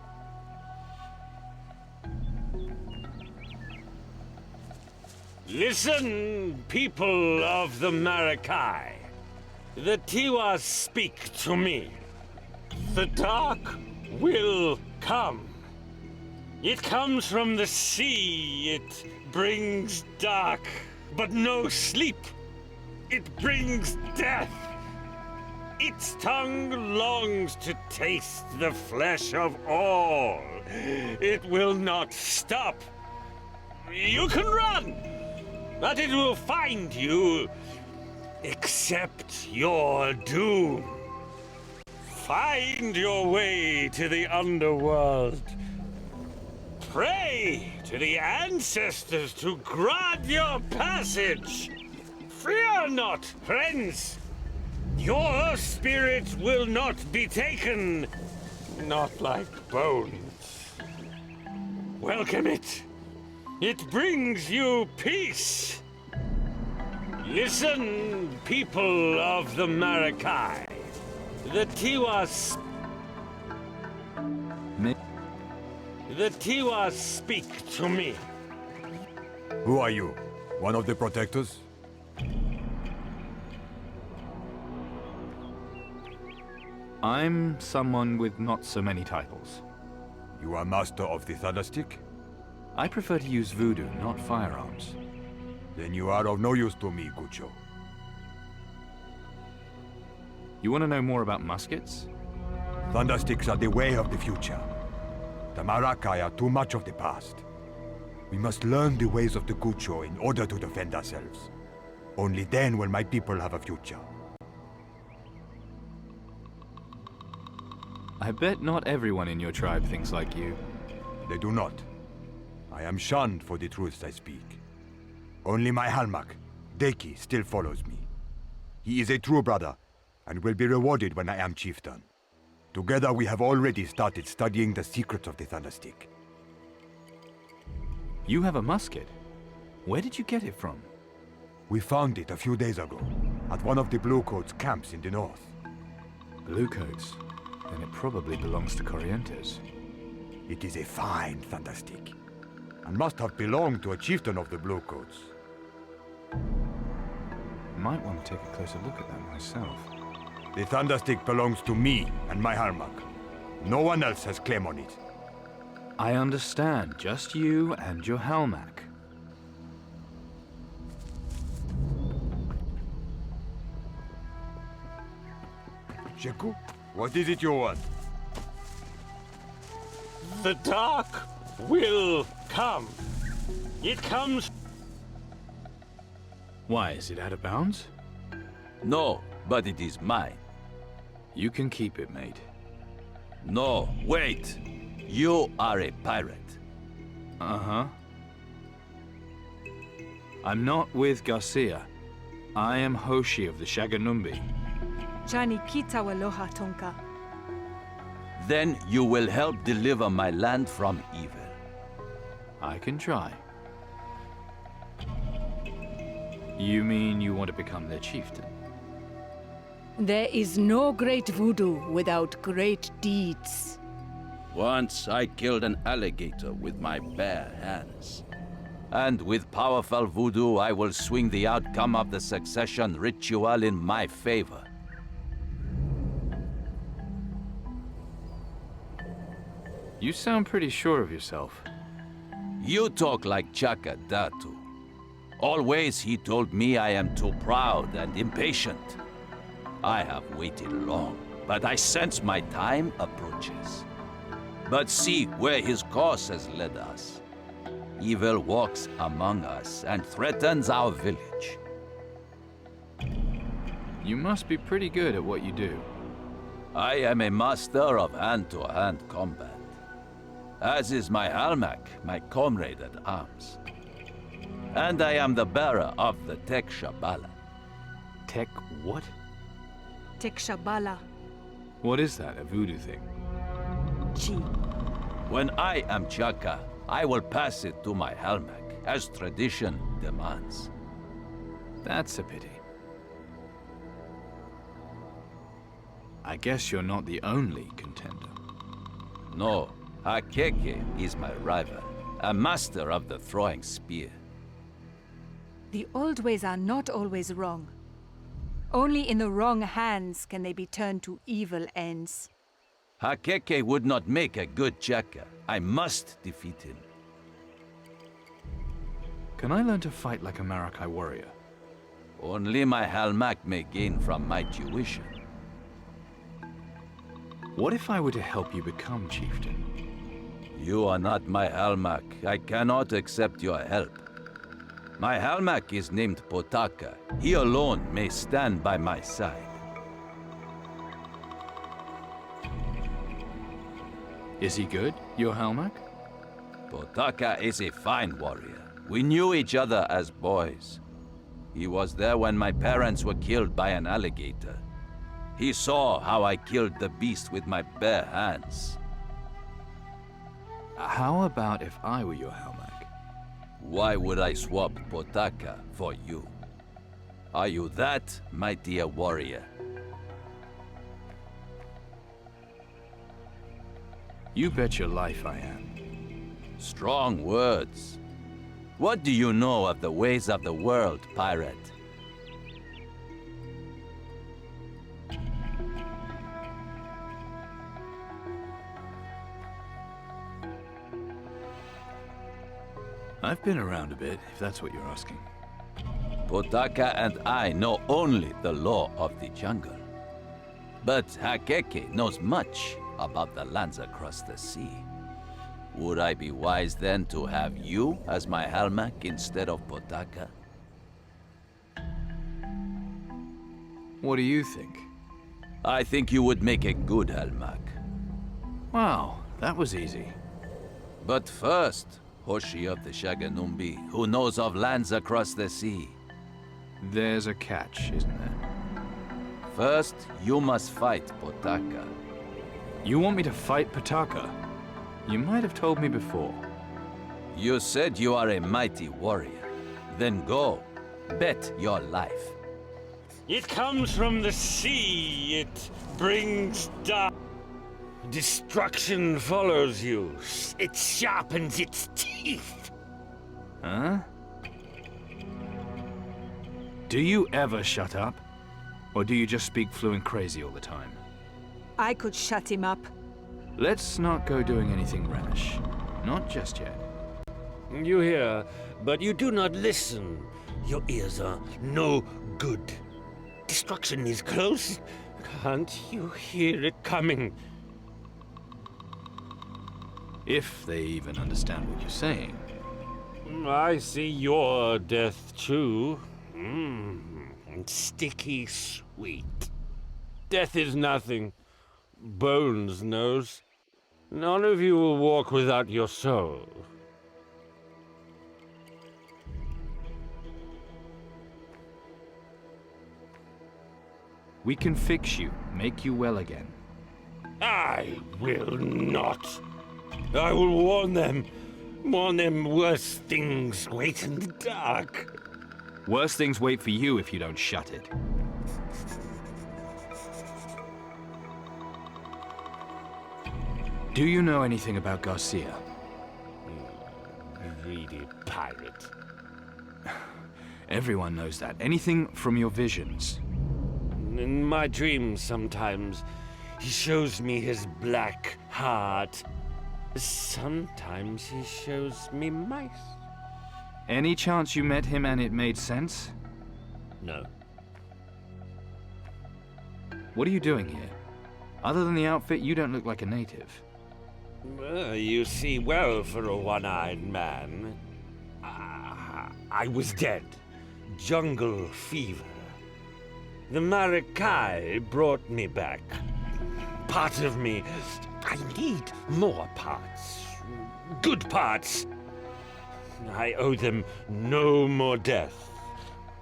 [SPEAKER 15] Listen, people of the Marakai. The Tiwas speak to me. The dark will come. It comes from the sea. It brings dark, but no sleep. It brings death. Its tongue longs to taste the flesh of all. It will not stop. You can run, but it will find you. Accept your doom. Find your way to the underworld. Pray to the ancestors to grant your passage. Fear not, friends. Your spirit will not be taken. Not like bones. Welcome it. It brings you peace. Listen, people of the Marakai. The Tiwas... The Tiwas speak to me.
[SPEAKER 19] Who are you? One of the protectors?
[SPEAKER 1] I'm someone with not so many titles.
[SPEAKER 19] You are master of the Thunderstick?
[SPEAKER 1] I prefer to use voodoo, not firearms.
[SPEAKER 19] Then you are of no use to me, Gucho.
[SPEAKER 1] You want to know more about muskets?
[SPEAKER 19] Thundersticks are the way of the future. The Marakai are too much of the past. We must learn the ways of the Gucho in order to defend ourselves. Only then will my people have a future.
[SPEAKER 1] I bet not everyone in your tribe thinks like you.
[SPEAKER 19] They do not. I am shunned for the truths I speak. Only my Halmak, Deki, still follows me. He is a true brother, and will be rewarded when I am chieftain. Together we have already started studying the secrets of the Thunderstick.
[SPEAKER 1] You have a musket? Where did you get it from?
[SPEAKER 19] We found it a few days ago, at one of the Bluecoats' camps in the north.
[SPEAKER 1] Bluecoats? Then it probably belongs to Corrientes.
[SPEAKER 19] It is a fine Thunderstick, and must have belonged to a chieftain of the Bluecoats.
[SPEAKER 1] Might want to take a closer look at that myself.
[SPEAKER 19] The Thunderstick belongs to me and my Halmak. No one else has claim on it.
[SPEAKER 1] I understand. Just you and your Halmak.
[SPEAKER 19] Sheku, what is it you want?
[SPEAKER 15] The dark will come. It comes...
[SPEAKER 1] Why, is it out of bounds?
[SPEAKER 20] No, but it is mine.
[SPEAKER 1] You can keep it, mate.
[SPEAKER 20] No, wait. You are a pirate.
[SPEAKER 1] Uh-huh. I'm not with Garcia. I am Hoshi of the Shaganumbi.
[SPEAKER 4] Chani kita waloha tonka.
[SPEAKER 20] Then you will help deliver my land from evil.
[SPEAKER 1] I can try. You mean you want to become their chieftain?
[SPEAKER 18] There is no great voodoo without great deeds.
[SPEAKER 20] Once I killed an alligator with my bare hands. And with powerful voodoo, I will swing the outcome of the succession ritual in my favor.
[SPEAKER 1] You sound pretty sure of yourself.
[SPEAKER 20] You talk like Chaka Datu. Always he told me I am too proud and impatient. I have waited long, but I sense my time approaches. But see where his course has led us. Evil walks among us and threatens our village.
[SPEAKER 1] You must be pretty good at what you do.
[SPEAKER 20] I am a master of hand-to-hand combat. As is my Halmak, my comrade at arms. And I am the bearer of the Tek Shabala.
[SPEAKER 1] Tek what?
[SPEAKER 4] Tek Shabala.
[SPEAKER 1] What is that, a voodoo thing?
[SPEAKER 4] Chi.
[SPEAKER 20] When I am Chaka, I will pass it to my Halmak, as tradition demands.
[SPEAKER 1] That's a pity. I guess you're not the only contender.
[SPEAKER 20] No, Hakeke is my rival, a master of the throwing spear.
[SPEAKER 4] The old ways are not always wrong. Only in the wrong hands can they be turned to evil ends.
[SPEAKER 20] Hakeke would not make a good Chaka. I must defeat him.
[SPEAKER 1] Can I learn to fight like a Marakai warrior?
[SPEAKER 20] Only my Halmak may gain from my tuition.
[SPEAKER 1] What if I were to help you become chieftain?
[SPEAKER 20] You are not my Halmak. I cannot accept your help. My Halmak is named Potaka. He alone may stand by my side.
[SPEAKER 1] Is he good, your Halmak?
[SPEAKER 20] Potaka is a fine warrior. We knew each other as boys. He was there when my parents were killed by an alligator. He saw how I killed the beast with my bare hands.
[SPEAKER 1] How about if I were your Halmak?
[SPEAKER 20] Why would I swap Potaka for you? Are you that mighty a warrior?
[SPEAKER 1] You bet your life I am.
[SPEAKER 20] Strong words. What do you know of the ways of the world, pirate?
[SPEAKER 1] I've been around a bit, if that's what you're asking.
[SPEAKER 20] Potaka and I know only the law of the jungle. But Hakeke knows much about the lands across the sea. Would I be wise then to have you as my Halmak instead of Potaka?
[SPEAKER 1] What do you think?
[SPEAKER 20] I think you would make a good Halmak.
[SPEAKER 1] Wow, that was easy.
[SPEAKER 20] But first, Hoshi of the Shaganumbi, who knows of lands across the sea.
[SPEAKER 1] There's a catch, isn't there?
[SPEAKER 20] First, you must fight Potaka.
[SPEAKER 1] You want me to fight Potaka? You might have told me before.
[SPEAKER 20] You said you are a mighty warrior. Then go. Bet your life.
[SPEAKER 15] It comes from the sea. It brings dark. Destruction follows you. It sharpens its teeth.
[SPEAKER 1] Huh? Do you ever shut up? Or do you just speak fluent crazy all the time?
[SPEAKER 4] I could shut him up.
[SPEAKER 1] Let's not go doing anything rash. Not just yet.
[SPEAKER 15] You hear, but you do not listen. Your ears are no good. Destruction is close. Can't you hear it coming?
[SPEAKER 1] If they even understand what you're saying.
[SPEAKER 15] I see your death too. Sticky sweet. Death is nothing. Bones knows. None of you will walk without your soul.
[SPEAKER 1] We can fix you, make you well again.
[SPEAKER 15] I will not. I will warn them. Warn them worse things wait in the dark.
[SPEAKER 1] Worse things wait for you if you don't shut it. Do you know anything about Garcia?
[SPEAKER 15] Greedy pirate.
[SPEAKER 1] Everyone knows that. Anything from your visions?
[SPEAKER 15] In my dreams sometimes, he shows me his black heart. Sometimes he shows me mice.
[SPEAKER 1] Any chance you met him and it made sense?
[SPEAKER 15] No.
[SPEAKER 1] What are you doing here? Other than the outfit, you don't look like a native.
[SPEAKER 15] You see well for a one-eyed man. I was dead. Jungle fever. The Marakai brought me back. Part of me. I need more parts. Good parts. I owe them no more death.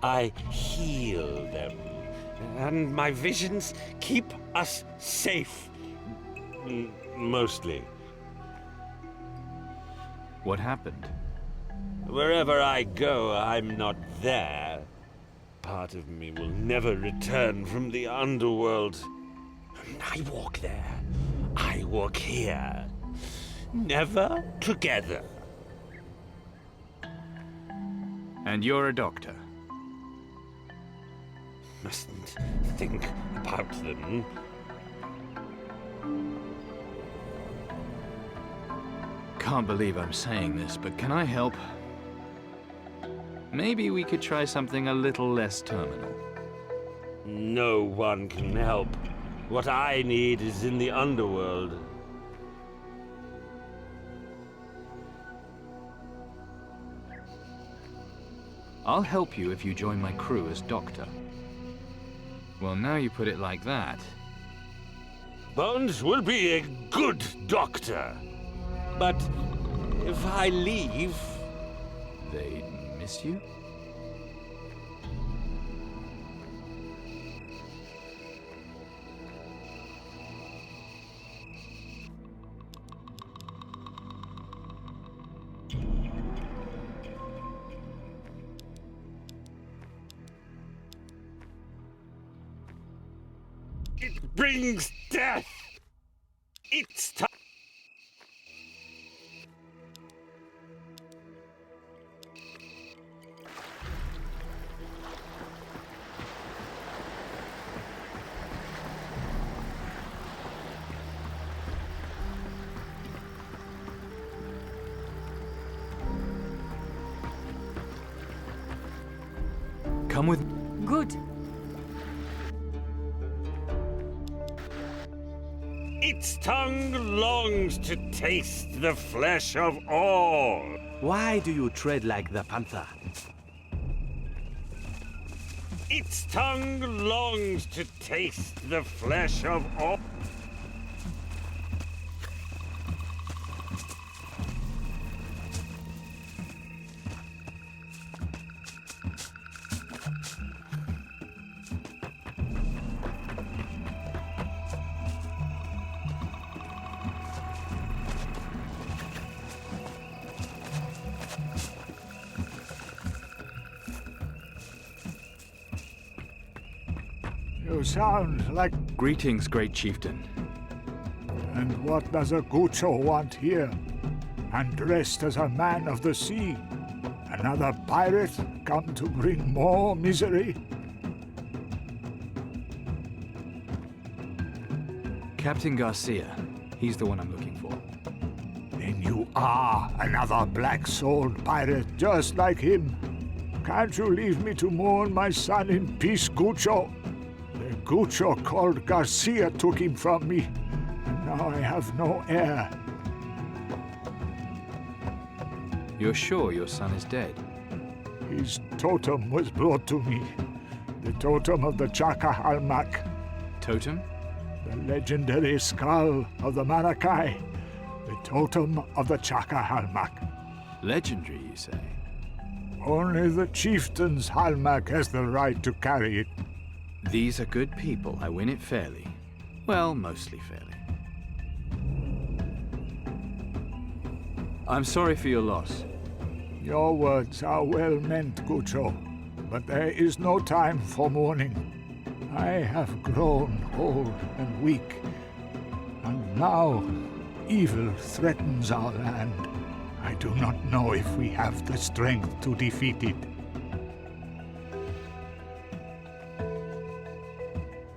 [SPEAKER 15] I heal them. And my visions keep us safe. Mostly.
[SPEAKER 1] What happened?
[SPEAKER 15] Wherever I go, I'm not there. Part of me will never return from the underworld. I walk there. I walk here. Never together.
[SPEAKER 1] And you're a doctor?
[SPEAKER 15] Mustn't think about them.
[SPEAKER 1] Can't believe I'm saying this, but can I help? Maybe we could try something a little less terminal.
[SPEAKER 15] No one can help. What I need is in the underworld.
[SPEAKER 1] I'll help you if you join my crew as doctor. Well, now you put it like that.
[SPEAKER 15] Bones will be a good doctor. But if I leave...
[SPEAKER 1] They miss you?
[SPEAKER 15] It brings death. It's time.
[SPEAKER 1] Come with...
[SPEAKER 4] Good.
[SPEAKER 15] Its tongue longs to taste the flesh of all.
[SPEAKER 21] Why do you tread like the panther?
[SPEAKER 15] Its tongue longs to taste the flesh of all.
[SPEAKER 22] You sound like...
[SPEAKER 1] Greetings, great chieftain.
[SPEAKER 22] And what does a Gucho want here? And dressed as a man of the sea? Another pirate come to bring more misery?
[SPEAKER 1] Captain Garcia. He's the one I'm looking for.
[SPEAKER 22] Then you are another black-souled pirate just like him. Can't you leave me to mourn my son in peace, Gucho? The Gucho called Garcia took him from me, and now I have no heir.
[SPEAKER 1] You're sure your son is dead?
[SPEAKER 22] His totem was brought to me. The totem of the Chaka Halmak.
[SPEAKER 1] Totem?
[SPEAKER 22] The legendary skull of the Maracay. The totem of the Chaka Halmak.
[SPEAKER 1] Legendary, you say?
[SPEAKER 22] Only the chieftain's Halmak has the right to carry it.
[SPEAKER 1] These are good people. I win it fairly. Well, mostly fairly. I'm sorry for your loss.
[SPEAKER 22] Your words are well meant, Gucho, but there is no time for mourning. I have grown old and weak, and now evil threatens our land. I do not know if we have the strength to defeat it.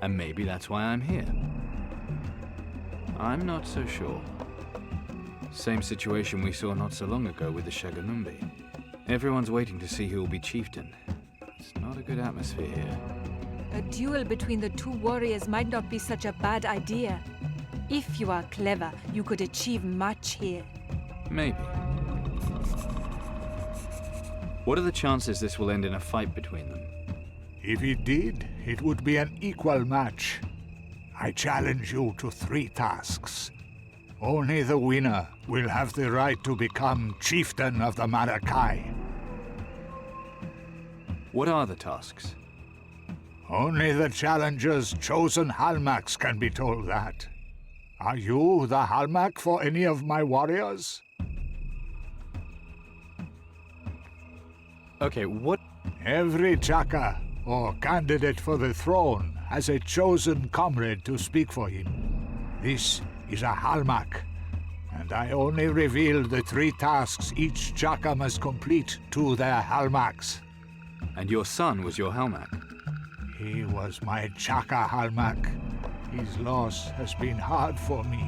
[SPEAKER 1] And maybe that's why I'm here. I'm not so sure. Same situation we saw not so long ago with the Shaganumbi. Everyone's waiting to see who will be chieftain. It's not a good atmosphere here.
[SPEAKER 4] A duel between the two warriors might not be such a bad idea. If you are clever, you could achieve much here.
[SPEAKER 1] Maybe. What are the chances this will end in a fight between them?
[SPEAKER 22] If it did, it would be an equal match. I challenge you to 3 tasks. Only the winner will have the right to become chieftain of the Maracay.
[SPEAKER 1] What are the tasks?
[SPEAKER 22] Only the challenger's chosen Halmaks can be told that. Are you the Halmak for any of my warriors?
[SPEAKER 1] Okay, what?
[SPEAKER 22] Every Chaka, or candidate for the throne, has a chosen comrade to speak for him. This is a Halmak, and I only reveal the 3 tasks each Chaka must complete to their Halmaks.
[SPEAKER 1] And your son was your Halmak?
[SPEAKER 22] He was my Chaka Halmak. His loss has been hard for me.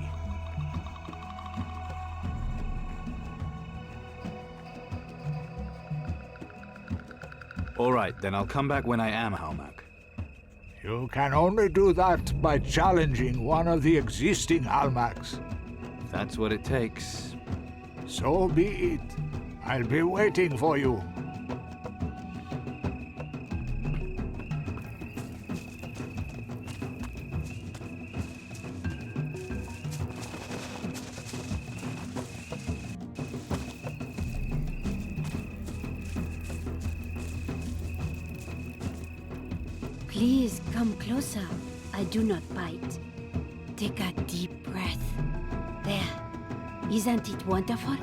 [SPEAKER 1] All right, then I'll come back when I am Halmak.
[SPEAKER 22] You can only do that by challenging one of the existing Halmaks.
[SPEAKER 1] If that's what it takes.
[SPEAKER 22] So be it. I'll be waiting for you.
[SPEAKER 23] Please come closer. I do not bite. Take a deep breath. There. Isn't it wonderful?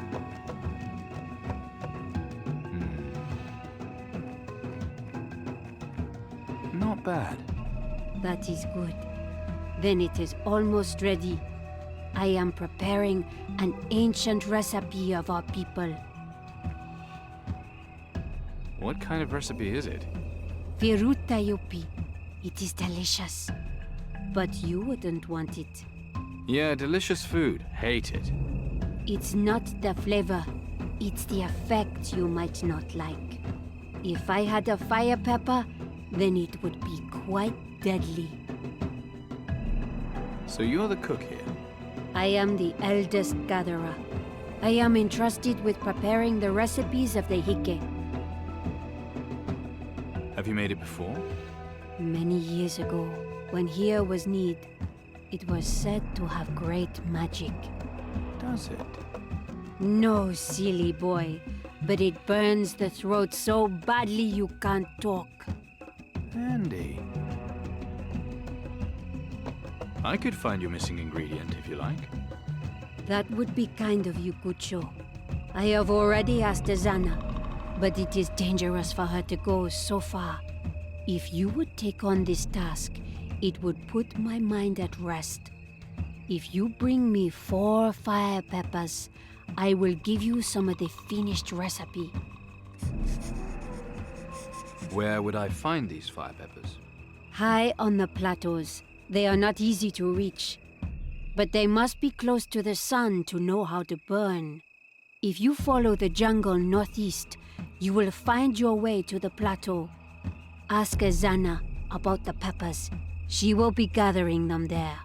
[SPEAKER 1] Not bad.
[SPEAKER 23] That is good. Then it is almost ready. I am preparing an ancient recipe of our people.
[SPEAKER 1] What kind of recipe is it?
[SPEAKER 23] Viruta Yupi. It is delicious. But you wouldn't want it.
[SPEAKER 1] Yeah, delicious food. Hate it.
[SPEAKER 23] It's not the flavor. It's the effect you might not like. If I had a fire pepper, then it would be quite deadly.
[SPEAKER 1] So you're the cook here?
[SPEAKER 23] I am the eldest gatherer. I am entrusted with preparing the recipes of the hike.
[SPEAKER 1] Have you made it before?
[SPEAKER 23] Many years ago, when here was need, it was said to have great magic.
[SPEAKER 1] Does it?
[SPEAKER 23] No, silly boy, but it burns the throat so badly you can't talk.
[SPEAKER 1] Handy. I could find your missing ingredient if you like.
[SPEAKER 23] That would be kind of you, Cucho. I have already asked Azana, but it is dangerous for her to go so far. If you would take on this task, it would put my mind at rest. If you bring me 4 fire peppers, I will give you some of the finished recipe.
[SPEAKER 1] Where would I find these fire peppers?
[SPEAKER 23] High on the plateaus. They are not easy to reach. But they must be close to the sun to know how to burn. If you follow the jungle northeast, you will find your way to the plateau. Ask Azana about the peppers. She will be gathering them there.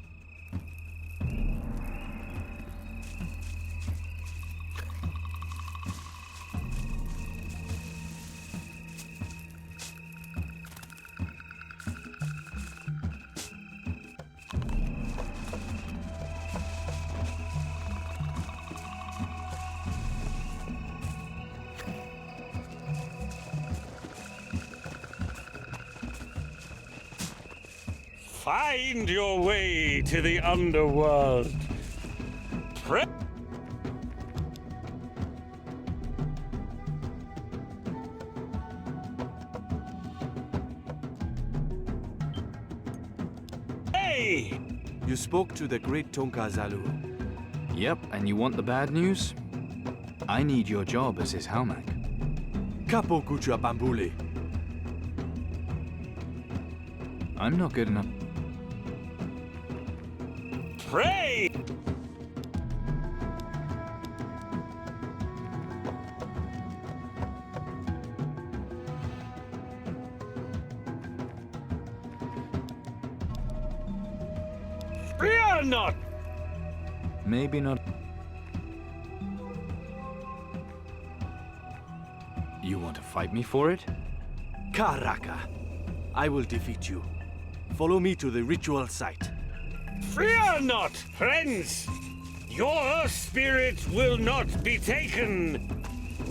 [SPEAKER 15] Find your way to the underworld. Hey!
[SPEAKER 21] You spoke to the great Tonka Zalu.
[SPEAKER 1] Yep, and you want the bad news? I need your job as his Halmak.
[SPEAKER 21] Capo Kucha Bambule.
[SPEAKER 1] I'm not good enough.
[SPEAKER 15] Pray! Fear not!
[SPEAKER 1] Maybe not. You want to fight me for it?
[SPEAKER 21] Karaka. I will defeat you. Follow me to the ritual site.
[SPEAKER 15] Fear not, friends! Your spirit will not be taken.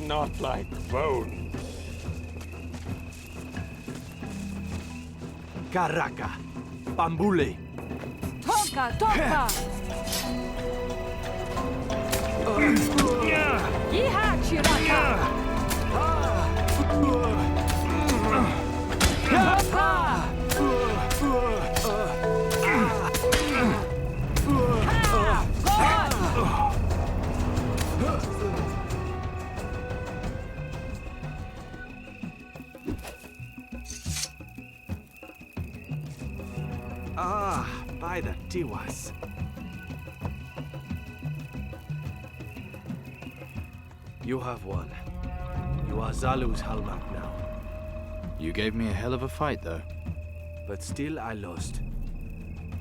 [SPEAKER 15] Not like bone.
[SPEAKER 21] Karaka. Bambule.
[SPEAKER 4] Tonka! Tonka! Yeehaw, Chiraka!
[SPEAKER 21] By the Tiwas. You have won. You are Zalu's Halmak now.
[SPEAKER 1] You gave me a hell of a fight, though.
[SPEAKER 21] But still I lost.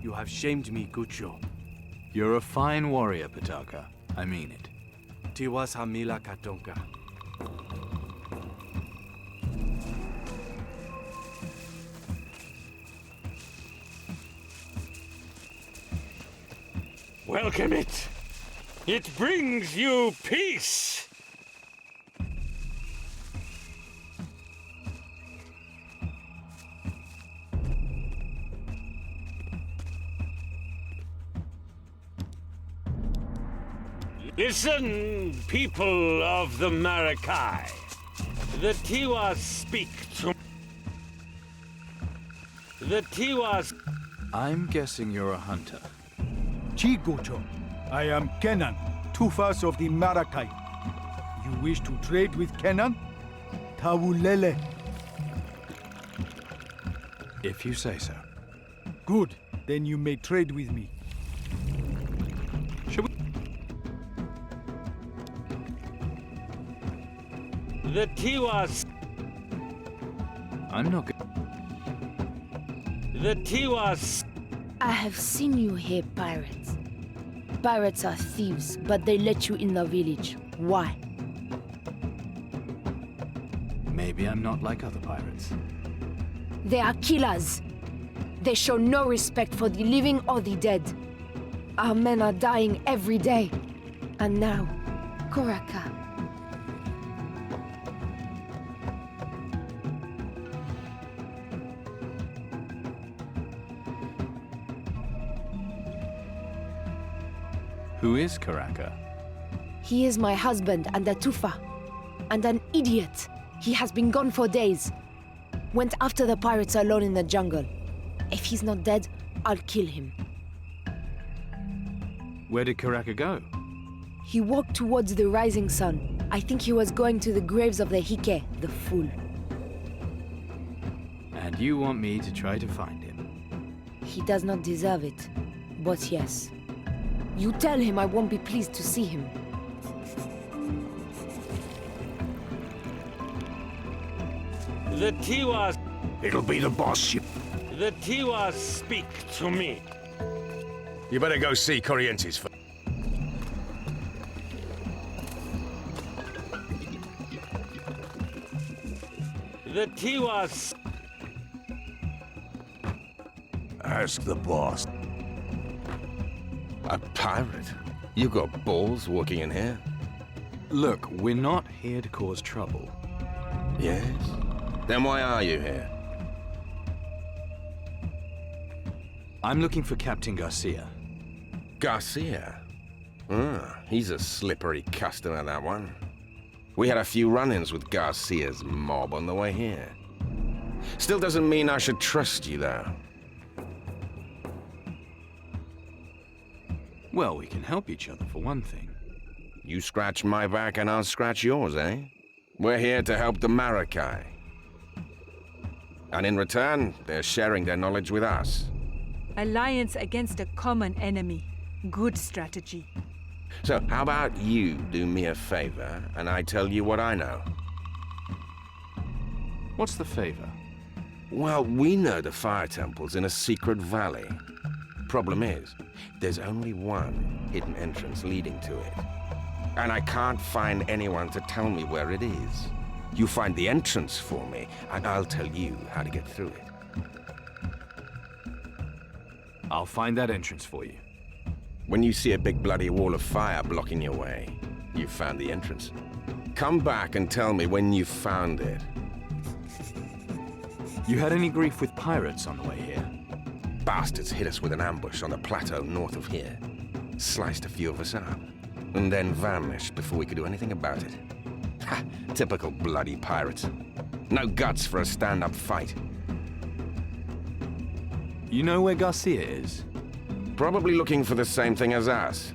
[SPEAKER 21] You have shamed me, Cucho.
[SPEAKER 1] You're a fine warrior, Pitaka. I mean it.
[SPEAKER 21] Tiwas Hamila Katonka.
[SPEAKER 15] Welcome it. It brings you peace. Listen, people of the Marakai. The Tiwas speak to... The Tiwas...
[SPEAKER 1] I'm guessing you're a hunter.
[SPEAKER 7] Chigucho, I am Kenan, Tufas of the Marakai. You wish to trade with Kenan? Tawulele.
[SPEAKER 1] If you say so.
[SPEAKER 7] Good, then you may trade with me.
[SPEAKER 1] Should we...
[SPEAKER 15] The Tiwas...
[SPEAKER 1] I'm not good.
[SPEAKER 15] The Tiwas...
[SPEAKER 2] I have seen you here, pirates. Pirates are thieves, but they let you in the village. Why?
[SPEAKER 1] Maybe I'm not like other pirates.
[SPEAKER 2] They are killers. They show no respect for the living or the dead. Our men are dying every day. And now, Koraka.
[SPEAKER 1] Who is Karaka?
[SPEAKER 2] He is my husband and a Tufa. And an idiot. He has been gone for days. Went after the pirates alone in the jungle. If he's not dead, I'll kill him.
[SPEAKER 1] Where did Karaka go?
[SPEAKER 2] He walked towards the rising sun. I think he was going to the graves of the Hike, the fool.
[SPEAKER 1] And you want me to try to find him?
[SPEAKER 2] He does not deserve it. But yes. You tell him I won't be pleased to see him.
[SPEAKER 15] The Tiwas...
[SPEAKER 8] It'll be the boss.
[SPEAKER 15] The Tiwas speak to me.
[SPEAKER 16] You better go see Corrientes first.
[SPEAKER 15] The Tiwas...
[SPEAKER 8] Ask the boss.
[SPEAKER 5] A pirate? You got balls walking in here?
[SPEAKER 1] Look, we're not here to cause trouble.
[SPEAKER 5] Yes? Then why are you here?
[SPEAKER 1] I'm looking for Captain Garcia.
[SPEAKER 5] Garcia? He's a slippery customer, that one. We had a few run-ins with Garcia's mob on the way here. Still doesn't mean I should trust you, though.
[SPEAKER 1] Well, we can help each other, for one thing.
[SPEAKER 5] You scratch my back and I'll scratch yours, eh? We're here to help the Maracay. And in return, they're sharing their knowledge with us.
[SPEAKER 4] Alliance against a common enemy. Good strategy.
[SPEAKER 5] So, how about you do me a favor, and I tell you what I know?
[SPEAKER 1] What's the favor?
[SPEAKER 5] Well, we know the fire temple's in a secret valley. Problem is, there's only one hidden entrance leading to it. And I can't find anyone to tell me where it is. You find the entrance for me, and I'll tell you how to get through it.
[SPEAKER 1] I'll find that entrance for you.
[SPEAKER 5] When you see a big bloody wall of fire blocking your way, you've found the entrance. Come back and tell me when you've found it.
[SPEAKER 1] You had any grief with pirates on the way here?
[SPEAKER 5] Bastards hit us with an ambush on the plateau north of here. Sliced a few of us up, and then vanished before we could do anything about it. Ha! Typical bloody pirates. No guts for a stand-up fight.
[SPEAKER 1] You know where Garcia is?
[SPEAKER 5] Probably looking for the same thing as us.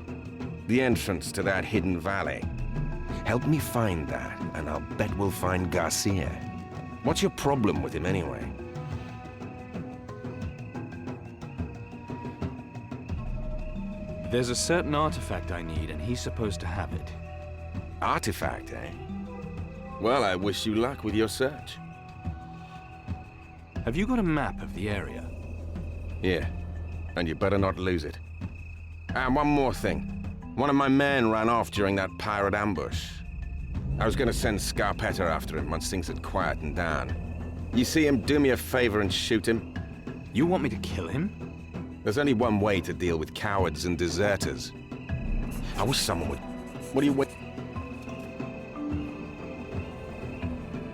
[SPEAKER 5] The entrance to that hidden valley. Help me find that, and I'll bet we'll find Garcia. What's your problem with him anyway?
[SPEAKER 1] There's a certain artifact I need, and he's supposed to have it.
[SPEAKER 5] Artifact, eh? Well, I wish you luck with your search.
[SPEAKER 1] Have you got a map of the area?
[SPEAKER 5] Yeah, and you better not lose it. And one more thing. One of my men ran off during that pirate ambush. I was gonna send Scarpetta after him once things had quietened down. You see him, do me a favor and shoot him.
[SPEAKER 1] You want me to kill him?
[SPEAKER 5] There's only one way to deal with cowards and deserters. I wish someone would... What do you wait?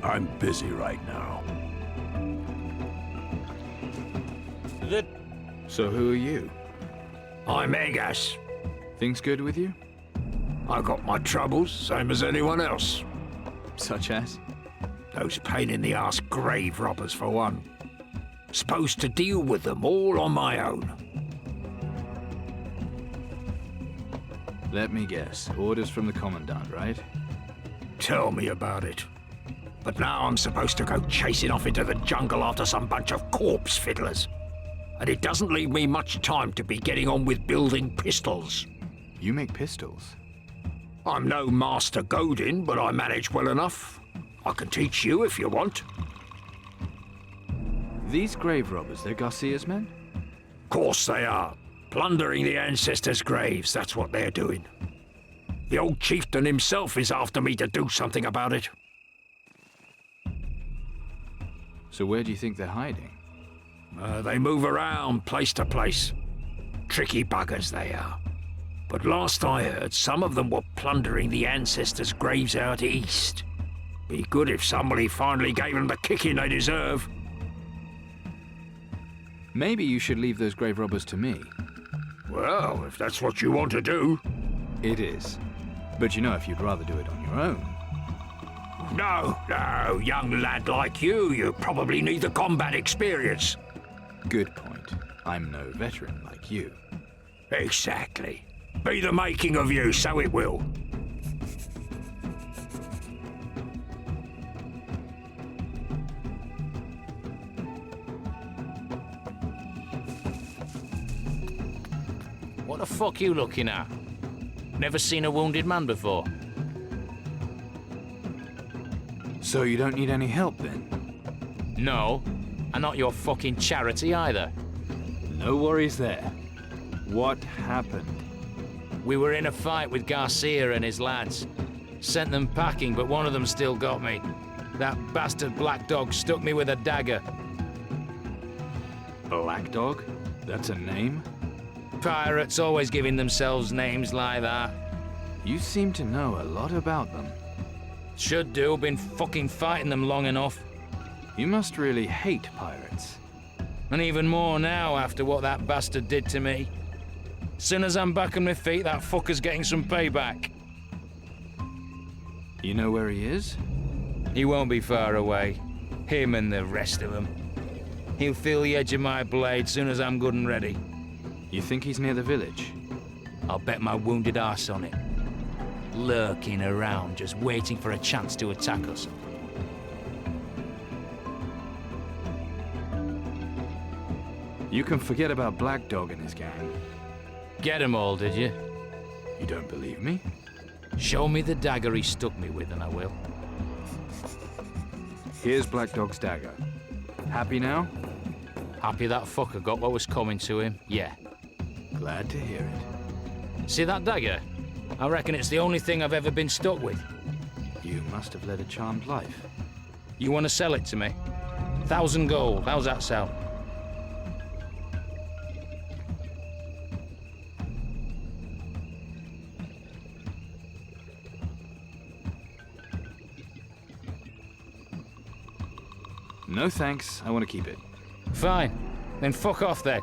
[SPEAKER 8] I'm busy right now.
[SPEAKER 1] So who are you?
[SPEAKER 8] I'm Egas.
[SPEAKER 1] Things good with you?
[SPEAKER 8] I got my troubles, same as anyone else.
[SPEAKER 1] Such as?
[SPEAKER 8] Those pain-in-the-ass grave robbers, for one. Supposed to deal with them all on my own.
[SPEAKER 1] Let me guess. Orders from the Commandant, right?
[SPEAKER 8] Tell me about it. But now I'm supposed to go chasing off into the jungle after some bunch of corpse fiddlers. And it doesn't leave me much time to be getting on with building pistols.
[SPEAKER 1] You make pistols?
[SPEAKER 8] I'm no Master Godin, but I manage well enough. I can teach you if you want.
[SPEAKER 1] these grave robbers, they're Garcia's men?
[SPEAKER 11] Course they are. Plundering the ancestors' graves, that's what they're doing. The old chieftain himself is after me to do something about it.
[SPEAKER 1] So where do you think they're hiding?
[SPEAKER 11] They move around place to place. Tricky buggers they are. But last I heard, some of them were plundering the ancestors' graves out east. Be good if somebody finally gave them the kicking they deserve.
[SPEAKER 1] Maybe you should leave those grave robbers to me.
[SPEAKER 11] Well, if that's what you want to do.
[SPEAKER 1] It is. But you know, if you'd rather do it on your own.
[SPEAKER 11] No, young lad like you probably need the combat experience.
[SPEAKER 1] Good point. I'm no veteran like you.
[SPEAKER 11] Exactly. Be the making of you, so it will.
[SPEAKER 17] What the fuck you looking at? Never seen a wounded man before.
[SPEAKER 1] So you don't need any help then?
[SPEAKER 17] No, and not your fucking charity either.
[SPEAKER 1] No worries there. What happened?
[SPEAKER 17] We were in a fight with Garcia and his lads. Sent them packing, but one of them still got me. That bastard Black Dog stuck me with a dagger.
[SPEAKER 1] Black Dog? That's a name?
[SPEAKER 17] Pirates always giving themselves names like that.
[SPEAKER 1] You seem to know a lot about them.
[SPEAKER 17] Should do, been fucking fighting them long enough.
[SPEAKER 1] You must really hate pirates.
[SPEAKER 17] And even more now after what that bastard did to me. Soon as I'm back on my feet, that fucker's getting some payback.
[SPEAKER 1] You know where he is?
[SPEAKER 17] He won't be far away. Him and the rest of them. He'll feel the edge of my blade soon as I'm good and ready.
[SPEAKER 1] You think he's near the village?
[SPEAKER 17] I'll bet my wounded arse on it. Lurking around, just waiting for a chance to attack us.
[SPEAKER 1] You can forget about Black Dog and his gang.
[SPEAKER 17] Get 'em all, did you?
[SPEAKER 1] You don't believe me?
[SPEAKER 17] Show me the dagger he stuck me with and I will.
[SPEAKER 1] Here's Black Dog's dagger. Happy now?
[SPEAKER 17] Happy that fucker got what was coming to him, yeah.
[SPEAKER 1] Glad to hear it.
[SPEAKER 17] See that dagger? I reckon it's the only thing I've ever been stuck with.
[SPEAKER 1] You must have led a charmed life.
[SPEAKER 17] You want to sell it to me? 1,000 gold, how's that sound?
[SPEAKER 1] No thanks, I want to keep it.
[SPEAKER 17] Fine, then fuck off then.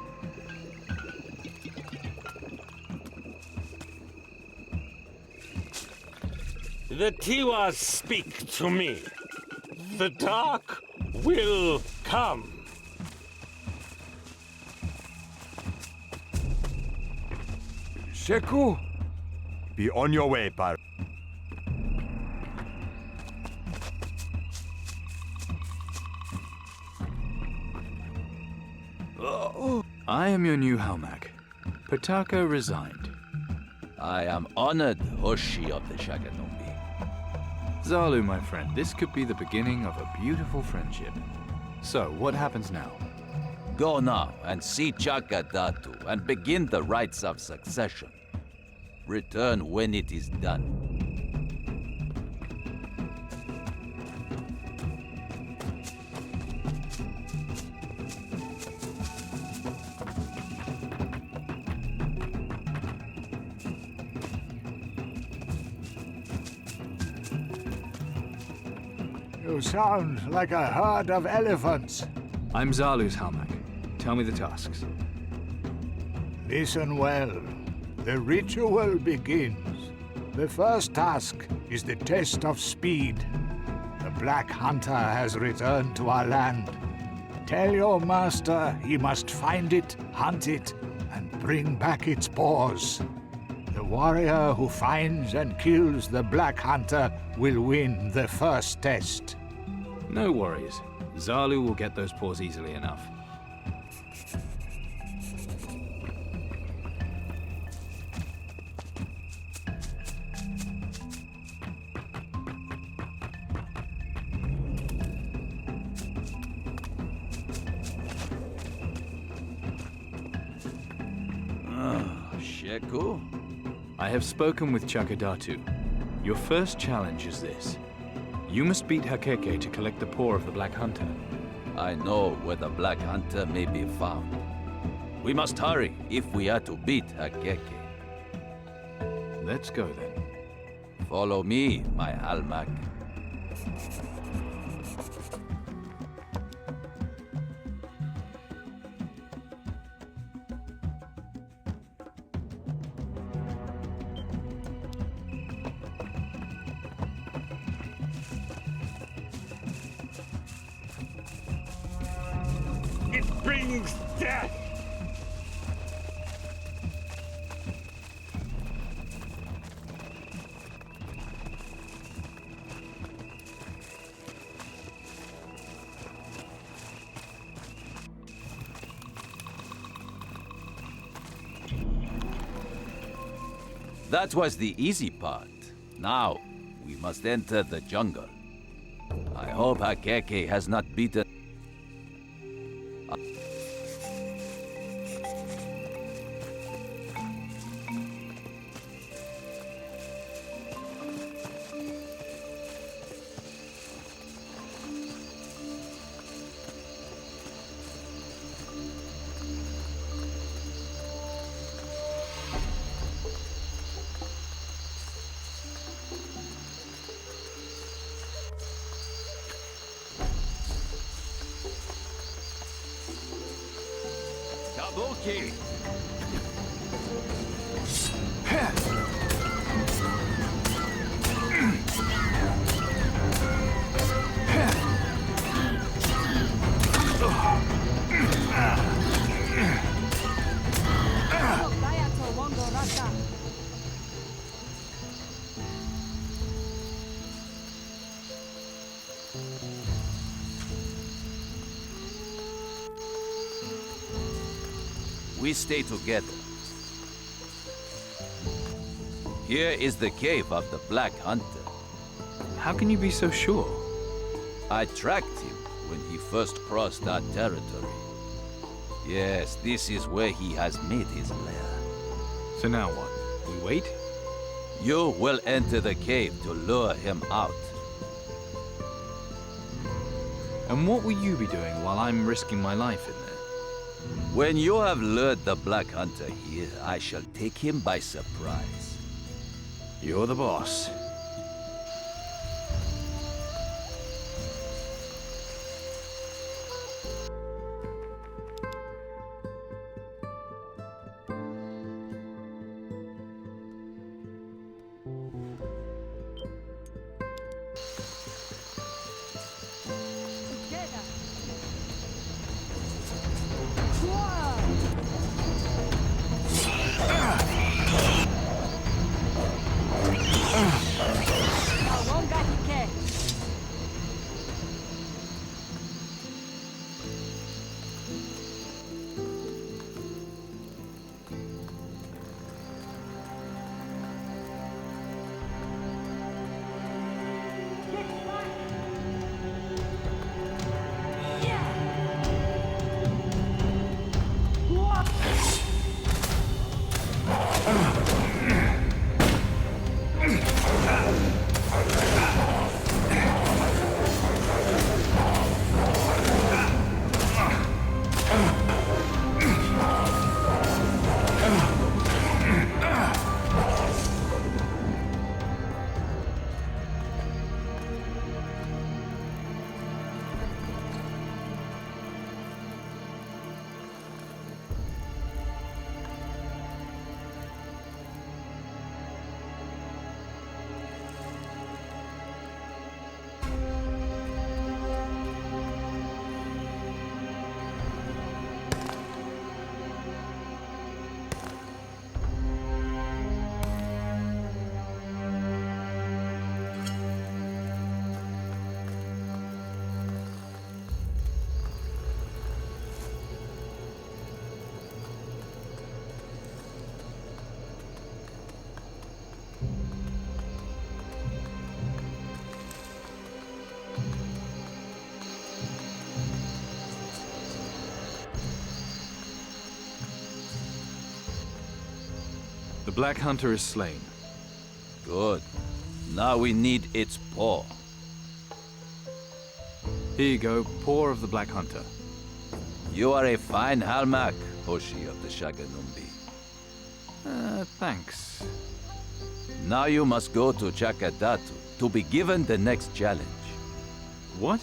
[SPEAKER 15] The Tiwas speak to me. The dark will come.
[SPEAKER 19] Sheku! Be on your way, pirate.
[SPEAKER 1] I am your new Halmak. Patako resigned.
[SPEAKER 20] I am honored, Hoshi of the Shaganombi.
[SPEAKER 1] Zalu, my friend, this could be the beginning of a beautiful friendship. So, what happens now?
[SPEAKER 20] Go now and see Chaka Datu and begin the rites of succession. Return when it is done.
[SPEAKER 22] You sound like a herd of elephants.
[SPEAKER 1] I'm Zalu's Halmak. Tell me the tasks.
[SPEAKER 22] Listen well. The ritual begins. The first task is the test of speed. The Black Hunter has returned to our land. Tell your master he must find it, hunt it, and bring back its paws. The warrior who finds and kills the Black Hunter will win the first test.
[SPEAKER 1] No worries. Zalu will get those paws easily enough.
[SPEAKER 20] Sheku?
[SPEAKER 1] I have spoken with Chakadatu. Your first challenge is this. You must beat Hakeke to collect the paw of the Black Hunter.
[SPEAKER 20] I know where the Black Hunter may be found. We must hurry if we are to beat Hakeke.
[SPEAKER 1] Let's go then.
[SPEAKER 20] Follow me, my Halmak.
[SPEAKER 8] It brings death!
[SPEAKER 20] That was the easy part. Now, we must enter the jungle. I hope Hakeke has not beaten... Kabuki! We stay together. Here is the cave of the Black Hunter.
[SPEAKER 1] How can you be so sure?
[SPEAKER 20] I tracked him when he first crossed our territory. Yes, this is where he has made his lair.
[SPEAKER 1] So now what? We wait?
[SPEAKER 20] You will enter the cave to lure him out.
[SPEAKER 1] And what will you be doing while I'm risking my life in there?
[SPEAKER 20] When you have lured the Black Hunter here, I shall take him by surprise.
[SPEAKER 1] You're the boss. The Black Hunter is slain.
[SPEAKER 20] Good. Now we need its paw.
[SPEAKER 1] Here you go, paw of the Black Hunter.
[SPEAKER 20] You are a fine Halmak, Hoshi of the Shaganumbi.
[SPEAKER 1] Thanks.
[SPEAKER 20] Now you must go to Chakadatu to be given the next challenge.
[SPEAKER 1] What?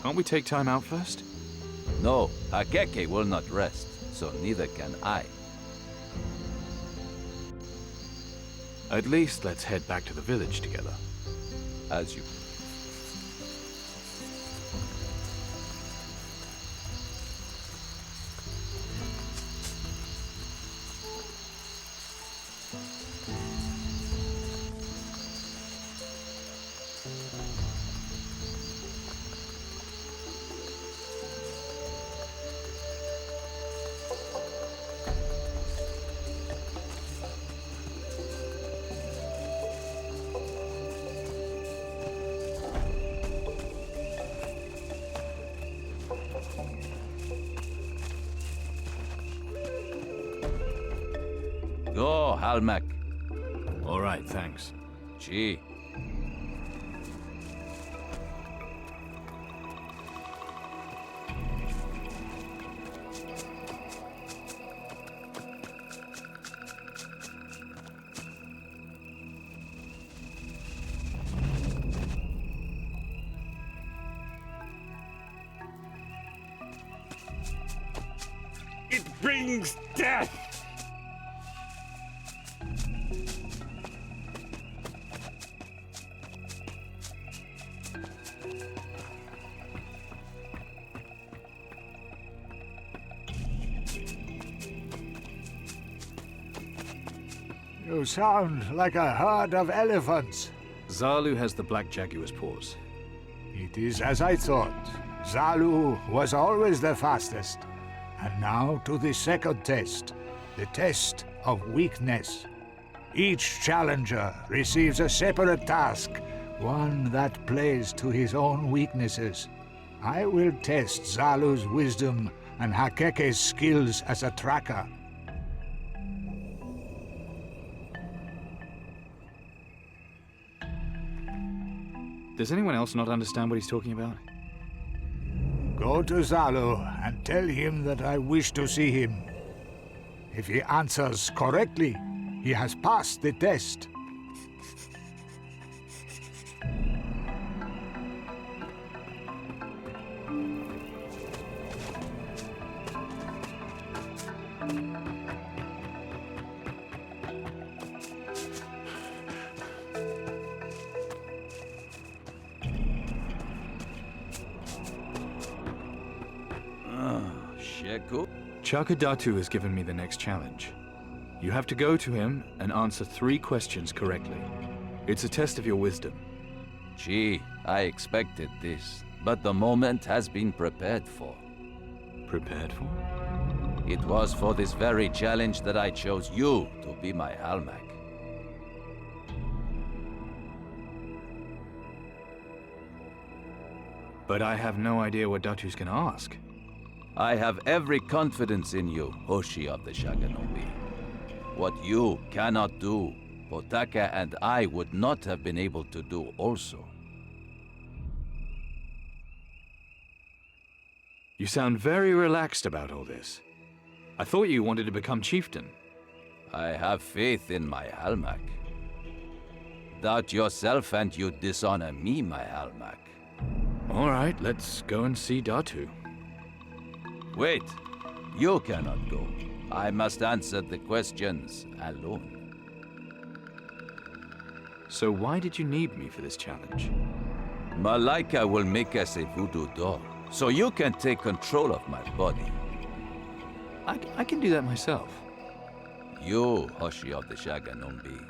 [SPEAKER 1] Can't we take time out first?
[SPEAKER 20] No, Hakeke will not rest, so neither can I.
[SPEAKER 1] At least let's head back to the village together.
[SPEAKER 20] As you... Go, Halmak.
[SPEAKER 1] All right, thanks.
[SPEAKER 20] Gee.
[SPEAKER 15] It brings death!
[SPEAKER 22] You sound like a herd of elephants.
[SPEAKER 1] Zalu has the Black Jaguar's paws.
[SPEAKER 22] It is as I thought. Zalu was always the fastest. And now to the second test. The test of weakness. Each challenger receives a separate task, one that plays to his own weaknesses. I will test Zalu's wisdom and Hakeke's skills as a tracker.
[SPEAKER 1] Does anyone else not understand what he's talking about?
[SPEAKER 22] Go to Zalu and tell him that I wish to see him. If he answers correctly, he has passed the test.
[SPEAKER 1] Chakadatu has given me the next challenge. You have to go to him and answer 3 questions correctly. It's a test of your wisdom.
[SPEAKER 20] Gee, I expected this, but the moment has been prepared for.
[SPEAKER 1] Prepared for?
[SPEAKER 20] It was for this very challenge that I chose you to be my Halmak.
[SPEAKER 1] But I have no idea what Datu's gonna ask.
[SPEAKER 20] I have every confidence in you, Hoshi of the Shaganumbi. What you cannot do, Potaka and I would not have been able to do also.
[SPEAKER 1] You sound very relaxed about all this. I thought you wanted to become chieftain.
[SPEAKER 20] I have faith in my Halmak. Doubt yourself and you dishonor me, my Halmak.
[SPEAKER 1] All right, let's go and see Datu.
[SPEAKER 20] Wait, you cannot go. I must answer the questions alone.
[SPEAKER 1] So why did you need me for this challenge?
[SPEAKER 20] Malaika will make us a voodoo doll, so you can take control of my body.
[SPEAKER 1] I can do that myself.
[SPEAKER 20] You, Hoshi of the Shaganumbi.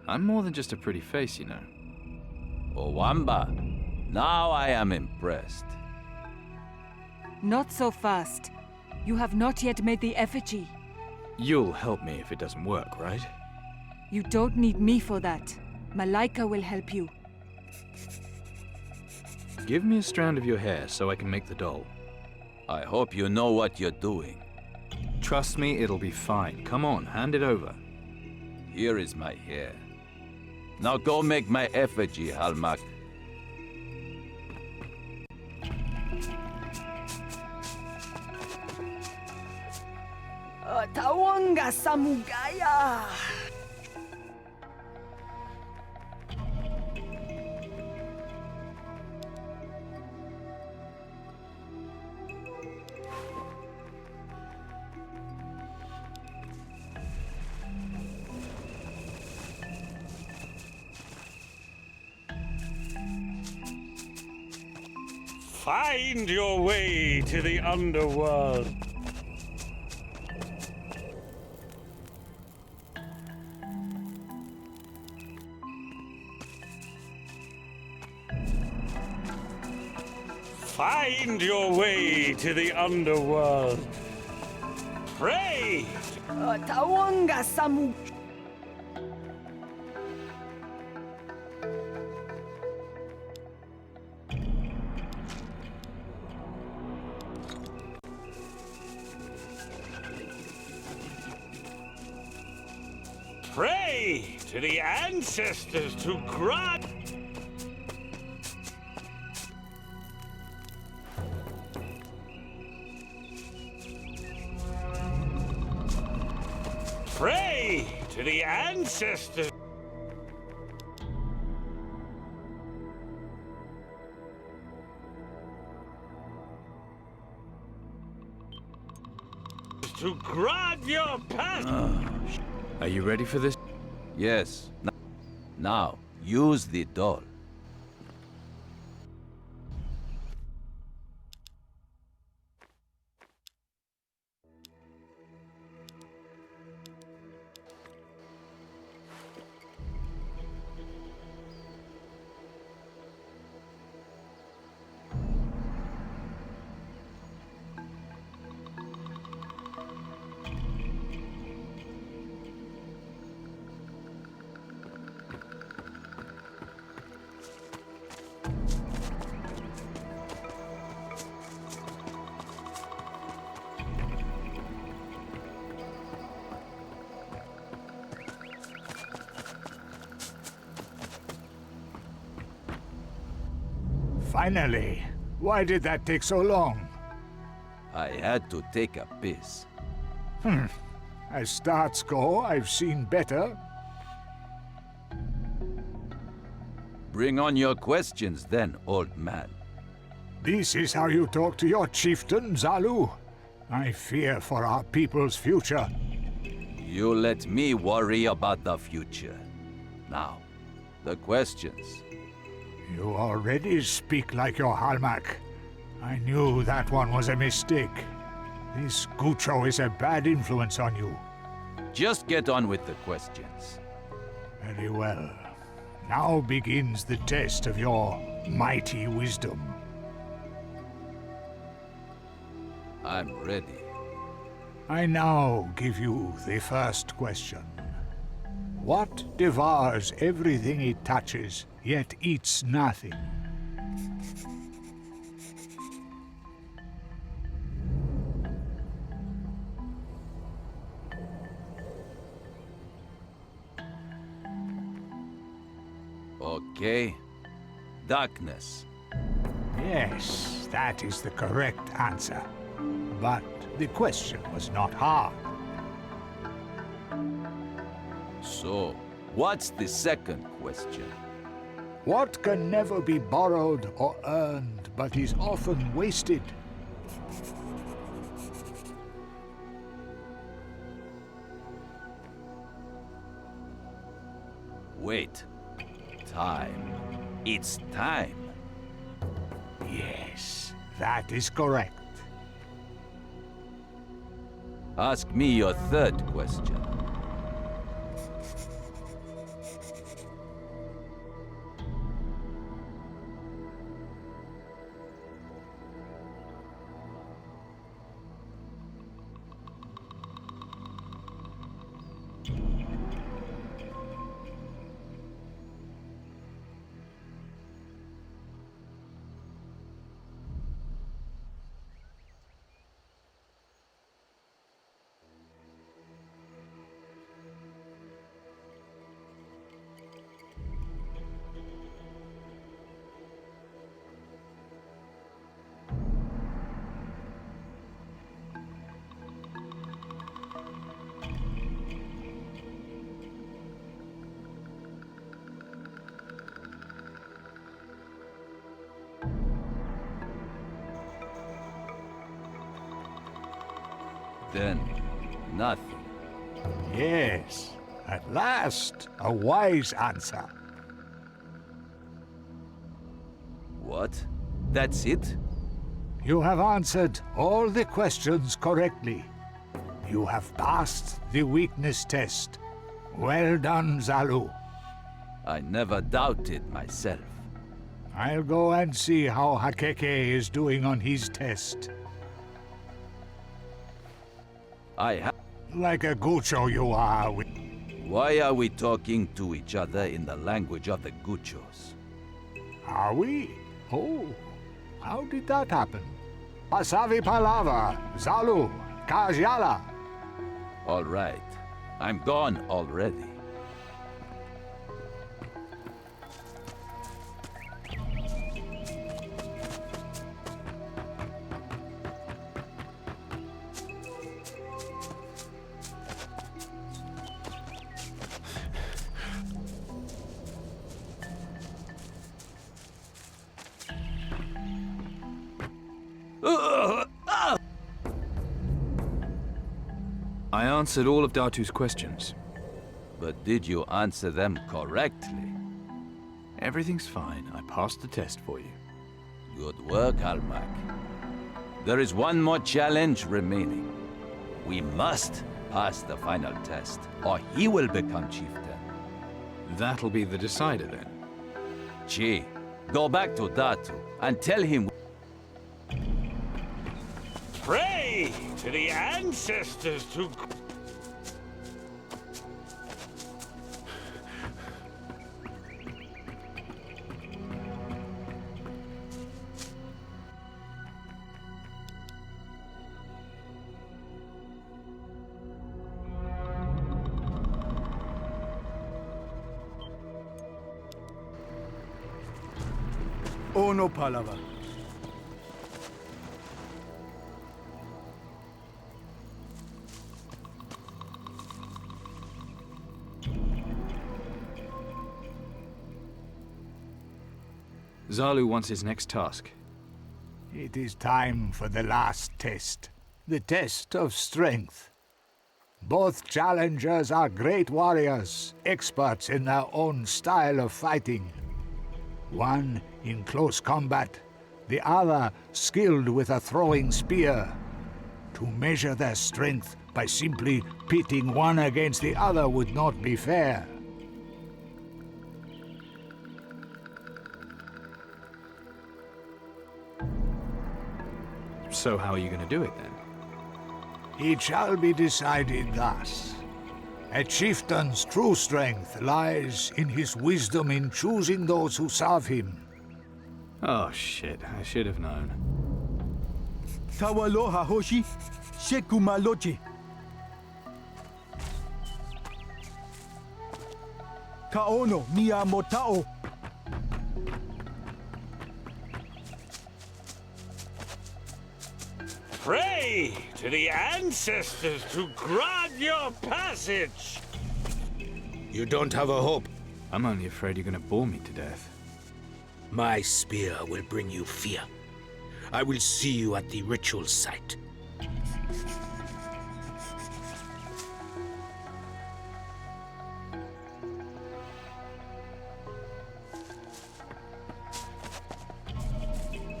[SPEAKER 1] I'm more than just a pretty face, you know.
[SPEAKER 20] Owamba, now I am impressed.
[SPEAKER 4] Not so fast. You have not yet made the effigy.
[SPEAKER 1] You'll help me if it doesn't work, right?
[SPEAKER 4] You don't need me for that. Malaika will help you.
[SPEAKER 1] Give me a strand of your hair so I can make the doll.
[SPEAKER 20] I hope you know what you're doing.
[SPEAKER 1] Trust me, it'll be fine. Come on, hand it over.
[SPEAKER 20] Here is my hair. Now go make my effigy, Halmak.
[SPEAKER 18] Tawanga Samugaya!
[SPEAKER 8] Find your way to the underworld. Find your way to the underworld. Pray!
[SPEAKER 18] Tawanga Samu.
[SPEAKER 8] Pray to the ancestors to grant. Pray to the ancestors. To grant your path.
[SPEAKER 1] Are you ready for this?
[SPEAKER 20] Yes. Now, use the doll.
[SPEAKER 22] Finally! Why did that take so long?
[SPEAKER 20] I had to take a piss.
[SPEAKER 22] As starts go, I've seen better.
[SPEAKER 20] Bring on your questions then, old man.
[SPEAKER 22] This is how you talk to your chieftain, Zalu? I fear for our people's future.
[SPEAKER 20] You let me worry about the future. Now, the questions.
[SPEAKER 22] You already speak like your Halmak. I knew that one was a mistake. This Gucho is a bad influence on you.
[SPEAKER 20] Just get on with the questions.
[SPEAKER 22] Very well. Now begins the test of your mighty wisdom.
[SPEAKER 20] I'm ready.
[SPEAKER 22] I now give you the first question. What devours everything it touches, yet eats nothing?
[SPEAKER 20] Okay. Darkness.
[SPEAKER 22] Yes, that is the correct answer. But the question was not hard.
[SPEAKER 20] So, what's the second question?
[SPEAKER 22] What can never be borrowed or earned, but is often wasted?
[SPEAKER 20] Wait. Time. It's time.
[SPEAKER 22] Yes, that is correct.
[SPEAKER 20] Ask me your third question. Then, nothing.
[SPEAKER 22] Yes, at last, a wise answer.
[SPEAKER 20] What? That's it?
[SPEAKER 22] You have answered all the questions correctly. You have passed the weakness test. Well done, Zalu.
[SPEAKER 20] I never doubted myself.
[SPEAKER 22] I'll go and see how Hakeke is doing on his test. Like a Gucho you are.
[SPEAKER 20] Why are we talking to each other in the language of the Guchos?
[SPEAKER 22] Are we? Oh, how did that happen? Pasavi Palava, Zalu, Kajala.
[SPEAKER 20] All right. I'm gone already.
[SPEAKER 1] I answered all of Datu's questions.
[SPEAKER 20] But did you answer them correctly?
[SPEAKER 1] Everything's fine. I passed the test for you.
[SPEAKER 20] Good work, Halmak. There is one more challenge remaining. We must pass the final test, or he will become chieftain.
[SPEAKER 1] That'll be the decider then.
[SPEAKER 20] Chi, go back to Datu and tell him...
[SPEAKER 15] Pray to the ancestors to...
[SPEAKER 7] Oh, no palava.
[SPEAKER 1] Zalu wants his next task.
[SPEAKER 22] It is time for the last test. The test of strength. Both challengers are great warriors, experts in their own style of fighting. One in close combat, the other skilled with a throwing spear. To measure their strength by simply pitting one against the other would not be fair.
[SPEAKER 1] So how are you going to do it then?
[SPEAKER 22] It shall be decided thus. A chieftain's true strength lies in his wisdom in choosing those who serve him.
[SPEAKER 1] Oh shit, I should have known.
[SPEAKER 7] Tawaloha Hoshi, Shekumaloche. Kaono Miyamotao.
[SPEAKER 15] Pray to the ancestors to grant your passage!
[SPEAKER 11] You don't have a hope.
[SPEAKER 1] I'm only afraid you're going to bore me to death.
[SPEAKER 11] My spear will bring you fear. I will see you at the ritual site.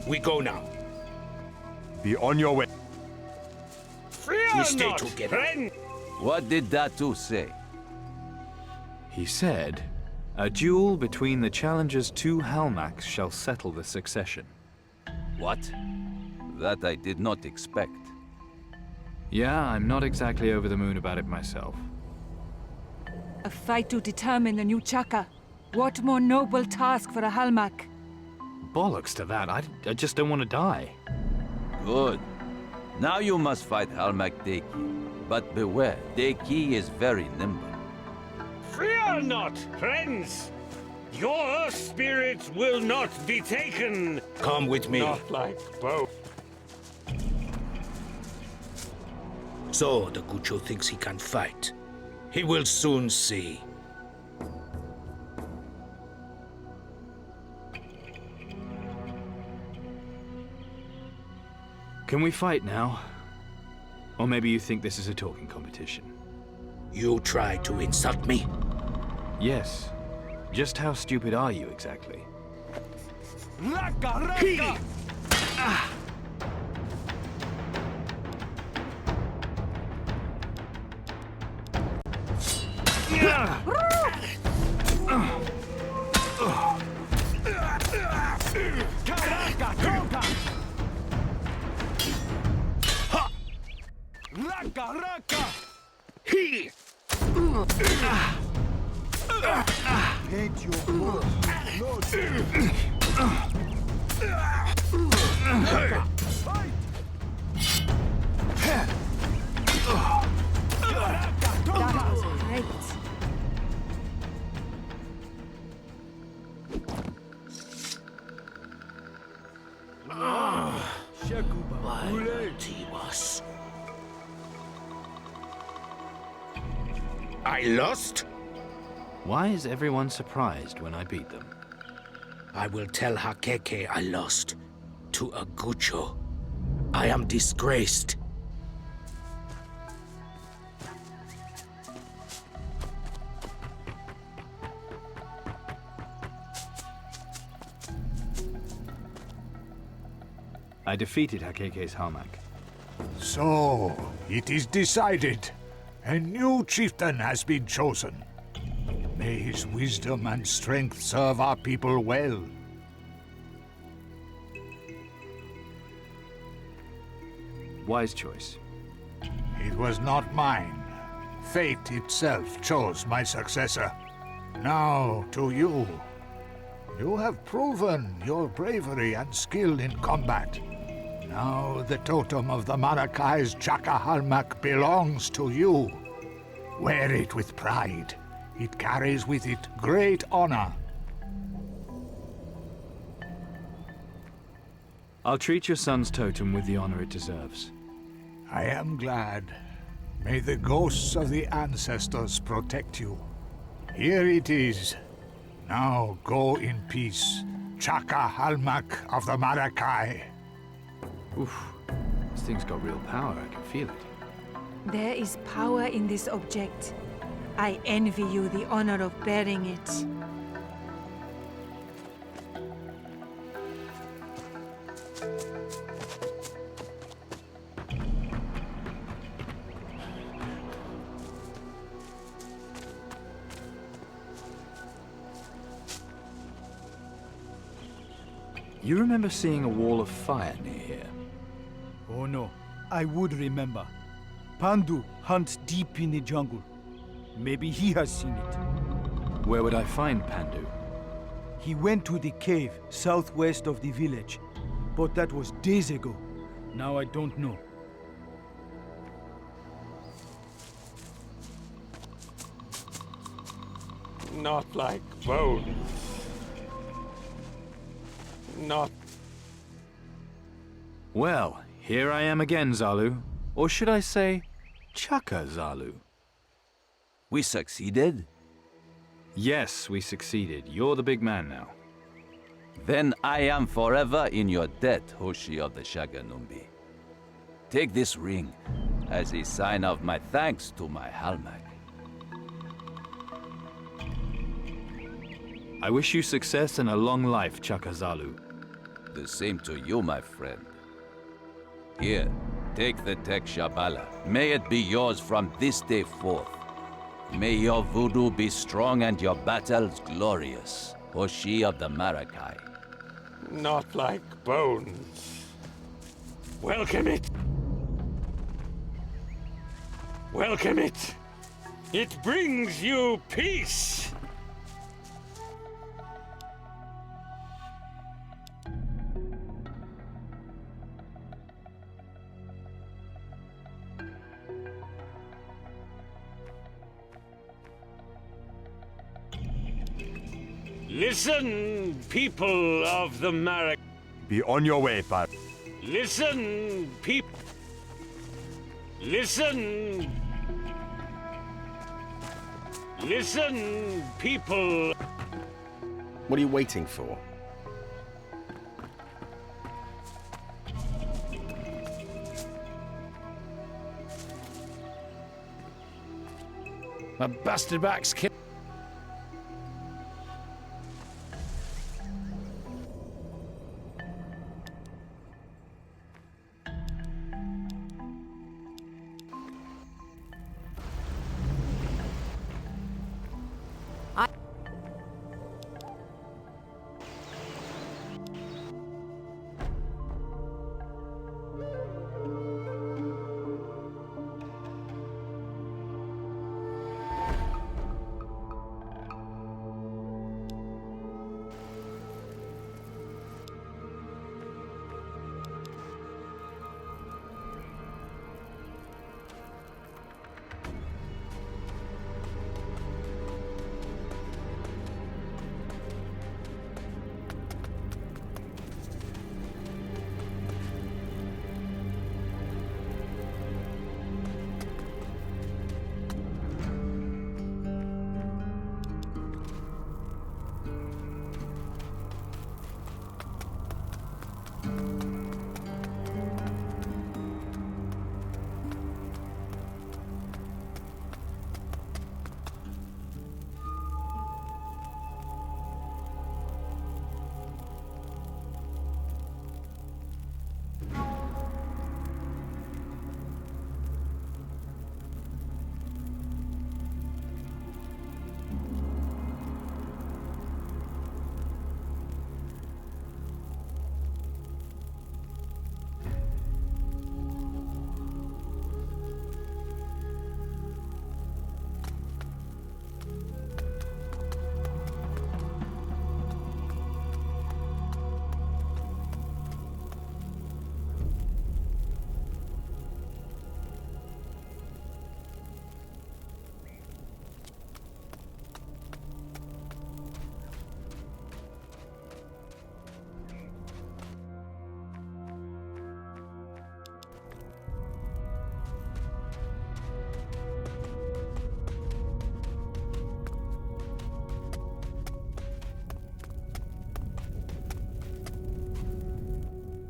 [SPEAKER 11] We go now.
[SPEAKER 19] Be on your way.
[SPEAKER 11] We stay together.
[SPEAKER 20] What did Datu say?
[SPEAKER 1] He said, a duel between the challenger's two Halmaks shall settle the succession.
[SPEAKER 20] What? That I did not expect.
[SPEAKER 1] Yeah, I'm not exactly over the moon about it myself.
[SPEAKER 4] A fight to determine the new Chaka. What more noble task for a Halmak?
[SPEAKER 1] Bollocks to that. I just don't want to die.
[SPEAKER 20] Good. Now you must fight Halmak Deki. But beware, Deki is very nimble.
[SPEAKER 15] Fear not, friends! Your spirits will not be taken!
[SPEAKER 11] Come with me.
[SPEAKER 15] Not like both.
[SPEAKER 11] So the Gucho thinks he can fight. He will soon see.
[SPEAKER 1] Can we fight now? Or maybe you think this is a talking competition.
[SPEAKER 11] You try to insult me?
[SPEAKER 1] Yes. Just how stupid are you exactly?
[SPEAKER 7] Raka, Raka! Karaka, Toka! Raka, Raka!
[SPEAKER 11] He!
[SPEAKER 7] Paint your blood. Fight!
[SPEAKER 4] That was great.
[SPEAKER 11] Tiwas. I lost?
[SPEAKER 1] Why is everyone surprised when I beat them?
[SPEAKER 11] I will tell Hakeke I lost to a Gucho. I am disgraced.
[SPEAKER 1] I defeated Hakeke's Halmak.
[SPEAKER 22] So, it is decided. A new chieftain has been chosen. May his wisdom and strength serve our people well.
[SPEAKER 1] Wise choice.
[SPEAKER 22] It was not mine. Fate itself chose my successor. Now, to you. You have proven your bravery and skill in combat. Now the totem of the Maracai's Chaka Halmak belongs to you. Wear it with pride. It carries with it great honor.
[SPEAKER 1] I'll treat your son's totem with the honor it deserves.
[SPEAKER 22] I am glad. May the ghosts of the ancestors protect you. Here it is. Now go in peace, Chaka Halmak of the Maracai.
[SPEAKER 1] Oof. This thing's got real power, I can feel it.
[SPEAKER 4] There is power in this object. I envy you the honor of bearing it.
[SPEAKER 1] You remember seeing a wall of fire near here?
[SPEAKER 7] Oh no, I would remember. Pandu hunts deep in the jungle. Maybe he has seen it.
[SPEAKER 1] Where would I find Pandu?
[SPEAKER 7] He went to the cave southwest of the village, but that was days ago. Now I don't know.
[SPEAKER 8] Not like bone. Not...
[SPEAKER 1] Well, here I am again, Zalu. Or should I say, Chaka Zalu.
[SPEAKER 20] We succeeded?
[SPEAKER 1] Yes, we succeeded. You're the big man now.
[SPEAKER 20] Then I am forever in your debt, Hoshi of the Shaganumbi. Take this ring as a sign of my thanks to my Halmak.
[SPEAKER 1] I wish you success and a long life, Chaka Zalu.
[SPEAKER 20] The same to you, my friend. Here, take the Tek Shabala. May it be yours from this day forth. May your voodoo be strong and your battles glorious, Hoshi of the Maracai.
[SPEAKER 8] Not like bone. Welcome it. Welcome it. It brings you peace. Listen, people of the Maracai.
[SPEAKER 19] Be on your way, Pat.
[SPEAKER 8] Listen, people. Listen. Listen, people.
[SPEAKER 5] What are you waiting for?
[SPEAKER 17] My bastard back's killed.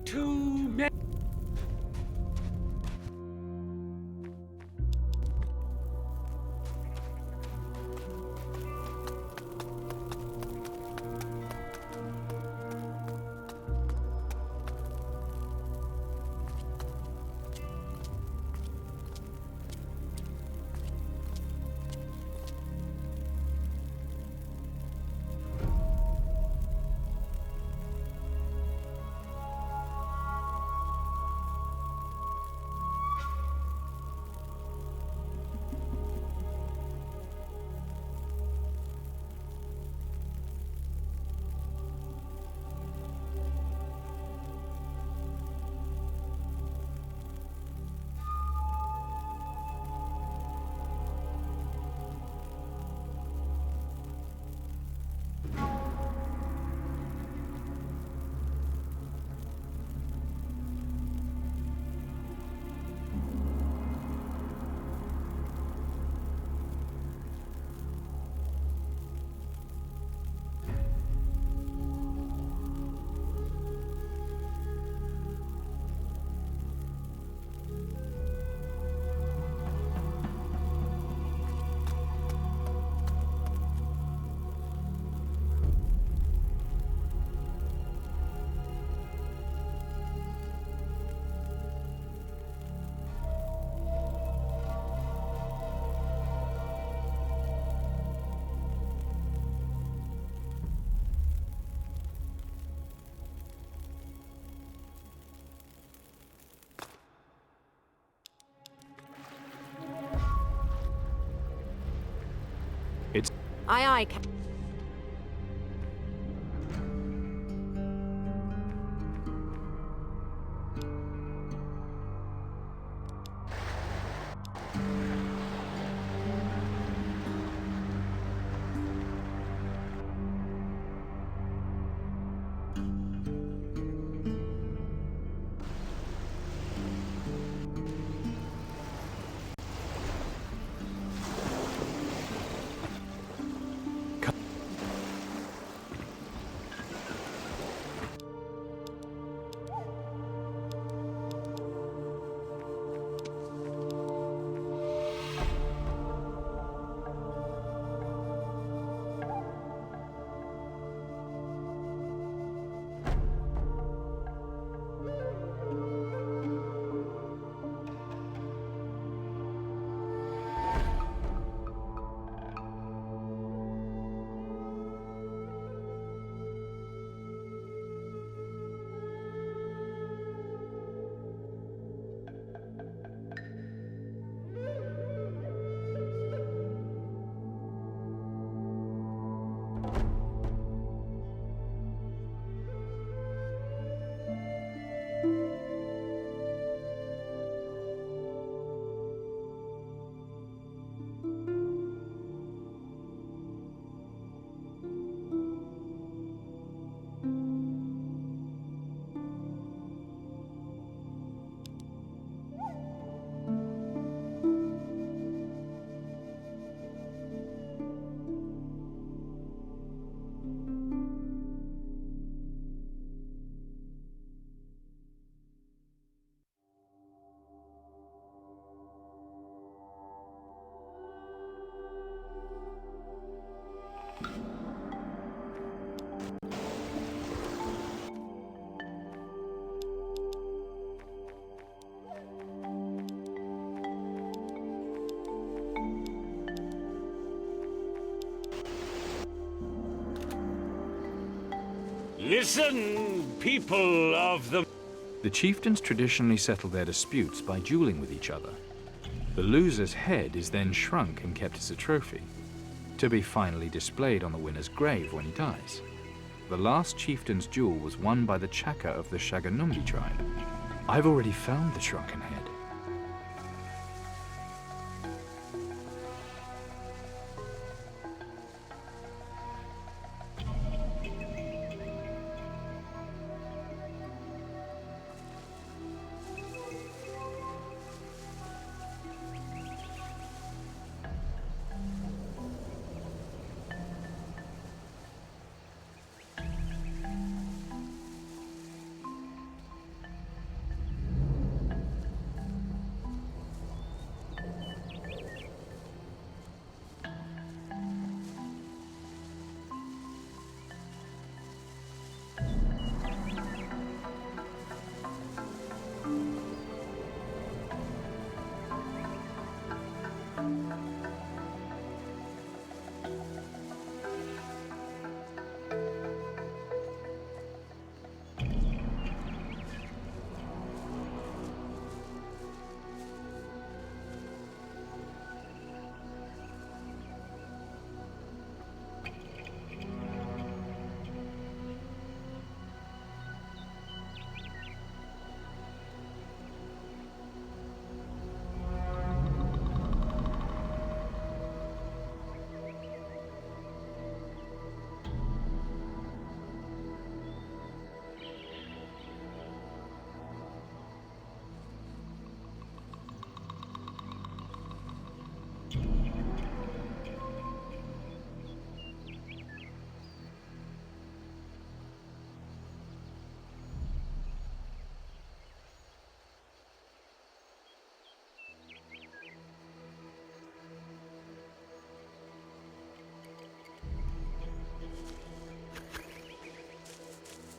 [SPEAKER 15] Too many.
[SPEAKER 2] Aye, aye, Captain.
[SPEAKER 15] Listen, people of the...
[SPEAKER 1] The chieftains traditionally settle their disputes by dueling with each other. The loser's head is then shrunk and kept as a trophy, to be finally displayed on the winner's grave when he dies. The last chieftain's duel was won by the Chaka of the Shaganumbi tribe. I've already found the shrunken head.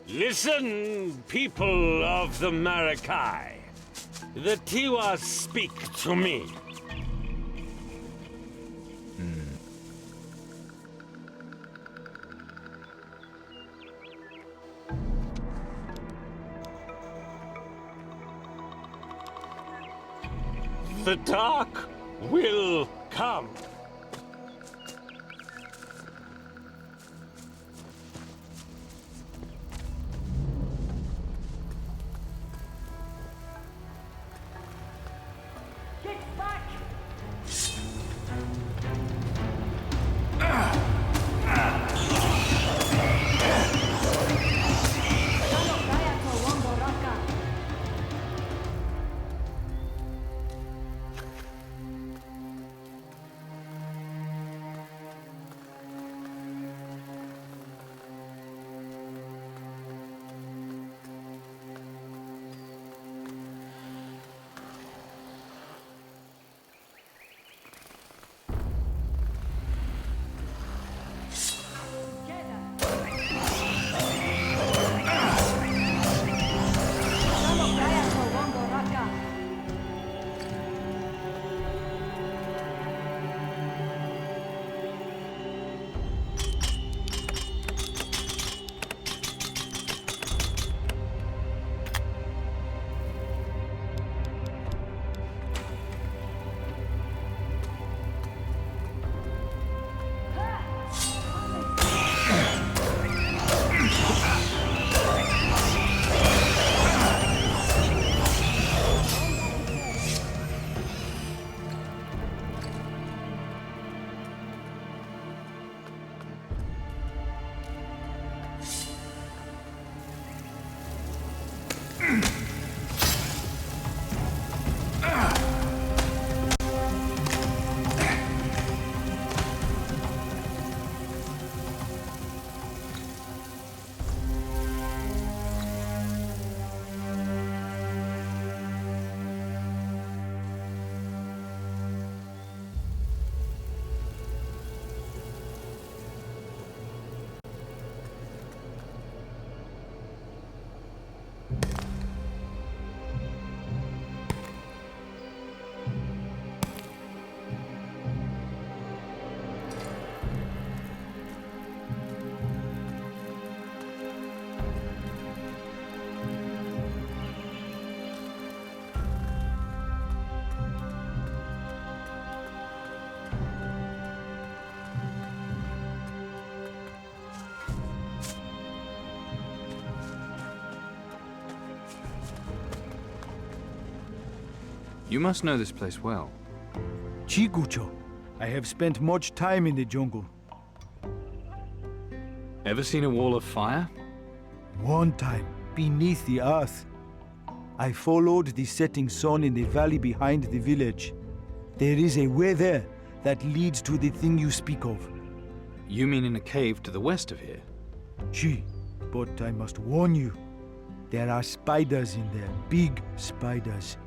[SPEAKER 15] Listen, people of the Marakai. The Tiwas speak to me. The dark will come.
[SPEAKER 1] You must know this place well.
[SPEAKER 7] Chigucho. I have spent much time in the jungle.
[SPEAKER 1] Ever seen a wall of fire?
[SPEAKER 7] One time, beneath the earth. I followed the setting sun in the valley behind the village. There is a way there that leads to the thing you speak of.
[SPEAKER 1] You mean in a cave to the west of here?
[SPEAKER 7] Gee, but I must warn you. There are spiders in there, big spiders.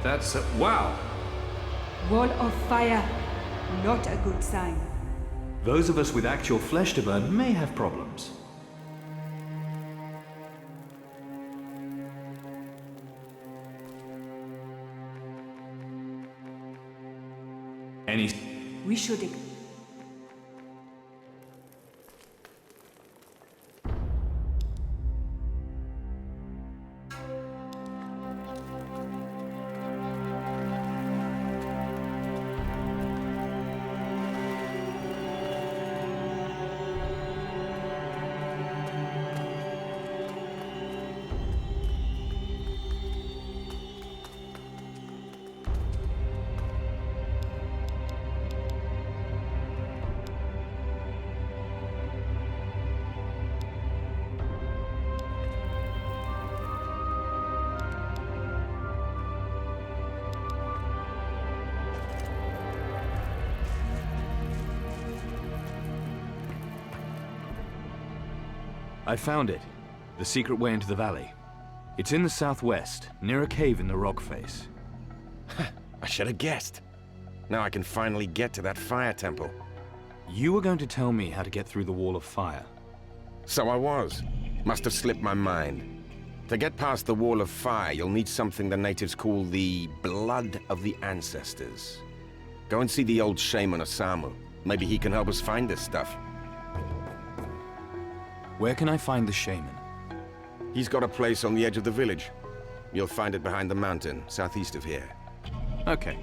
[SPEAKER 1] That's wow!
[SPEAKER 4] Wall of fire. Not a good sign.
[SPEAKER 1] Those of us with actual flesh to burn may have problems.
[SPEAKER 4] We should...
[SPEAKER 1] I found it. The secret way into the valley. It's in the southwest, near a cave in the rock face.
[SPEAKER 5] I should have guessed. Now I can finally get to that fire temple.
[SPEAKER 1] You were going to tell me how to get through the wall of fire.
[SPEAKER 5] So I was. Must have slipped my mind. To get past the wall of fire, you'll need something the natives call the blood of the ancestors. Go and see the old shaman Osamu. Maybe he can help us find this stuff.
[SPEAKER 1] Where can I find the shaman?
[SPEAKER 5] He's got a place on the edge of the village. You'll find it behind the mountain, southeast of here.
[SPEAKER 1] Okay.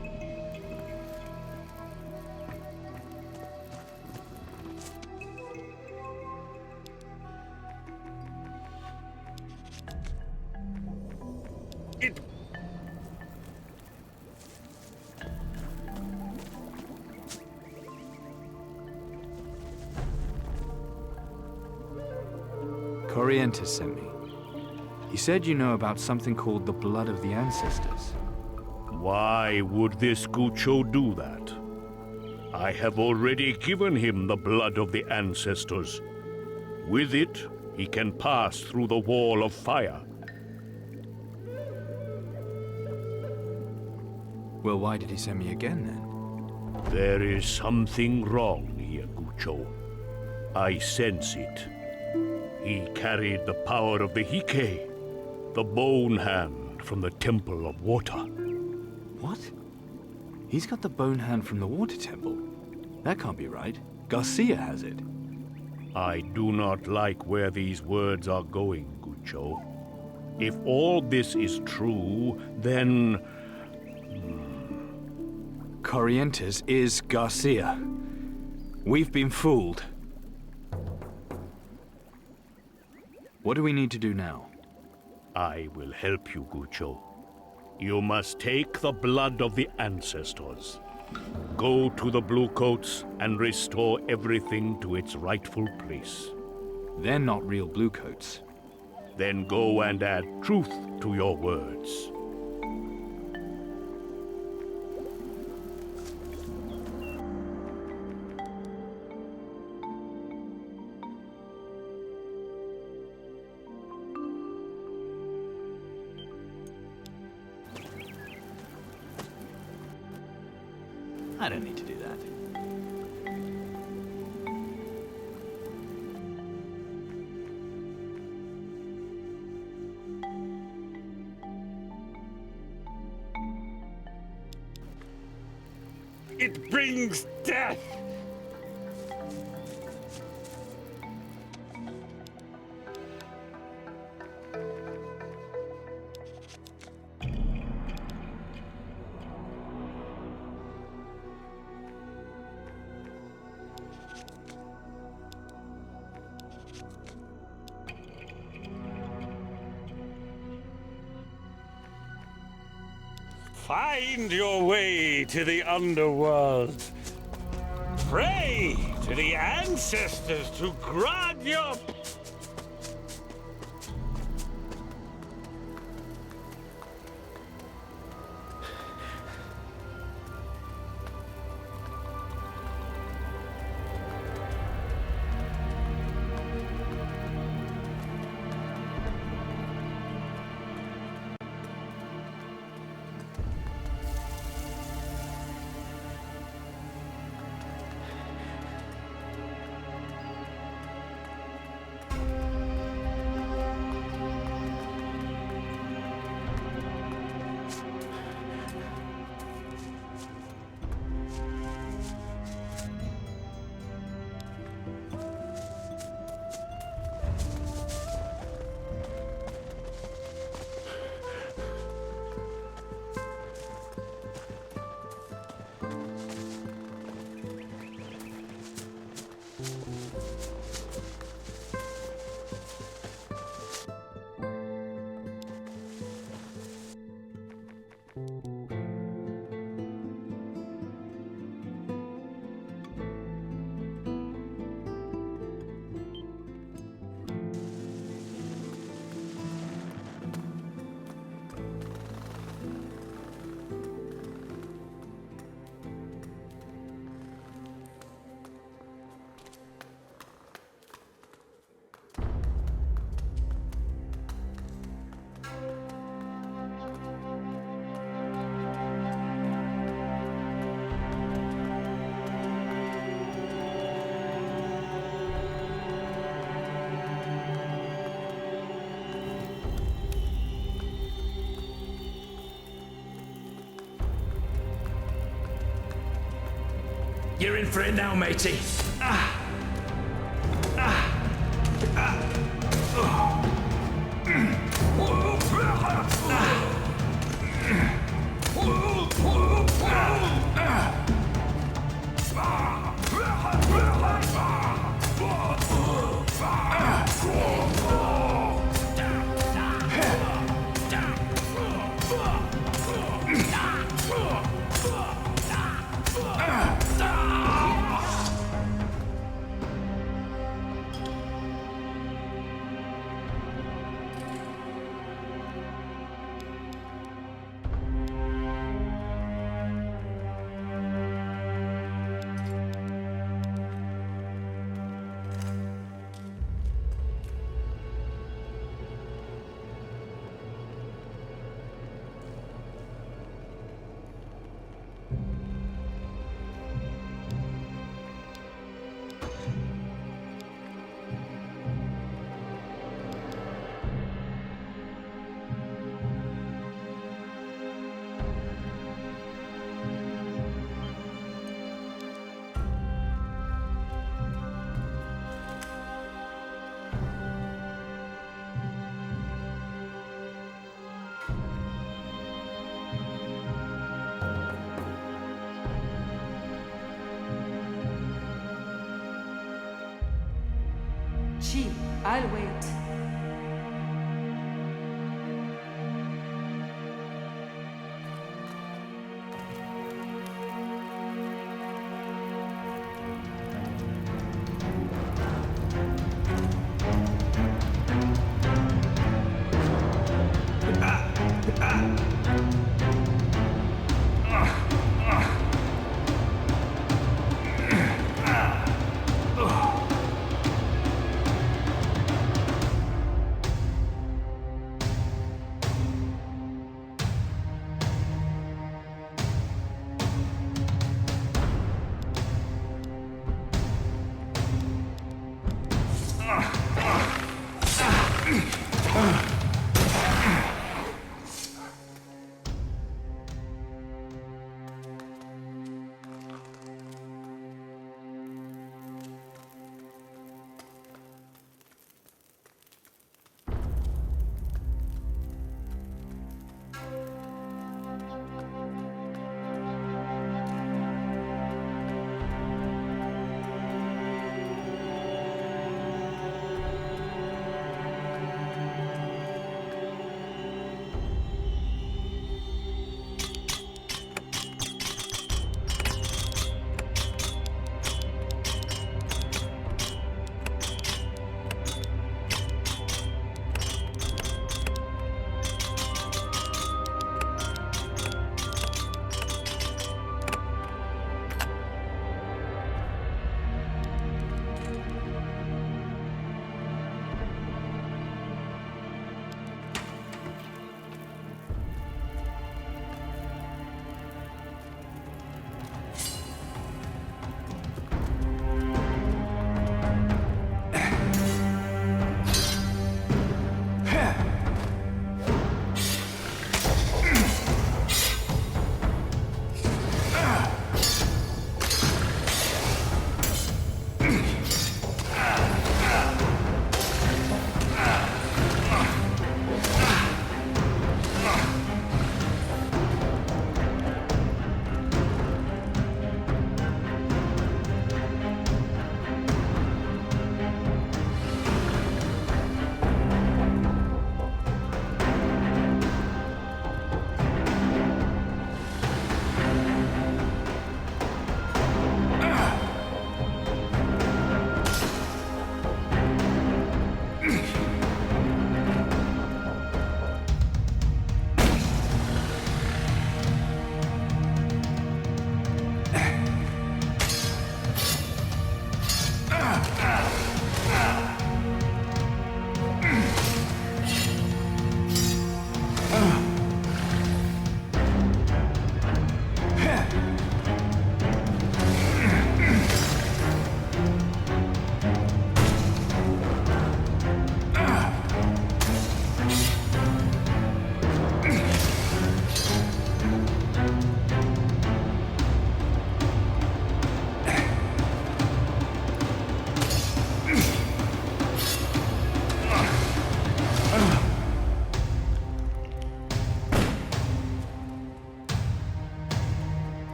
[SPEAKER 1] Corrientes sent me. He said you know about something called the blood of the ancestors.
[SPEAKER 8] Why would this Gucho do that? I have already given him the blood of the ancestors. With it, he can pass through the wall of fire.
[SPEAKER 1] Well, why did he send me again, then?
[SPEAKER 8] There is something wrong here, Gucho. I sense it. He carried the power of the Hike, the bone hand from the Temple of Water.
[SPEAKER 1] What? He's got the bone hand from the Water Temple? That can't be right. Garcia has it.
[SPEAKER 8] I do not like where these words are going, Gucho. If all this is true, then...
[SPEAKER 1] Corrientes is Garcia. We've been fooled. What do we need to do now?
[SPEAKER 8] I will help you, Gucho. You must take the blood of the ancestors. Go to the Bluecoats and restore everything to its rightful place.
[SPEAKER 1] They're not real Bluecoats.
[SPEAKER 8] Then go and add truth to your words.
[SPEAKER 1] I don't need to do that.
[SPEAKER 15] It brings death! Find your way to the underworld. Pray to the ancestors to grant your...
[SPEAKER 17] You're in for it now, matey.
[SPEAKER 4] Chi, I'll wait.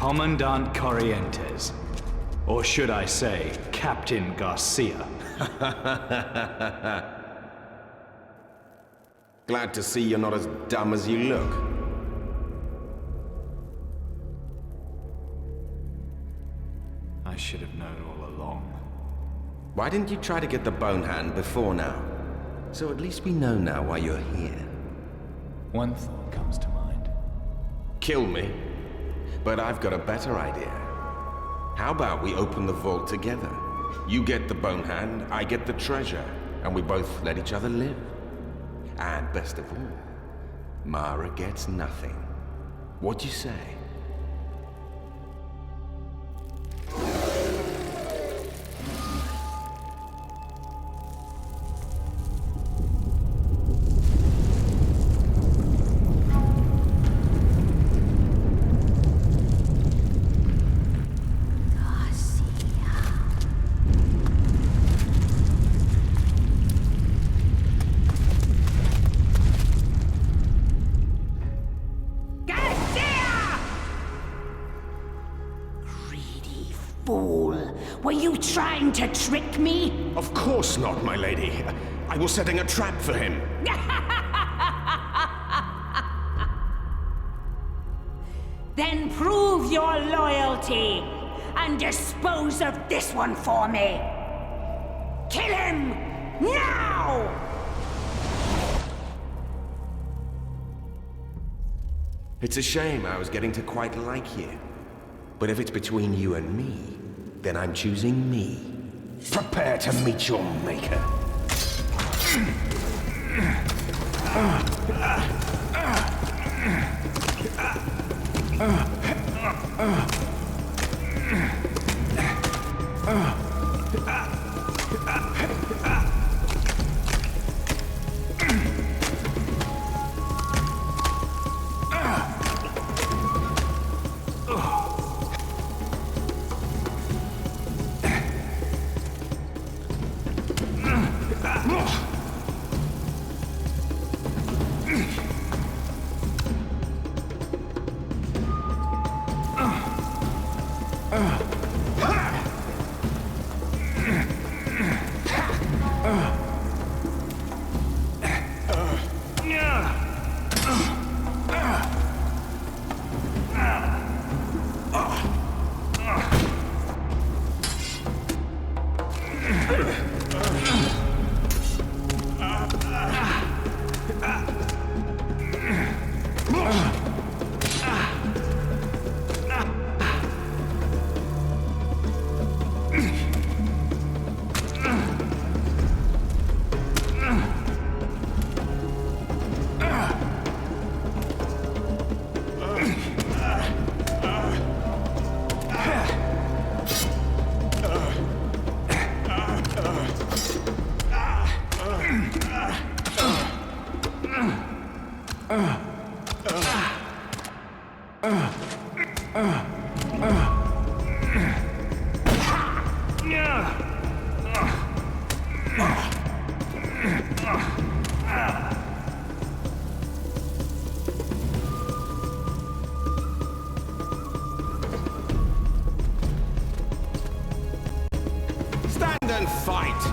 [SPEAKER 1] Commandant Corrientes. Or should I say, Captain Garcia.
[SPEAKER 5] Glad to see you're not as dumb as you look.
[SPEAKER 1] I should have known all along.
[SPEAKER 5] Why didn't you try to get the bone hand before now? So at least we know now why you're here.
[SPEAKER 1] One thought comes to mind.
[SPEAKER 5] Kill me? But I've got a better idea. How about we open the vault together? You get the bone hand, I get the treasure, and we both let each other live. And best of all, Mara gets nothing. What do you say?
[SPEAKER 11] Were you trying to trick me?
[SPEAKER 5] Of course not, my lady. I was setting a trap for him.
[SPEAKER 11] Then prove your loyalty and dispose of this one for me. Kill him now!
[SPEAKER 5] It's a shame I was getting to quite like you. But if it's between you and me, then I'm choosing me. Prepare to meet your maker. Stand and fight!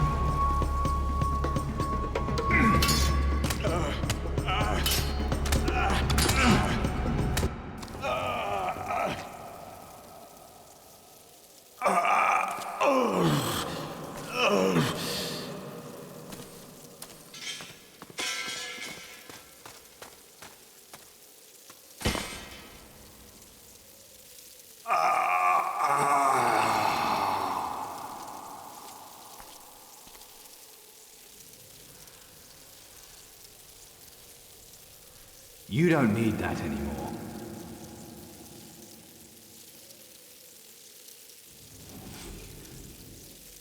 [SPEAKER 1] You don't need that anymore.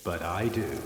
[SPEAKER 1] But I do.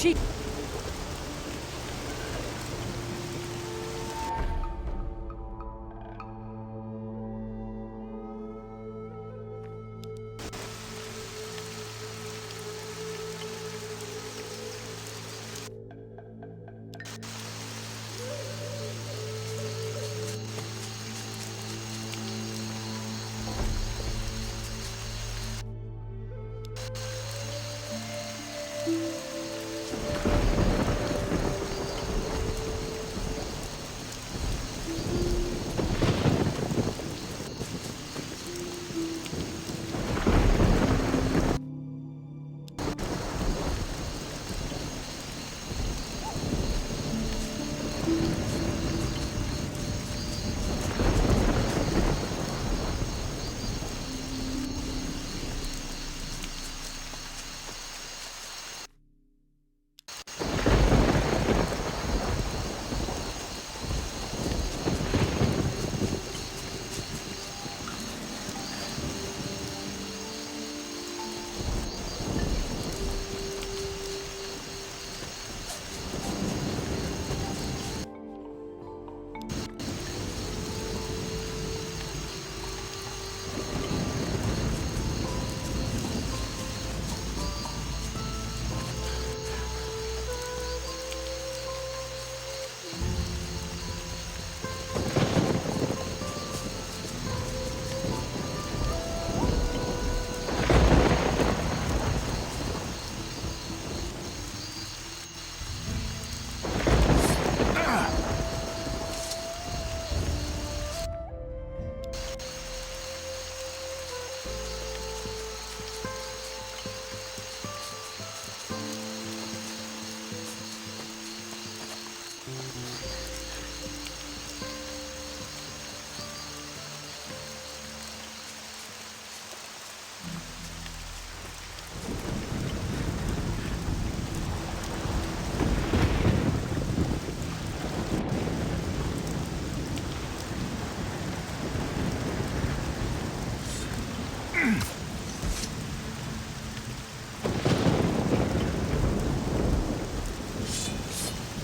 [SPEAKER 4] sheep.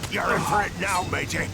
[SPEAKER 9] You're in for it now, matey.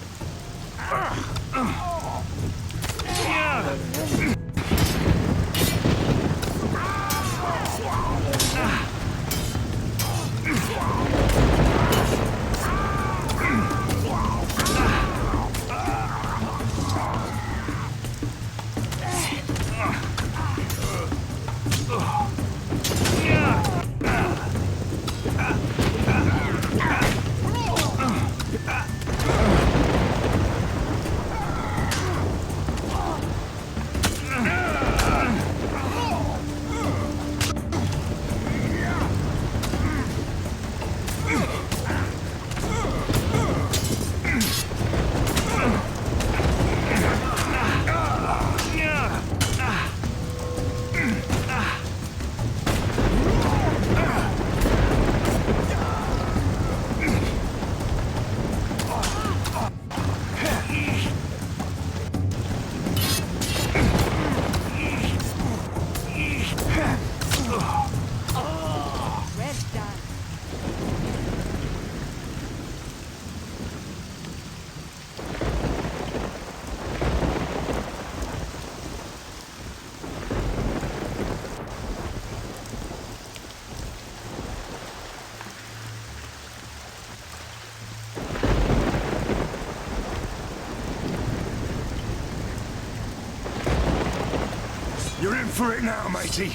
[SPEAKER 9] You're in for it now, matey.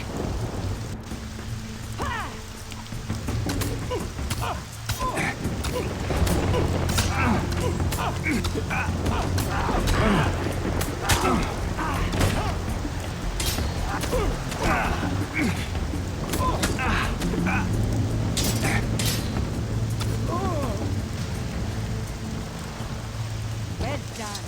[SPEAKER 4] Well done.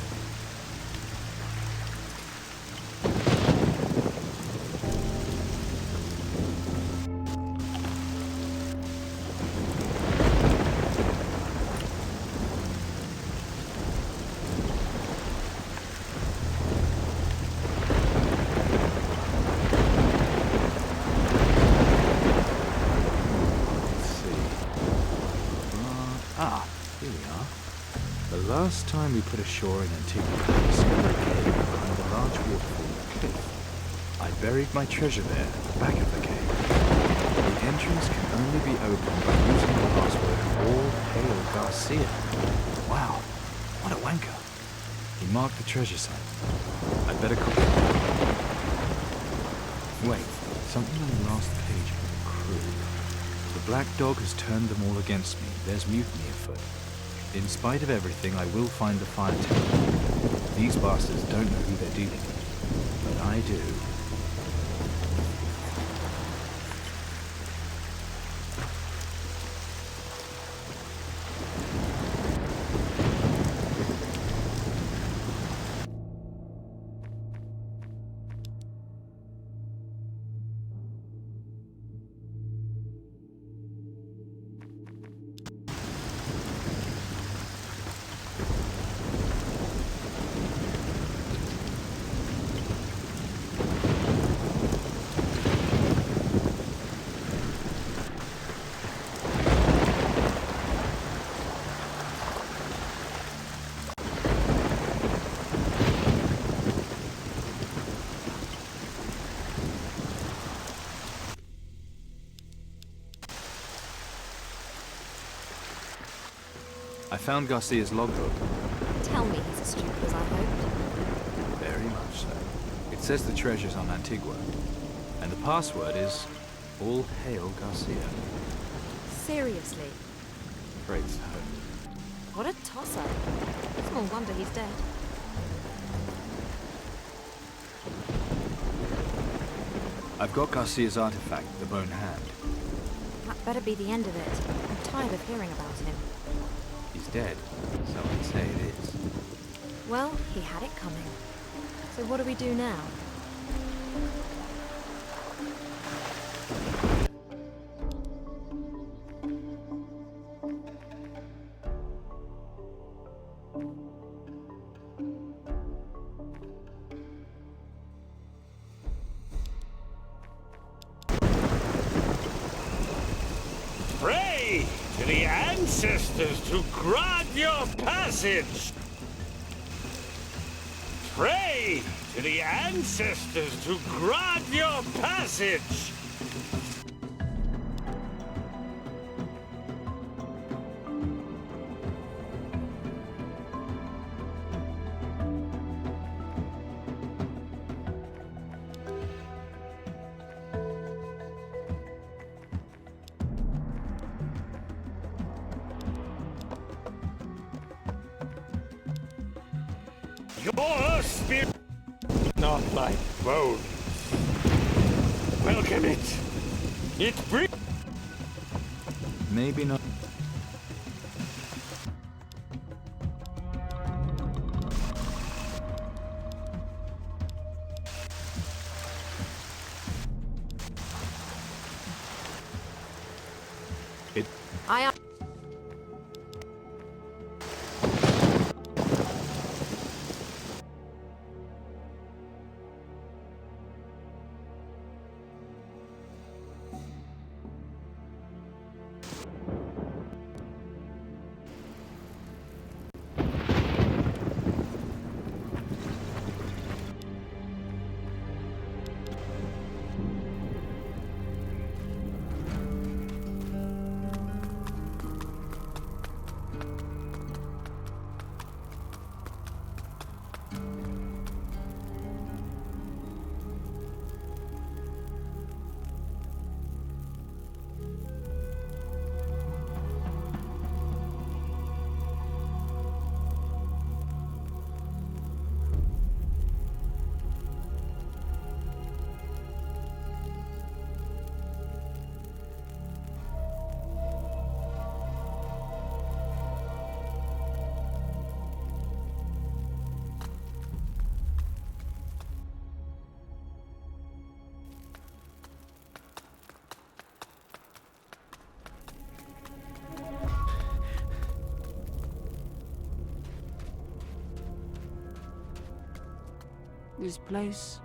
[SPEAKER 1] are. The last time we put ashore in Antigua, I discovered a cave behind a large waterfall in the cliff. I buried my treasure there at the back of the cave. The entrance can only be opened by using the password All Hail Garcia. Wow, what a wanker. He marked the treasure site. I'd better copy it. Wait, something on the last page of the crew. The Black Dog has turned them all against me. There's mutiny afoot. In spite of everything, I will find the Fire Temple. These bastards don't know who they're dealing with, but I do. I found Garcia's logbook.
[SPEAKER 3] Tell me he's as stupid as I hoped.
[SPEAKER 1] Very much so. It says the treasure's on Antigua. And the password is All Hail Garcia.
[SPEAKER 3] Seriously?
[SPEAKER 1] Afraid so.
[SPEAKER 3] What a toss-up. Small wonder he's dead.
[SPEAKER 1] I've got Garcia's artifact, the Bone Hand.
[SPEAKER 3] That better be the end of it. I'm tired of hearing about him.
[SPEAKER 1] He's dead, so I'd say it is.
[SPEAKER 3] Well, he had it coming. So what do we do now?
[SPEAKER 15] Pray to the ancestors to grant your passage! Pray to the ancestors to grant your passage! Your spirit, not my bones. Welcome it. It brings.
[SPEAKER 1] Maybe not.
[SPEAKER 3] I...
[SPEAKER 18] This place...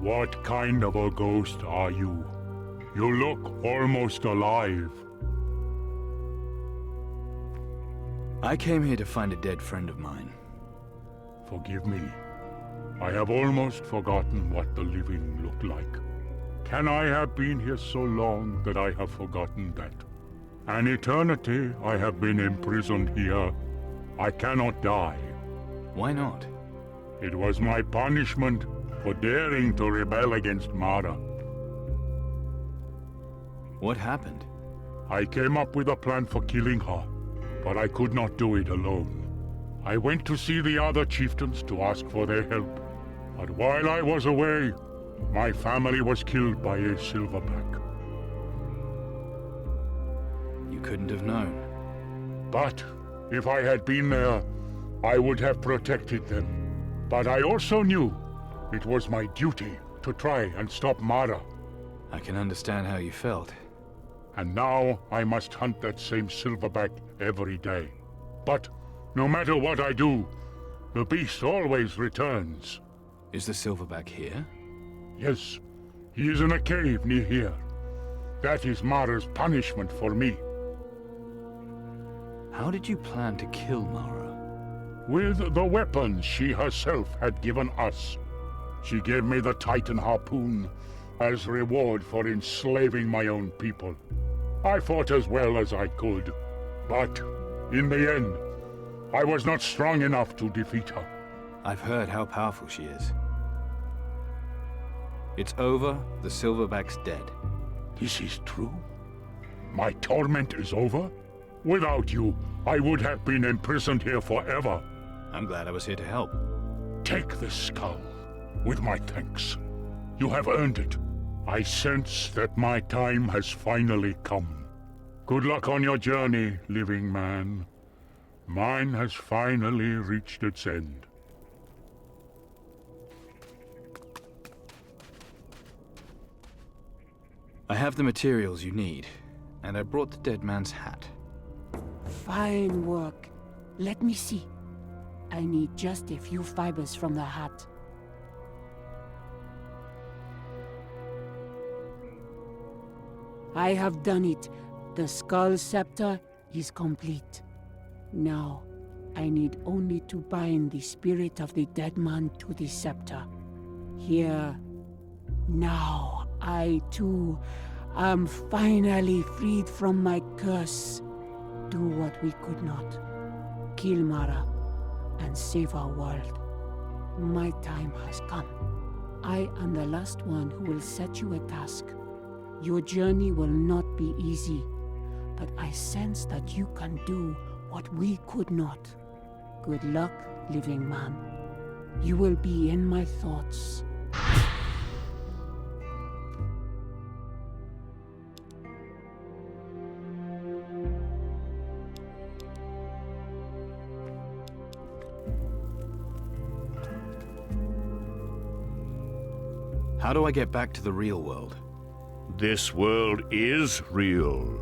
[SPEAKER 9] What kind of a ghost are you? You look almost alive.
[SPEAKER 1] I came here to find a dead friend of mine.
[SPEAKER 9] Forgive me. I have almost forgotten what the living look like. Can I have been here so long that I have forgotten that? An eternity I have been imprisoned here. I cannot die.
[SPEAKER 1] Why not?
[SPEAKER 9] It was my punishment for daring to rebel against Mara.
[SPEAKER 1] What happened?
[SPEAKER 9] I came up with a plan for killing her, but I could not do it alone. I went to see the other chieftains to ask for their help, but while I was away, my family was killed by a silverback.
[SPEAKER 1] You couldn't have known.
[SPEAKER 9] But if I had been there, I would have protected them. But I also knew it was my duty to try and stop Mara.
[SPEAKER 1] I can understand how you felt.
[SPEAKER 9] And now I must hunt that same silverback every day. But no matter what I do, the beast always returns.
[SPEAKER 1] Is the silverback here?
[SPEAKER 9] Yes, he is in a cave near here. That is Mara's punishment for me.
[SPEAKER 1] How did you plan to kill Mara?
[SPEAKER 9] With the weapons she herself had given us. She gave me the Titan harpoon as reward for enslaving my own people. I fought as well as I could, but in the end, I was not strong enough to defeat her.
[SPEAKER 1] I've heard how powerful she is. It's over. The silverback's dead.
[SPEAKER 9] This is true? My torment is over? Without you, I would have been imprisoned here forever.
[SPEAKER 1] I'm glad I was here to help.
[SPEAKER 9] Take this skull, with my thanks. You have earned it. I sense that my time has finally come. Good luck on your journey, living man. Mine has finally reached its end.
[SPEAKER 1] I have the materials you need, and I brought the dead man's hat.
[SPEAKER 18] Fine work. Let me see. I need just a few fibers from the hat. I have done it. The skull scepter is complete. Now, I need only to bind the spirit of the dead man to the scepter. Here. Now, I too am finally freed from my curse. Do what we could not. Kill Mara and save our world. My time has come. I am the last one who will set you a task. Your journey will not be easy, but I sense that you can do what we could not. Good luck, living man. You will be in my thoughts.
[SPEAKER 1] How do I get back to the real world?
[SPEAKER 8] This world is real,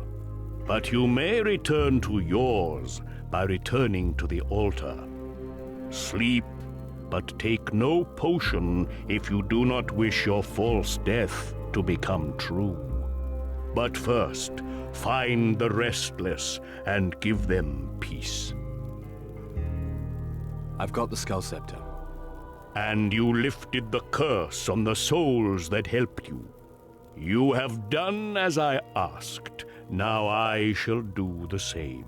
[SPEAKER 8] but you may return to yours by returning to the altar. Sleep, but take no potion if you do not wish your false death to become true. But first, find the restless and give them peace.
[SPEAKER 1] I've got the Skull Scepter.
[SPEAKER 8] And you lifted the curse on the souls that helped you. You have done as I asked. Now I shall do the same.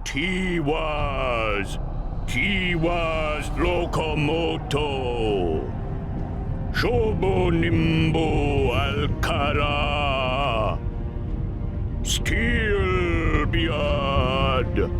[SPEAKER 8] Tiwas Locomoto Shobo Nimbo Alcara Steel Beard.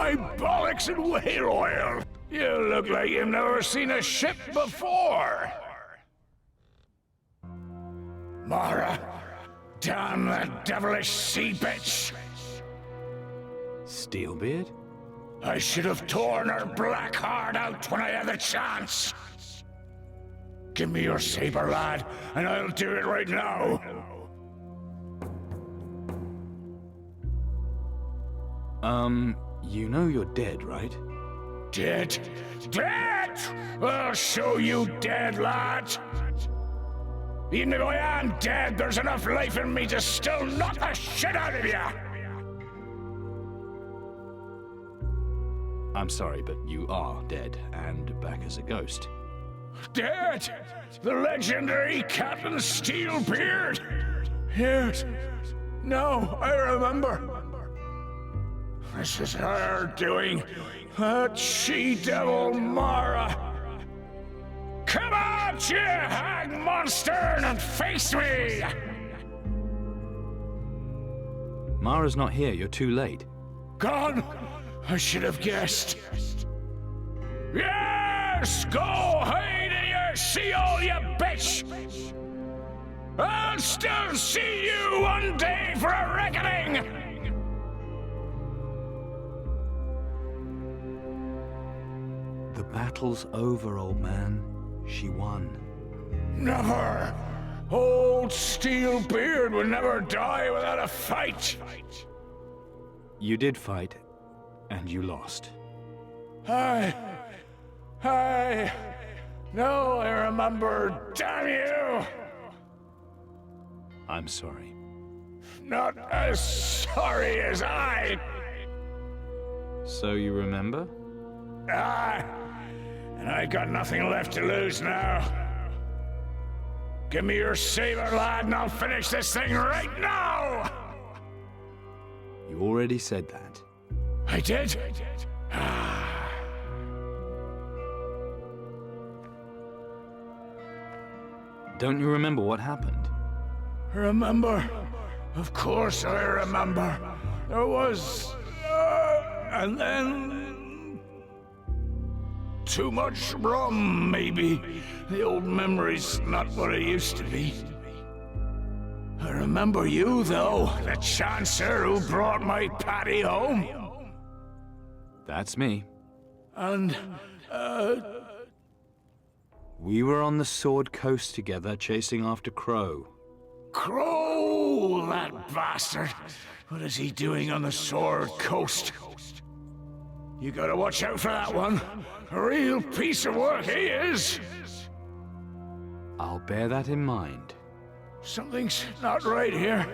[SPEAKER 11] my bollocks and whale oil! You look like you've never seen a ship before! Mara! Damn that devilish sea bitch!
[SPEAKER 1] Steelbeard?
[SPEAKER 11] I should have torn her black heart out when I had the chance! Give me your saber, lad, and I'll do it right now!
[SPEAKER 1] You know you're dead, right?
[SPEAKER 11] Dead? Dead? I'll show you dead, lad! Even if I am dead, there's enough life in me to still knock the shit out of you!
[SPEAKER 1] I'm sorry, but you are dead, and back as a ghost.
[SPEAKER 11] Dead? The legendary Captain Steelbeard? Yes. No, I remember. This is her doing. That she-devil Mara. Come out, you hag monster, and face me!
[SPEAKER 1] Mara's not here, you're too late.
[SPEAKER 11] Gone? I should have guessed. Yes! Go hide in your Sheol, you bitch! I'll still see you one day for a reckoning!
[SPEAKER 1] The battle's over, old man. She won.
[SPEAKER 11] Never! Old Steelbeard would never die without a fight!
[SPEAKER 1] You did fight, and you lost.
[SPEAKER 11] No, I remember, damn you!
[SPEAKER 1] I'm sorry.
[SPEAKER 11] Not as sorry as I!
[SPEAKER 1] So you remember?
[SPEAKER 11] And I got nothing left to lose now. Give me your saber, lad, and I'll finish this thing right now!
[SPEAKER 1] You already said that.
[SPEAKER 11] I did?
[SPEAKER 1] Don't you remember what happened?
[SPEAKER 11] Remember? Of course I remember. There was... and then... too much rum, maybe. The old memory's not what it used to be. I remember you, though. The Chancer who brought my Paddy home.
[SPEAKER 1] That's me.
[SPEAKER 11] And,
[SPEAKER 1] We were on the Sword Coast together, chasing after Crow.
[SPEAKER 11] Crow, that bastard! What is he doing on the Sword Coast? You gotta watch out for that one. A real piece of work he is!
[SPEAKER 1] I'll bear that in mind.
[SPEAKER 11] Something's not right here.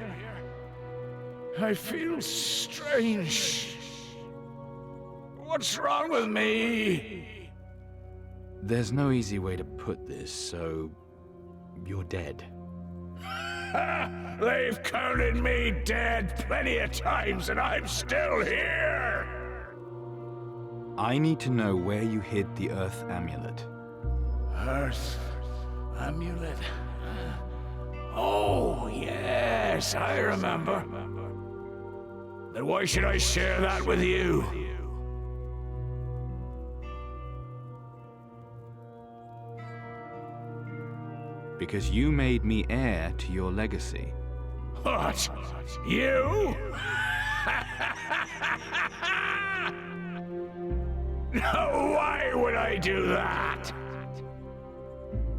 [SPEAKER 11] I feel strange. What's wrong with me?
[SPEAKER 1] There's no easy way to put this, so... you're dead.
[SPEAKER 11] They've counted me dead plenty of times, and I'm still here!
[SPEAKER 1] I need to know where you hid the Earth Amulet.
[SPEAKER 11] Earth Amulet? Oh, yes, I remember. Then why should I share that with you?
[SPEAKER 1] Because you made me heir to your legacy.
[SPEAKER 11] What? You? No, why would I do that?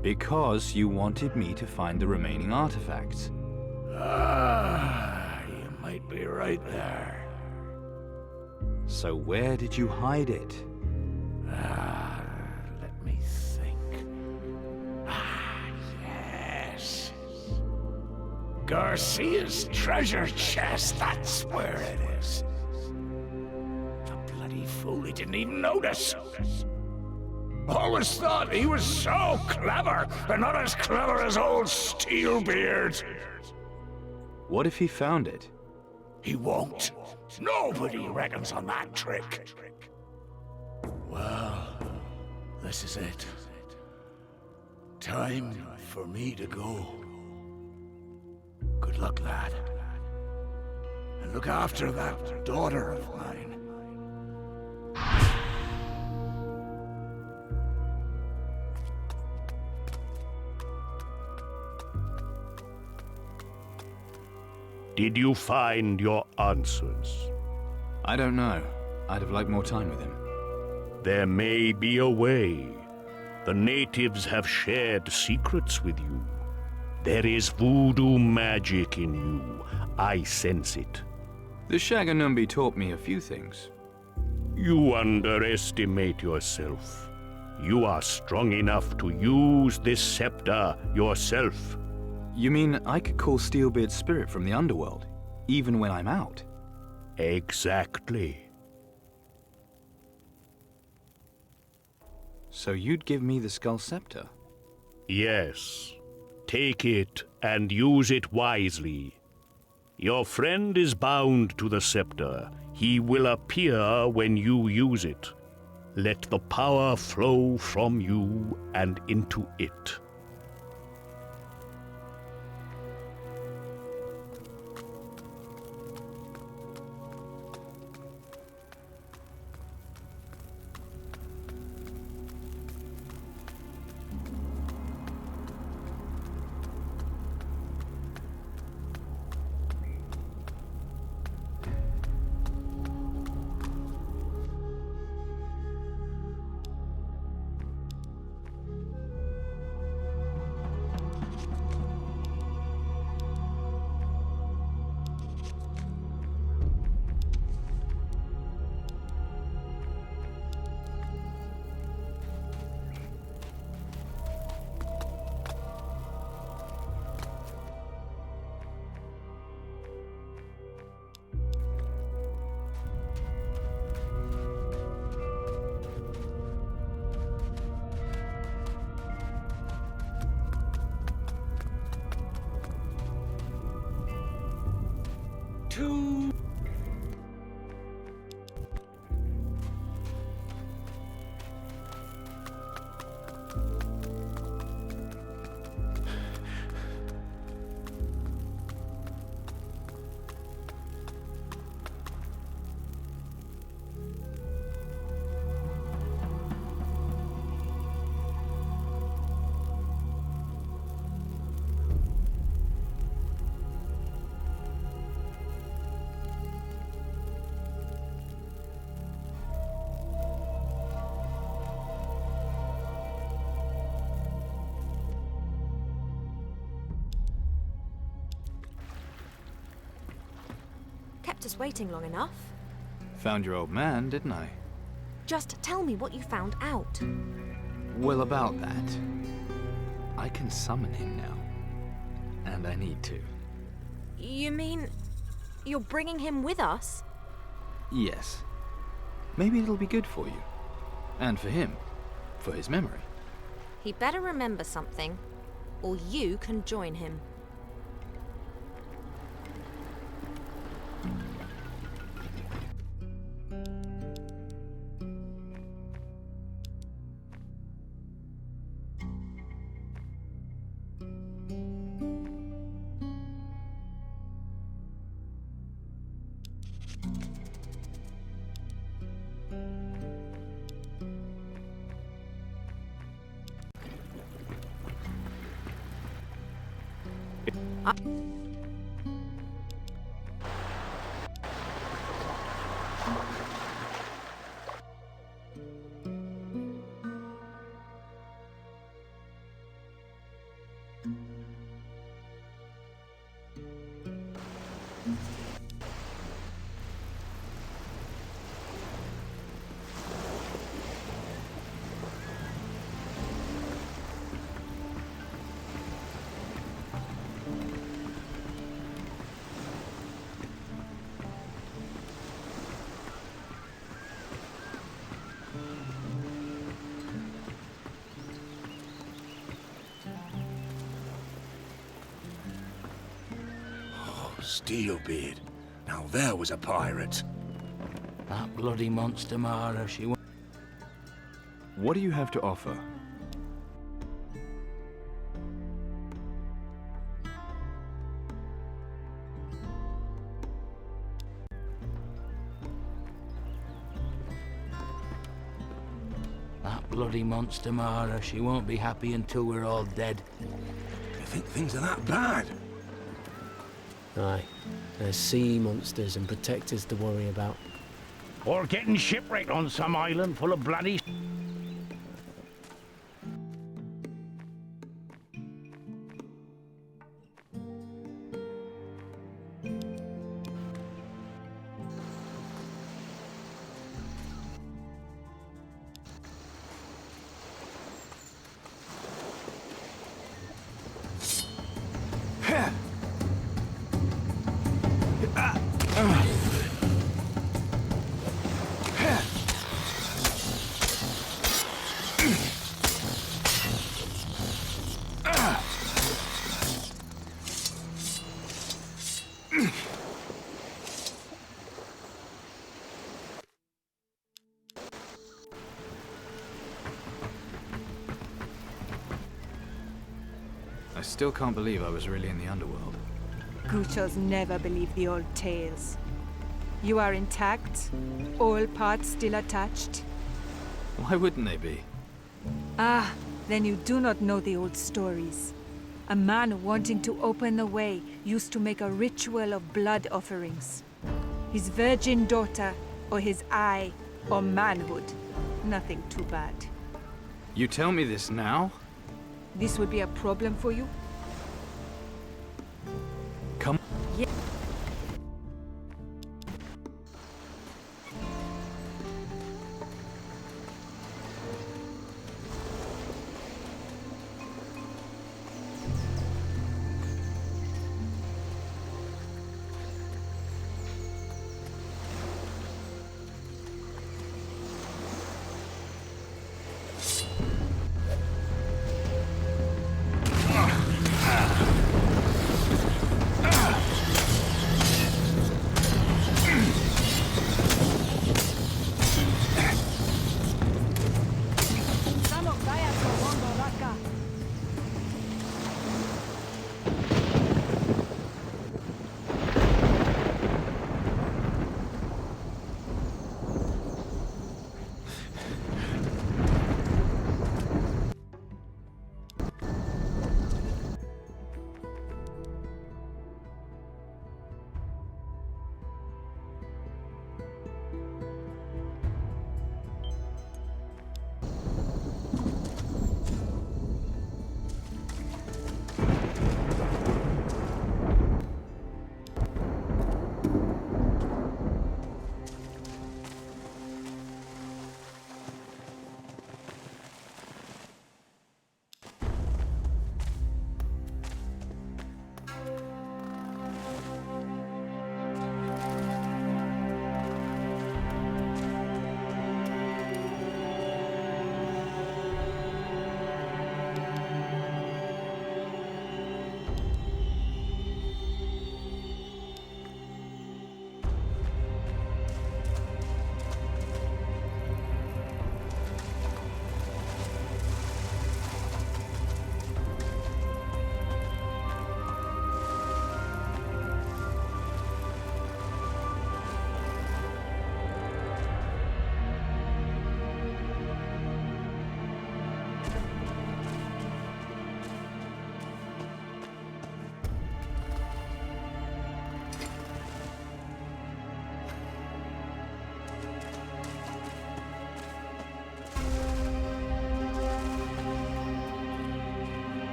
[SPEAKER 1] Because you wanted me to find the remaining artifacts.
[SPEAKER 11] You might be right there.
[SPEAKER 1] So where did you hide it?
[SPEAKER 11] Let me think. Yes. Garcia's treasure chest, that's where it is. The bloody fool, he didn't even notice. Always thought he was so clever, but not as clever as old Steelbeard.
[SPEAKER 1] What if he found it?
[SPEAKER 11] He won't. Nobody reckons on that trick. Well, this is it. Time for me to go. Good luck, lad. And look after that daughter of mine.
[SPEAKER 8] Did you find your answers?
[SPEAKER 1] I don't know. I'd have liked more time with him.
[SPEAKER 8] There may be a way. The natives have shared secrets with you. There is voodoo magic in you. I sense it.
[SPEAKER 1] The Shaganumbi taught me a few things.
[SPEAKER 8] You underestimate yourself. You are strong enough to use this scepter yourself.
[SPEAKER 1] You mean I could call Steelbeard's spirit from the underworld, even when I'm out?
[SPEAKER 8] Exactly.
[SPEAKER 1] So you'd give me the Skull Scepter?
[SPEAKER 8] Yes. Take it and use it wisely. Your friend is bound to the scepter. He will appear when you use it. Let the power flow from you and into it.
[SPEAKER 3] Kept us waiting long enough.
[SPEAKER 1] Found your old man, didn't I?
[SPEAKER 3] Just tell me what you found out.
[SPEAKER 1] Well, about that. I can summon him now. And I need to.
[SPEAKER 3] You mean you're bringing him with us?
[SPEAKER 1] Yes. Maybe it'll be good for you. And for him. For his memory.
[SPEAKER 3] He better remember something, or you can join him.
[SPEAKER 11] Steelbeard. Now there was a pirate.
[SPEAKER 17] That bloody monster Mara, she won't...
[SPEAKER 1] What do you have to offer?
[SPEAKER 17] That bloody monster Mara, she won't be happy until we're all dead.
[SPEAKER 11] You think things are that bad?
[SPEAKER 12] Aye. There's sea monsters and protectors to worry about.
[SPEAKER 8] Or getting shipwrecked on some island full of bloody...
[SPEAKER 1] I still can't believe I was really in the underworld.
[SPEAKER 4] Guchos never believe the old tales. You are intact? All parts still attached?
[SPEAKER 1] Why wouldn't they be?
[SPEAKER 4] Ah, then you do not know the old stories. A man wanting to open the way used to make a ritual of blood offerings. His virgin daughter, or his eye, or manhood. Nothing too bad.
[SPEAKER 1] You tell me this now?
[SPEAKER 4] This would be a problem for you?
[SPEAKER 1] Come.
[SPEAKER 4] Yeah.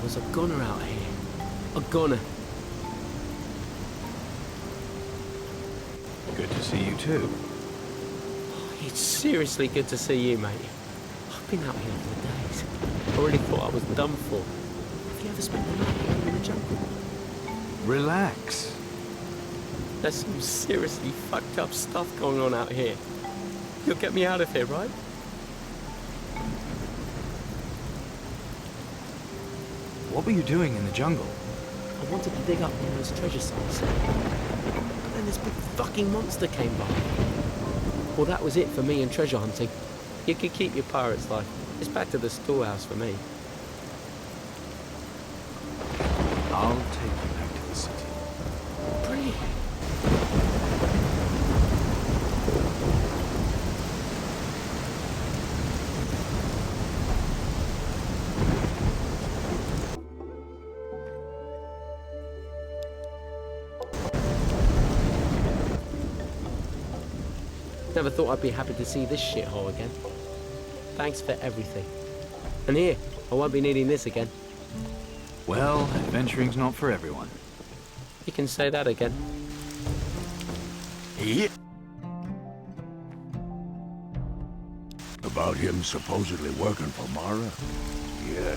[SPEAKER 12] was a goner out here. A goner.
[SPEAKER 1] Good to see you too.
[SPEAKER 12] It's seriously good to see you, mate. I've been out here for days. I really thought I was done for. Have you ever spent the night alone in the jungle?
[SPEAKER 1] Relax.
[SPEAKER 12] There's some seriously fucked up stuff going on out here. You'll get me out of here, right?
[SPEAKER 1] What were you doing in the jungle?
[SPEAKER 12] I wanted to dig up one of those treasure sites. But then this big fucking monster came by. Well, that was it for me and treasure hunting. You can keep your pirate's life. It's back to the storehouse for me.
[SPEAKER 1] I'll take you back to the city.
[SPEAKER 12] Brilliant. Never thought I'd be happy to see this shithole again. Thanks for everything. And here, I won't be needing this again.
[SPEAKER 1] Well, adventuring's not for everyone.
[SPEAKER 12] You can say that again.
[SPEAKER 8] Yeah. About him supposedly working for Mara? Yeah.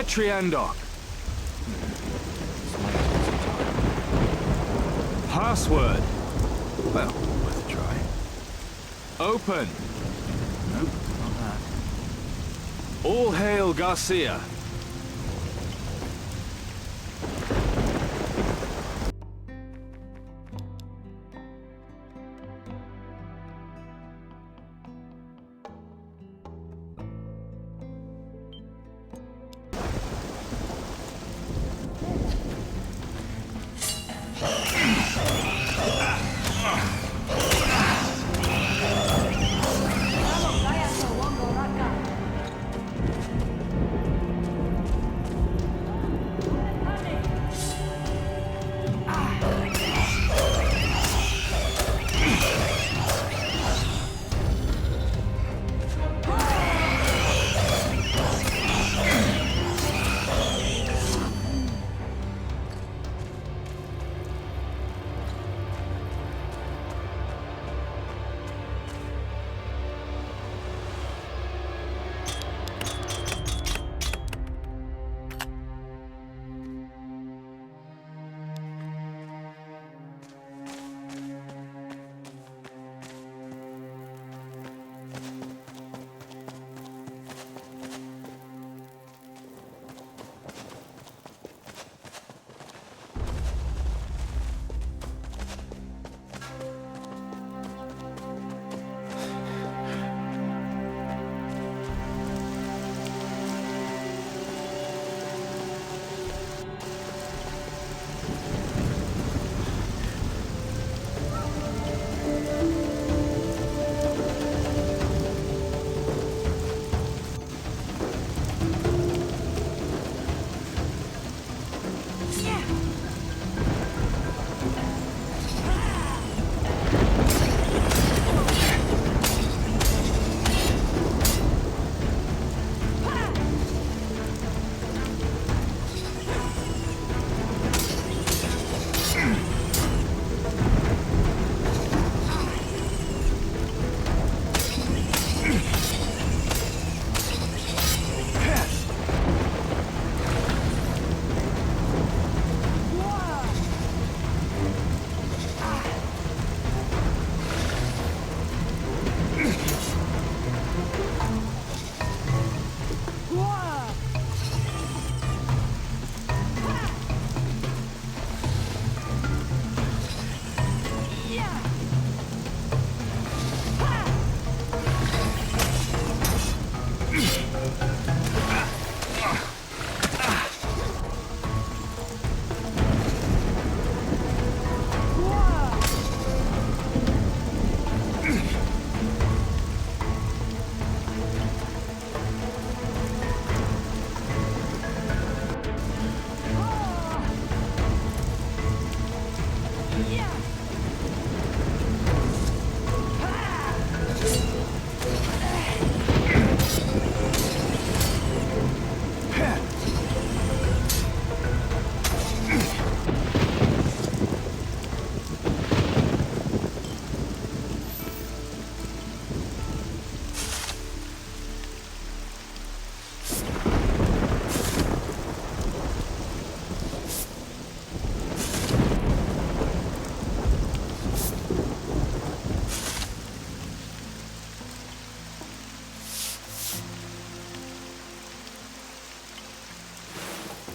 [SPEAKER 1] Tetriandok. Password. Well, worth a try. Open. Nope, not that. All hail Garcia.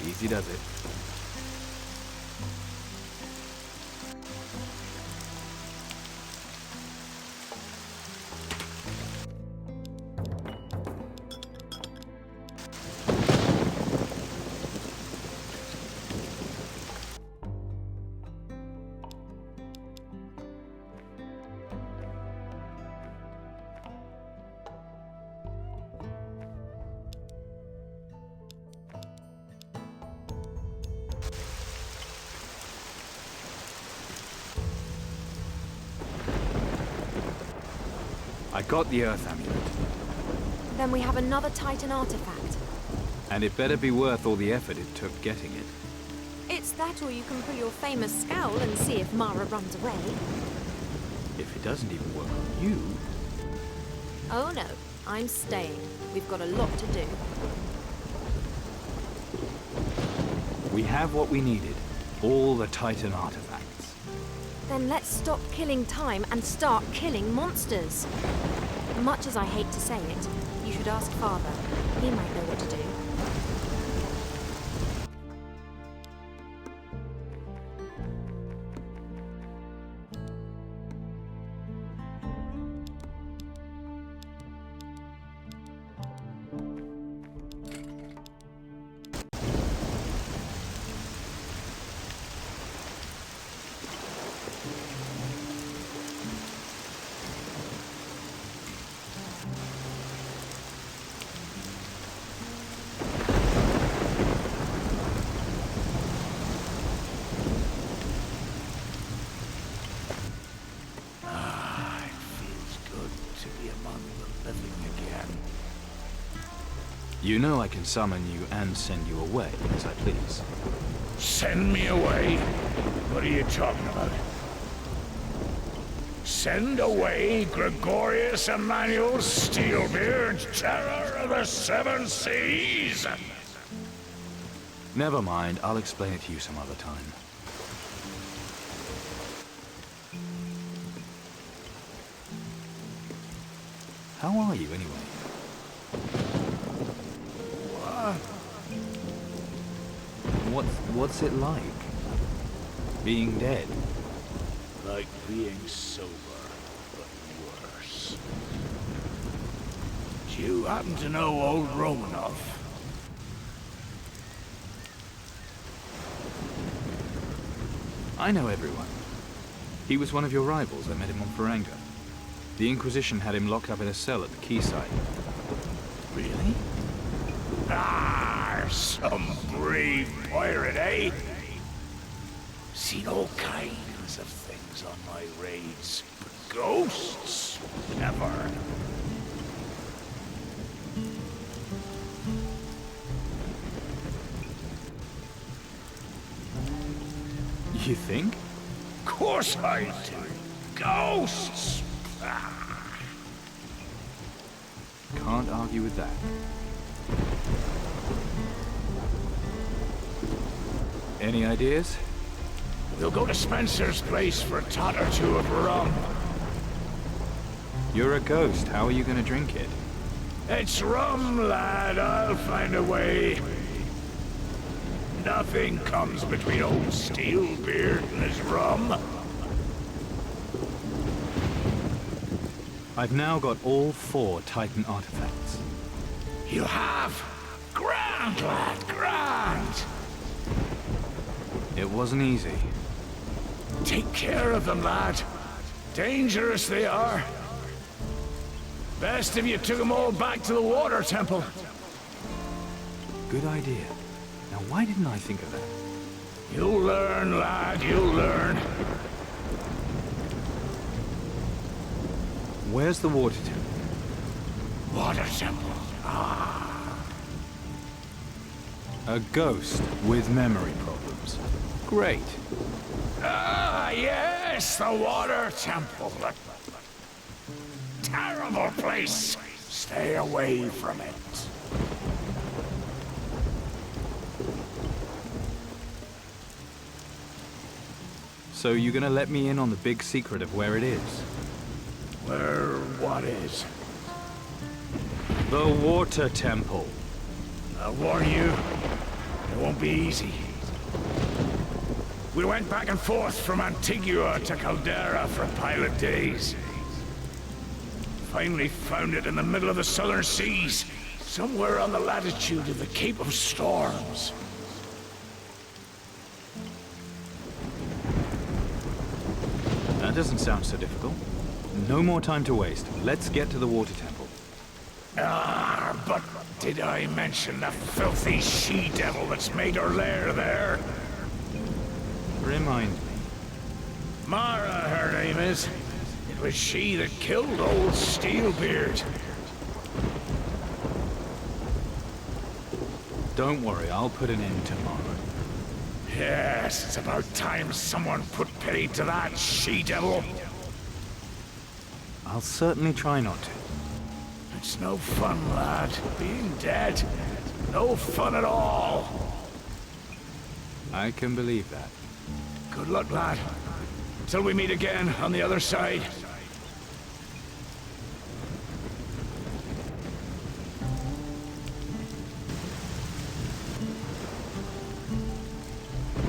[SPEAKER 1] Easy does it. I got the Earth Amulet.
[SPEAKER 3] Then we have another Titan artifact.
[SPEAKER 1] And it better be worth all the effort it took getting it.
[SPEAKER 3] It's that, or you can pull your famous scowl and see if Mara runs away.
[SPEAKER 1] If it doesn't even work on you...
[SPEAKER 3] Oh no, I'm staying. We've got a lot to do.
[SPEAKER 1] We have what we needed. All the Titan artifacts.
[SPEAKER 3] Then let's stop killing time and start killing monsters. Much as I hate to say it, you should ask Father. He might know what to do.
[SPEAKER 1] You know I can summon you and send you away as I please.
[SPEAKER 11] Send me away? What are you talking about? Send away Gregorius Emmanuel Steelbeard, terror of the Seven Seas?
[SPEAKER 1] Never mind, I'll explain it to you some other time. How are you anyway? What's it like? Being dead?
[SPEAKER 11] Like being sober, but worse. Do you happen to know old Romanov?
[SPEAKER 1] I know everyone. He was one of your rivals. I met him on Faranga. The Inquisition had him locked up in a cell at the quayside.
[SPEAKER 11] Really? Ah, some brave pirate, eh? Seen all kinds of things on my raids, but ghosts, never.
[SPEAKER 1] You think?
[SPEAKER 11] Of course I do. Ghosts! Ah.
[SPEAKER 1] Can't argue with that. Any ideas?
[SPEAKER 11] We'll go to Spencer's place for a tot or two of rum.
[SPEAKER 1] You're a ghost. How are you going to drink it?
[SPEAKER 11] It's rum, lad. I'll find a way. Nothing comes between old Steelbeard and his rum.
[SPEAKER 1] I've now got all 4 Titan artifacts.
[SPEAKER 11] You have? Grand, lad, grand!
[SPEAKER 1] It wasn't easy.
[SPEAKER 11] Take care of them, lad. Dangerous they are. Best if you took them all back to the water temple.
[SPEAKER 1] Good idea. Now why didn't I think of that?
[SPEAKER 11] You'll learn, lad, you'll learn.
[SPEAKER 1] Where's the water temple?
[SPEAKER 11] Water temple. Ah.
[SPEAKER 1] A ghost with memory problems. Great.
[SPEAKER 11] Ah, yes, the water temple. A terrible place. Stay away from it.
[SPEAKER 1] So you're gonna let me in on the big secret of where it is?
[SPEAKER 11] Where what is?
[SPEAKER 1] The water temple.
[SPEAKER 11] I'll warn you, it won't be easy. We went back and forth from Antigua to Caldera for a pile of days. Finally found it in the middle of the southern seas, somewhere on the latitude of the Cape of Storms.
[SPEAKER 1] That doesn't sound so difficult. No more time to waste. Let's get to the water temple.
[SPEAKER 11] Ah, but did I mention the filthy she-devil that's made her lair there?
[SPEAKER 1] Remind me.
[SPEAKER 11] Mara, her name is. It was she that killed old Steelbeard.
[SPEAKER 1] Don't worry, I'll put an end tomorrow.
[SPEAKER 11] Yes, it's about time someone put pity to that she-devil.
[SPEAKER 1] I'll certainly try not to.
[SPEAKER 11] It's no fun, lad. Being dead. No fun at all.
[SPEAKER 1] I can believe that.
[SPEAKER 16] Good luck, lad. Till we meet again on the other side.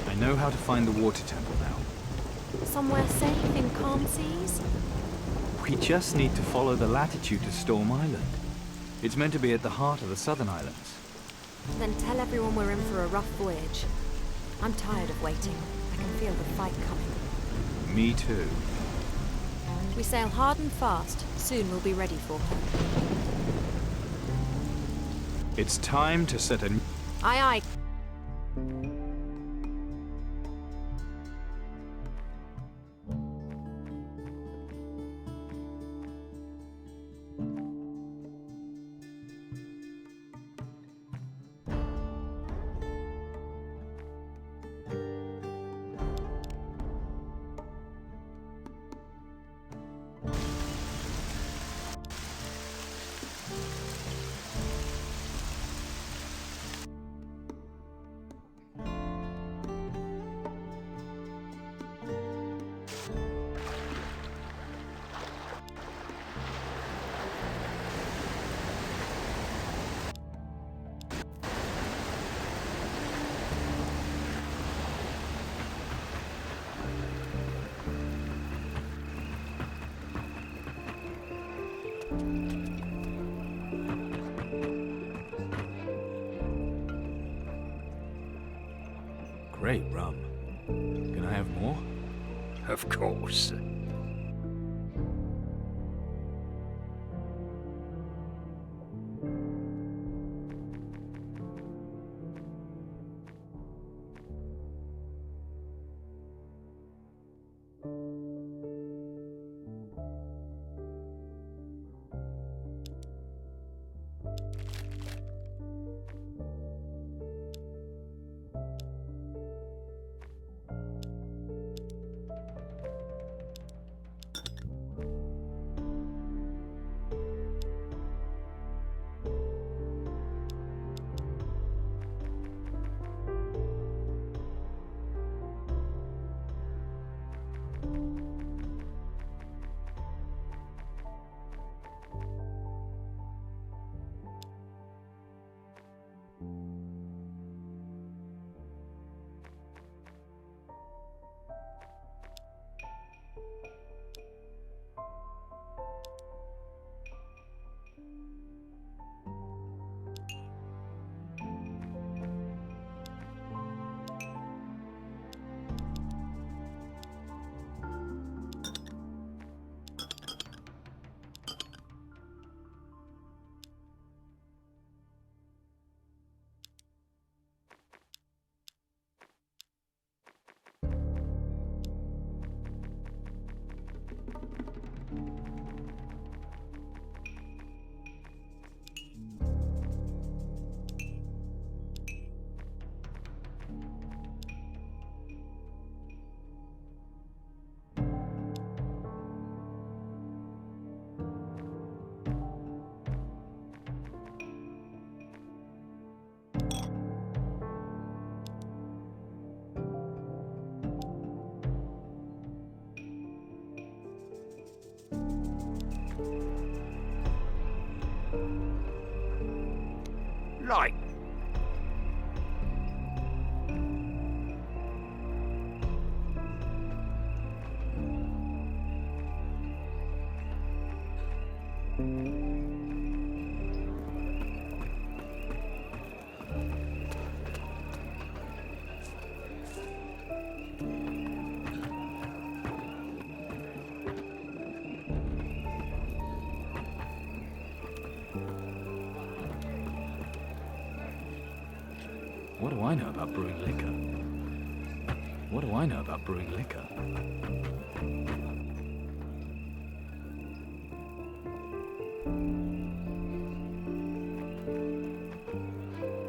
[SPEAKER 1] I know how to find the water temple now.
[SPEAKER 3] Somewhere safe in calm seas?
[SPEAKER 1] We just need to follow the latitude to Storm Island. It's meant to be at the heart of the Southern Islands.
[SPEAKER 3] Then tell everyone we're in for a rough voyage. I'm tired of waiting. I can feel the fight coming.
[SPEAKER 1] Me too.
[SPEAKER 3] We sail hard and fast. Soon we'll be ready for her.
[SPEAKER 1] It's time to set a...
[SPEAKER 3] Aye, aye.
[SPEAKER 1] Great rum. Can I have more?
[SPEAKER 16] Of course. Right.
[SPEAKER 1] What do I know about brewing liquor? What do I know about brewing liquor?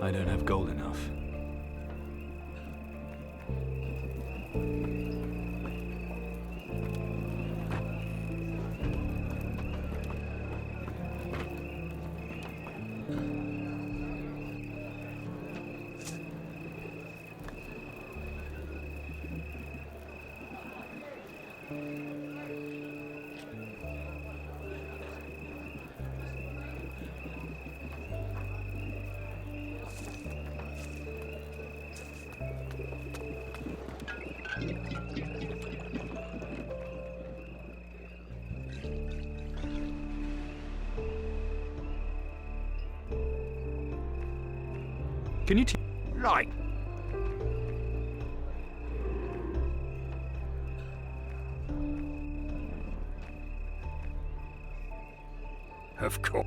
[SPEAKER 1] I don't have gold enough. Can you
[SPEAKER 11] Right.
[SPEAKER 16] Of course.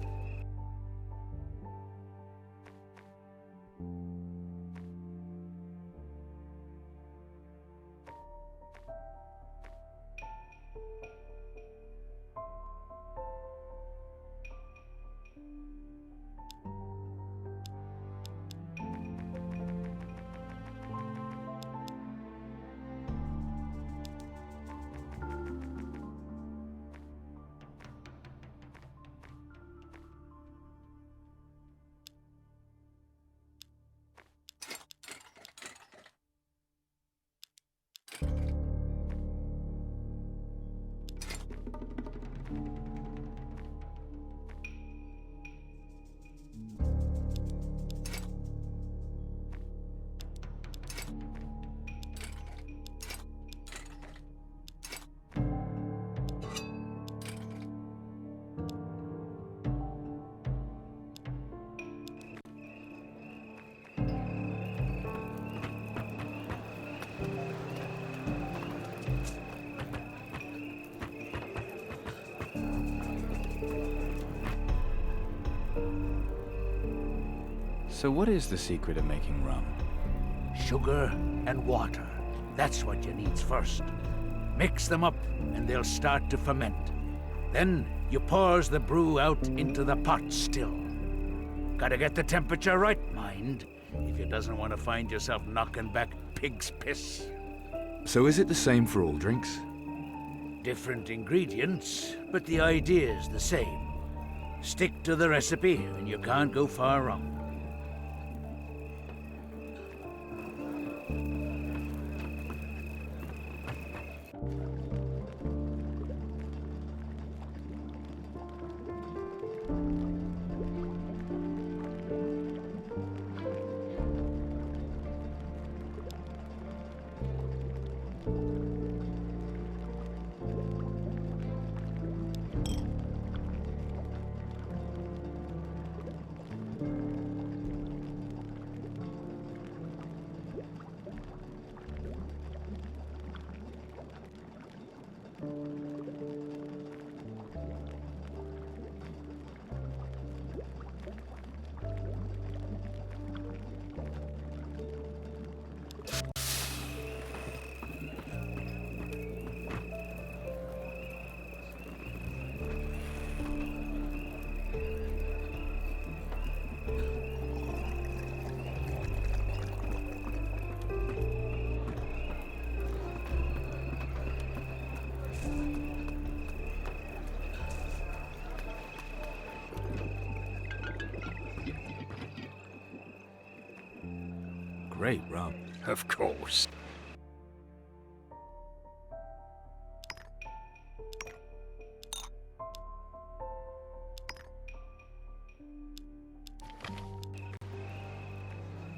[SPEAKER 1] So what is the secret of making rum?
[SPEAKER 11] Sugar and water. That's what you need first. Mix them up and they'll start to ferment. Then you pours the brew out into the pot still. Gotta get the temperature right, mind, if you doesn't want to find yourself knocking back pig's piss.
[SPEAKER 1] So is it the same for all drinks?
[SPEAKER 11] Different ingredients, but the idea's the same. Stick to the recipe and you can't go far wrong.
[SPEAKER 1] Great rum.
[SPEAKER 16] Of course.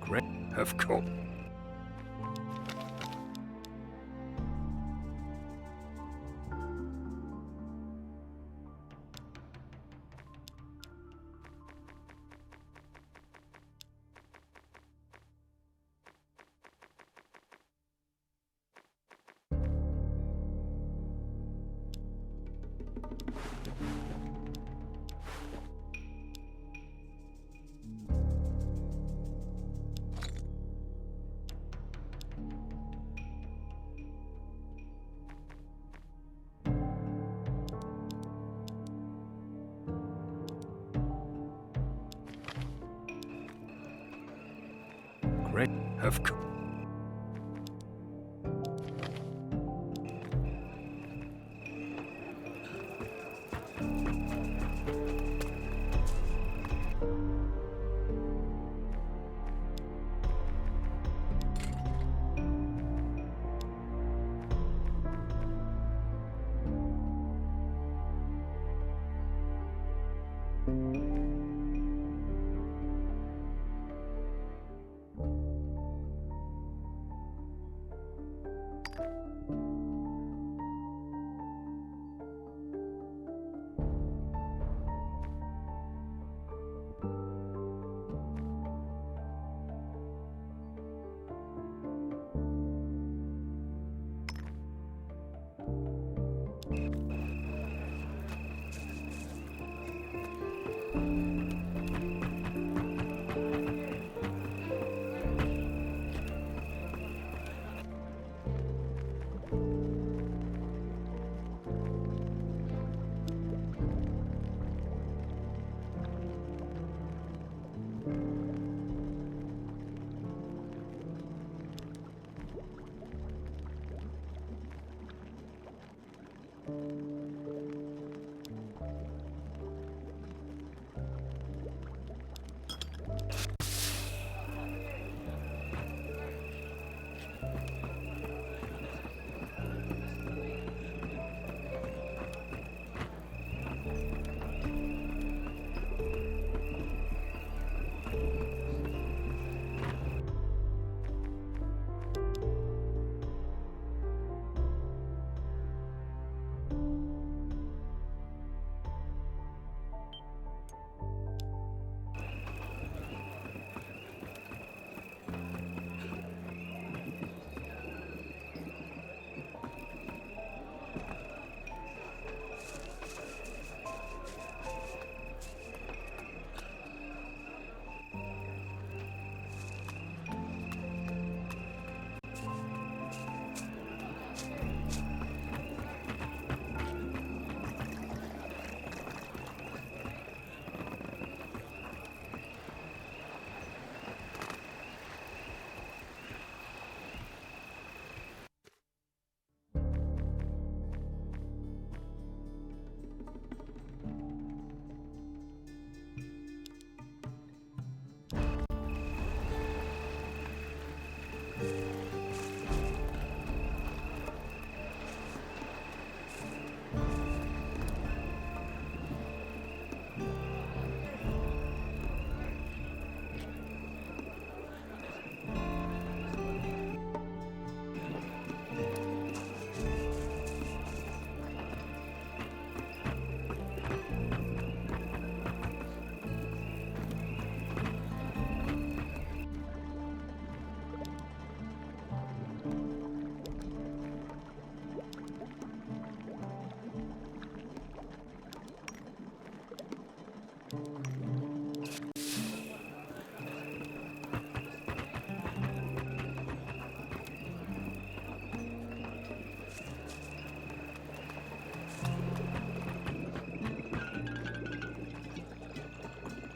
[SPEAKER 1] Great.
[SPEAKER 16] Of course.
[SPEAKER 1] Great.
[SPEAKER 16] Of course.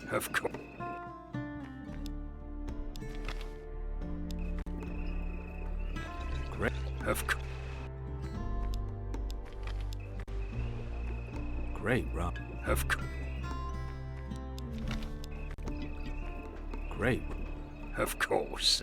[SPEAKER 5] Of course. Great. Of course. Great, Rob. Of course. Great. Of course.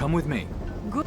[SPEAKER 1] Come with me.
[SPEAKER 4] Good.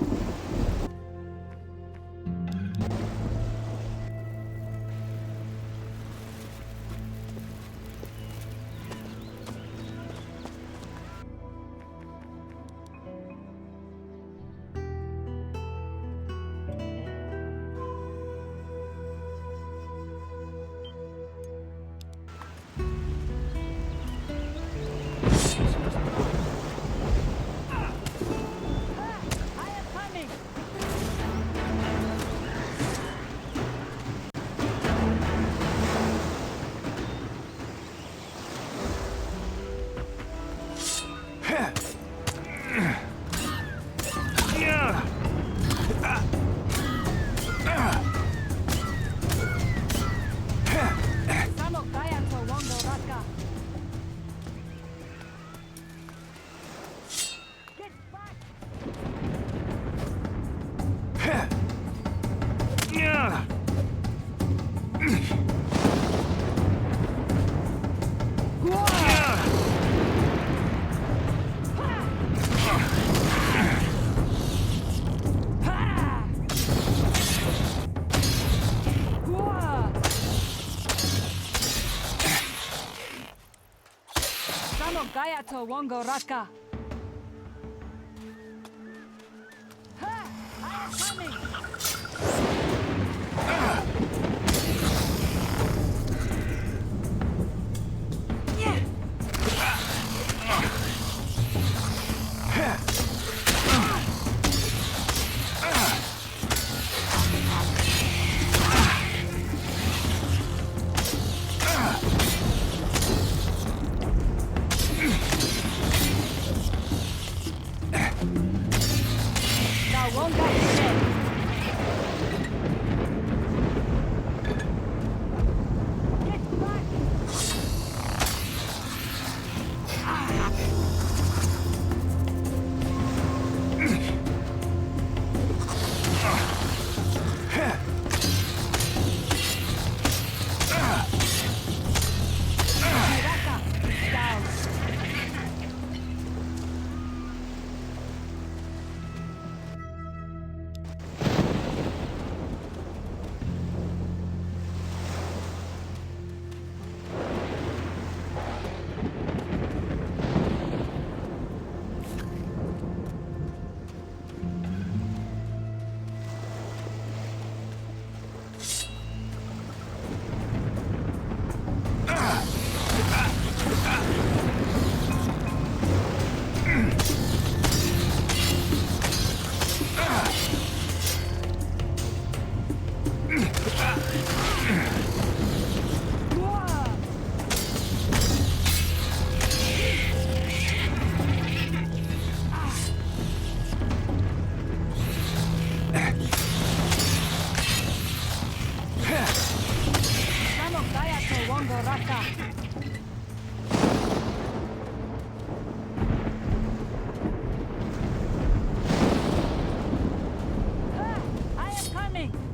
[SPEAKER 4] Gayato Wongo Raka. I am coming!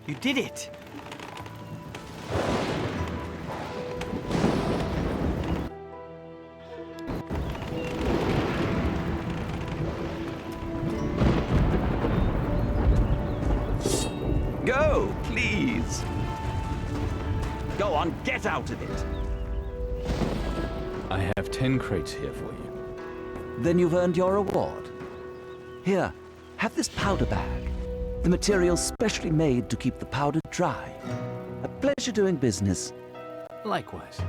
[SPEAKER 6] You did it!
[SPEAKER 20] Go, please. Go on, get out of it.
[SPEAKER 1] I have 10 crates here for you.
[SPEAKER 20] Then you've earned your reward. Here,
[SPEAKER 6] have this powder bag. The material's specially made to keep the powder dry. A pleasure doing business.
[SPEAKER 1] Likewise.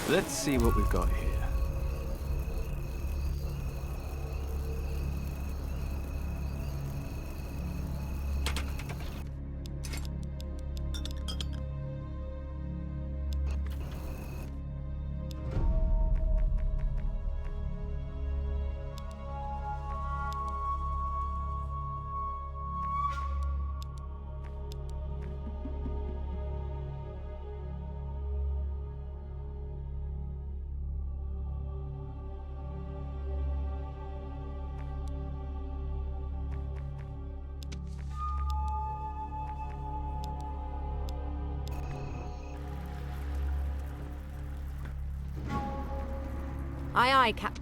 [SPEAKER 1] Let's see what we've got here.
[SPEAKER 3] Aye, aye, Cap.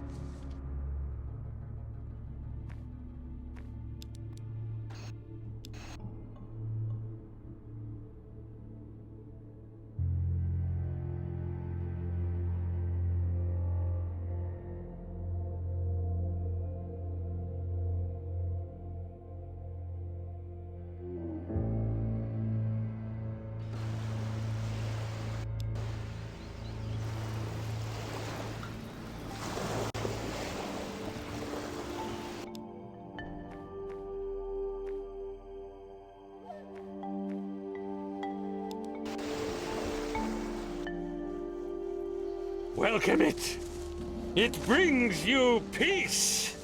[SPEAKER 15] Welcome it. It brings you peace.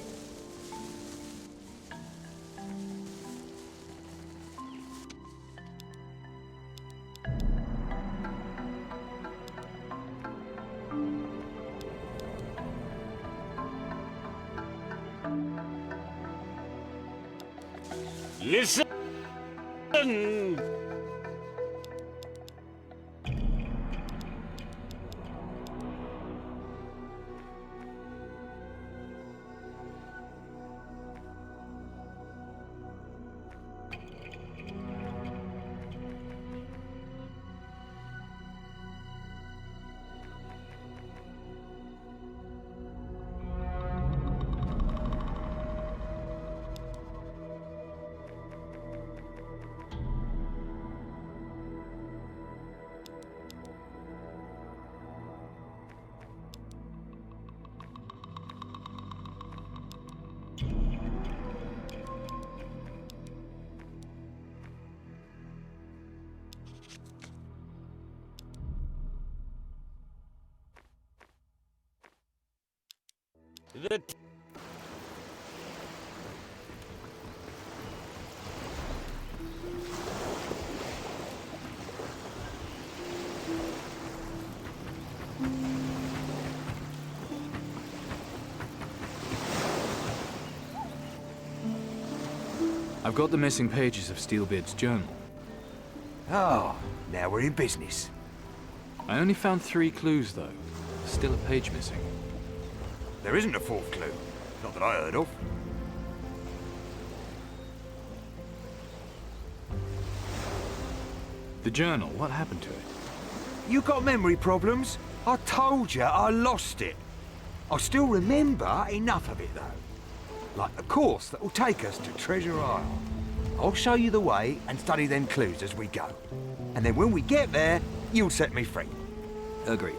[SPEAKER 15] Listen.
[SPEAKER 1] I've got the missing pages of Steelbeard's journal.
[SPEAKER 7] Oh, now we're in business.
[SPEAKER 1] I only found 3 clues, though. There's still a page missing.
[SPEAKER 7] There isn't a 4th clue. Not that I heard of.
[SPEAKER 1] The journal, what happened to it?
[SPEAKER 7] You got memory problems? I told you I lost it. I still remember enough of it, though. Like the course that will take us to Treasure Isle. I'll show you the way and study them clues as we go. And then when we get there, you'll set me free.
[SPEAKER 1] Agreed.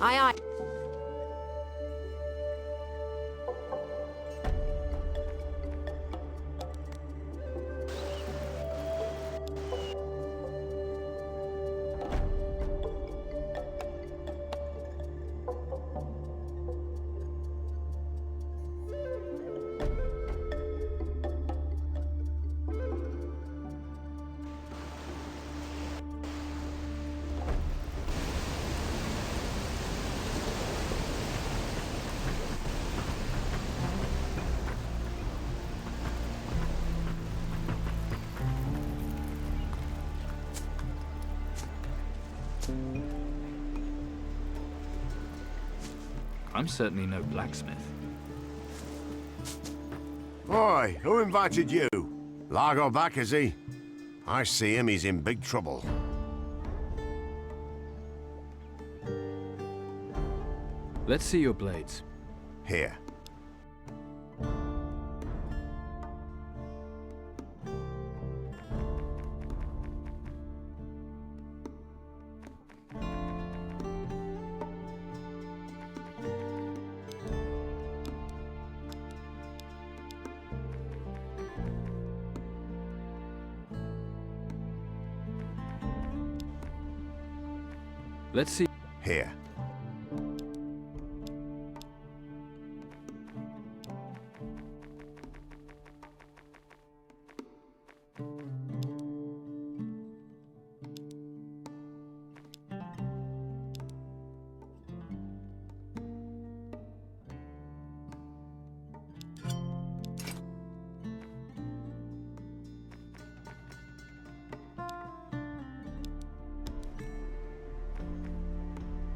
[SPEAKER 3] Aye, aye.
[SPEAKER 1] I'm certainly no blacksmith.
[SPEAKER 10] Oi, who invited you? Largo back, is he? I see him, he's in big trouble.
[SPEAKER 1] Let's see your blades.
[SPEAKER 10] Here.
[SPEAKER 1] Let's see.
[SPEAKER 10] Here.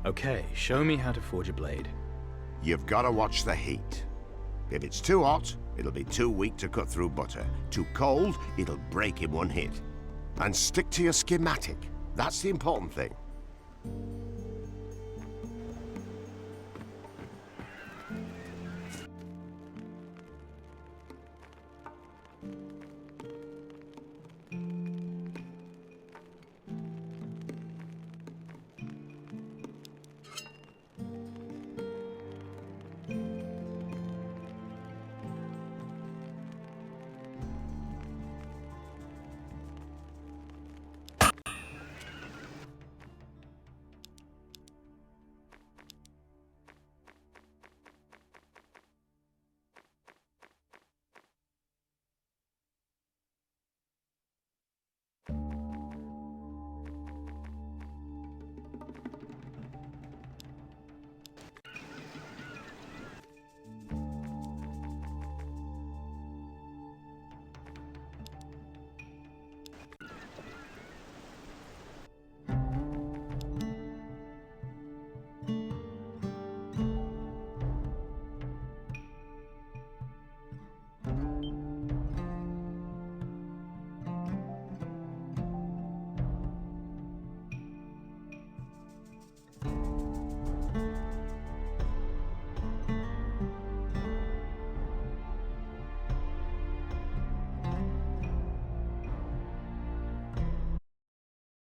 [SPEAKER 1] Okay, show me how to forge a blade.
[SPEAKER 10] You've got to watch the heat. If it's too hot, it'll be too weak to cut through butter. Too cold, it'll break in one hit. And stick to your schematic. That's the important thing.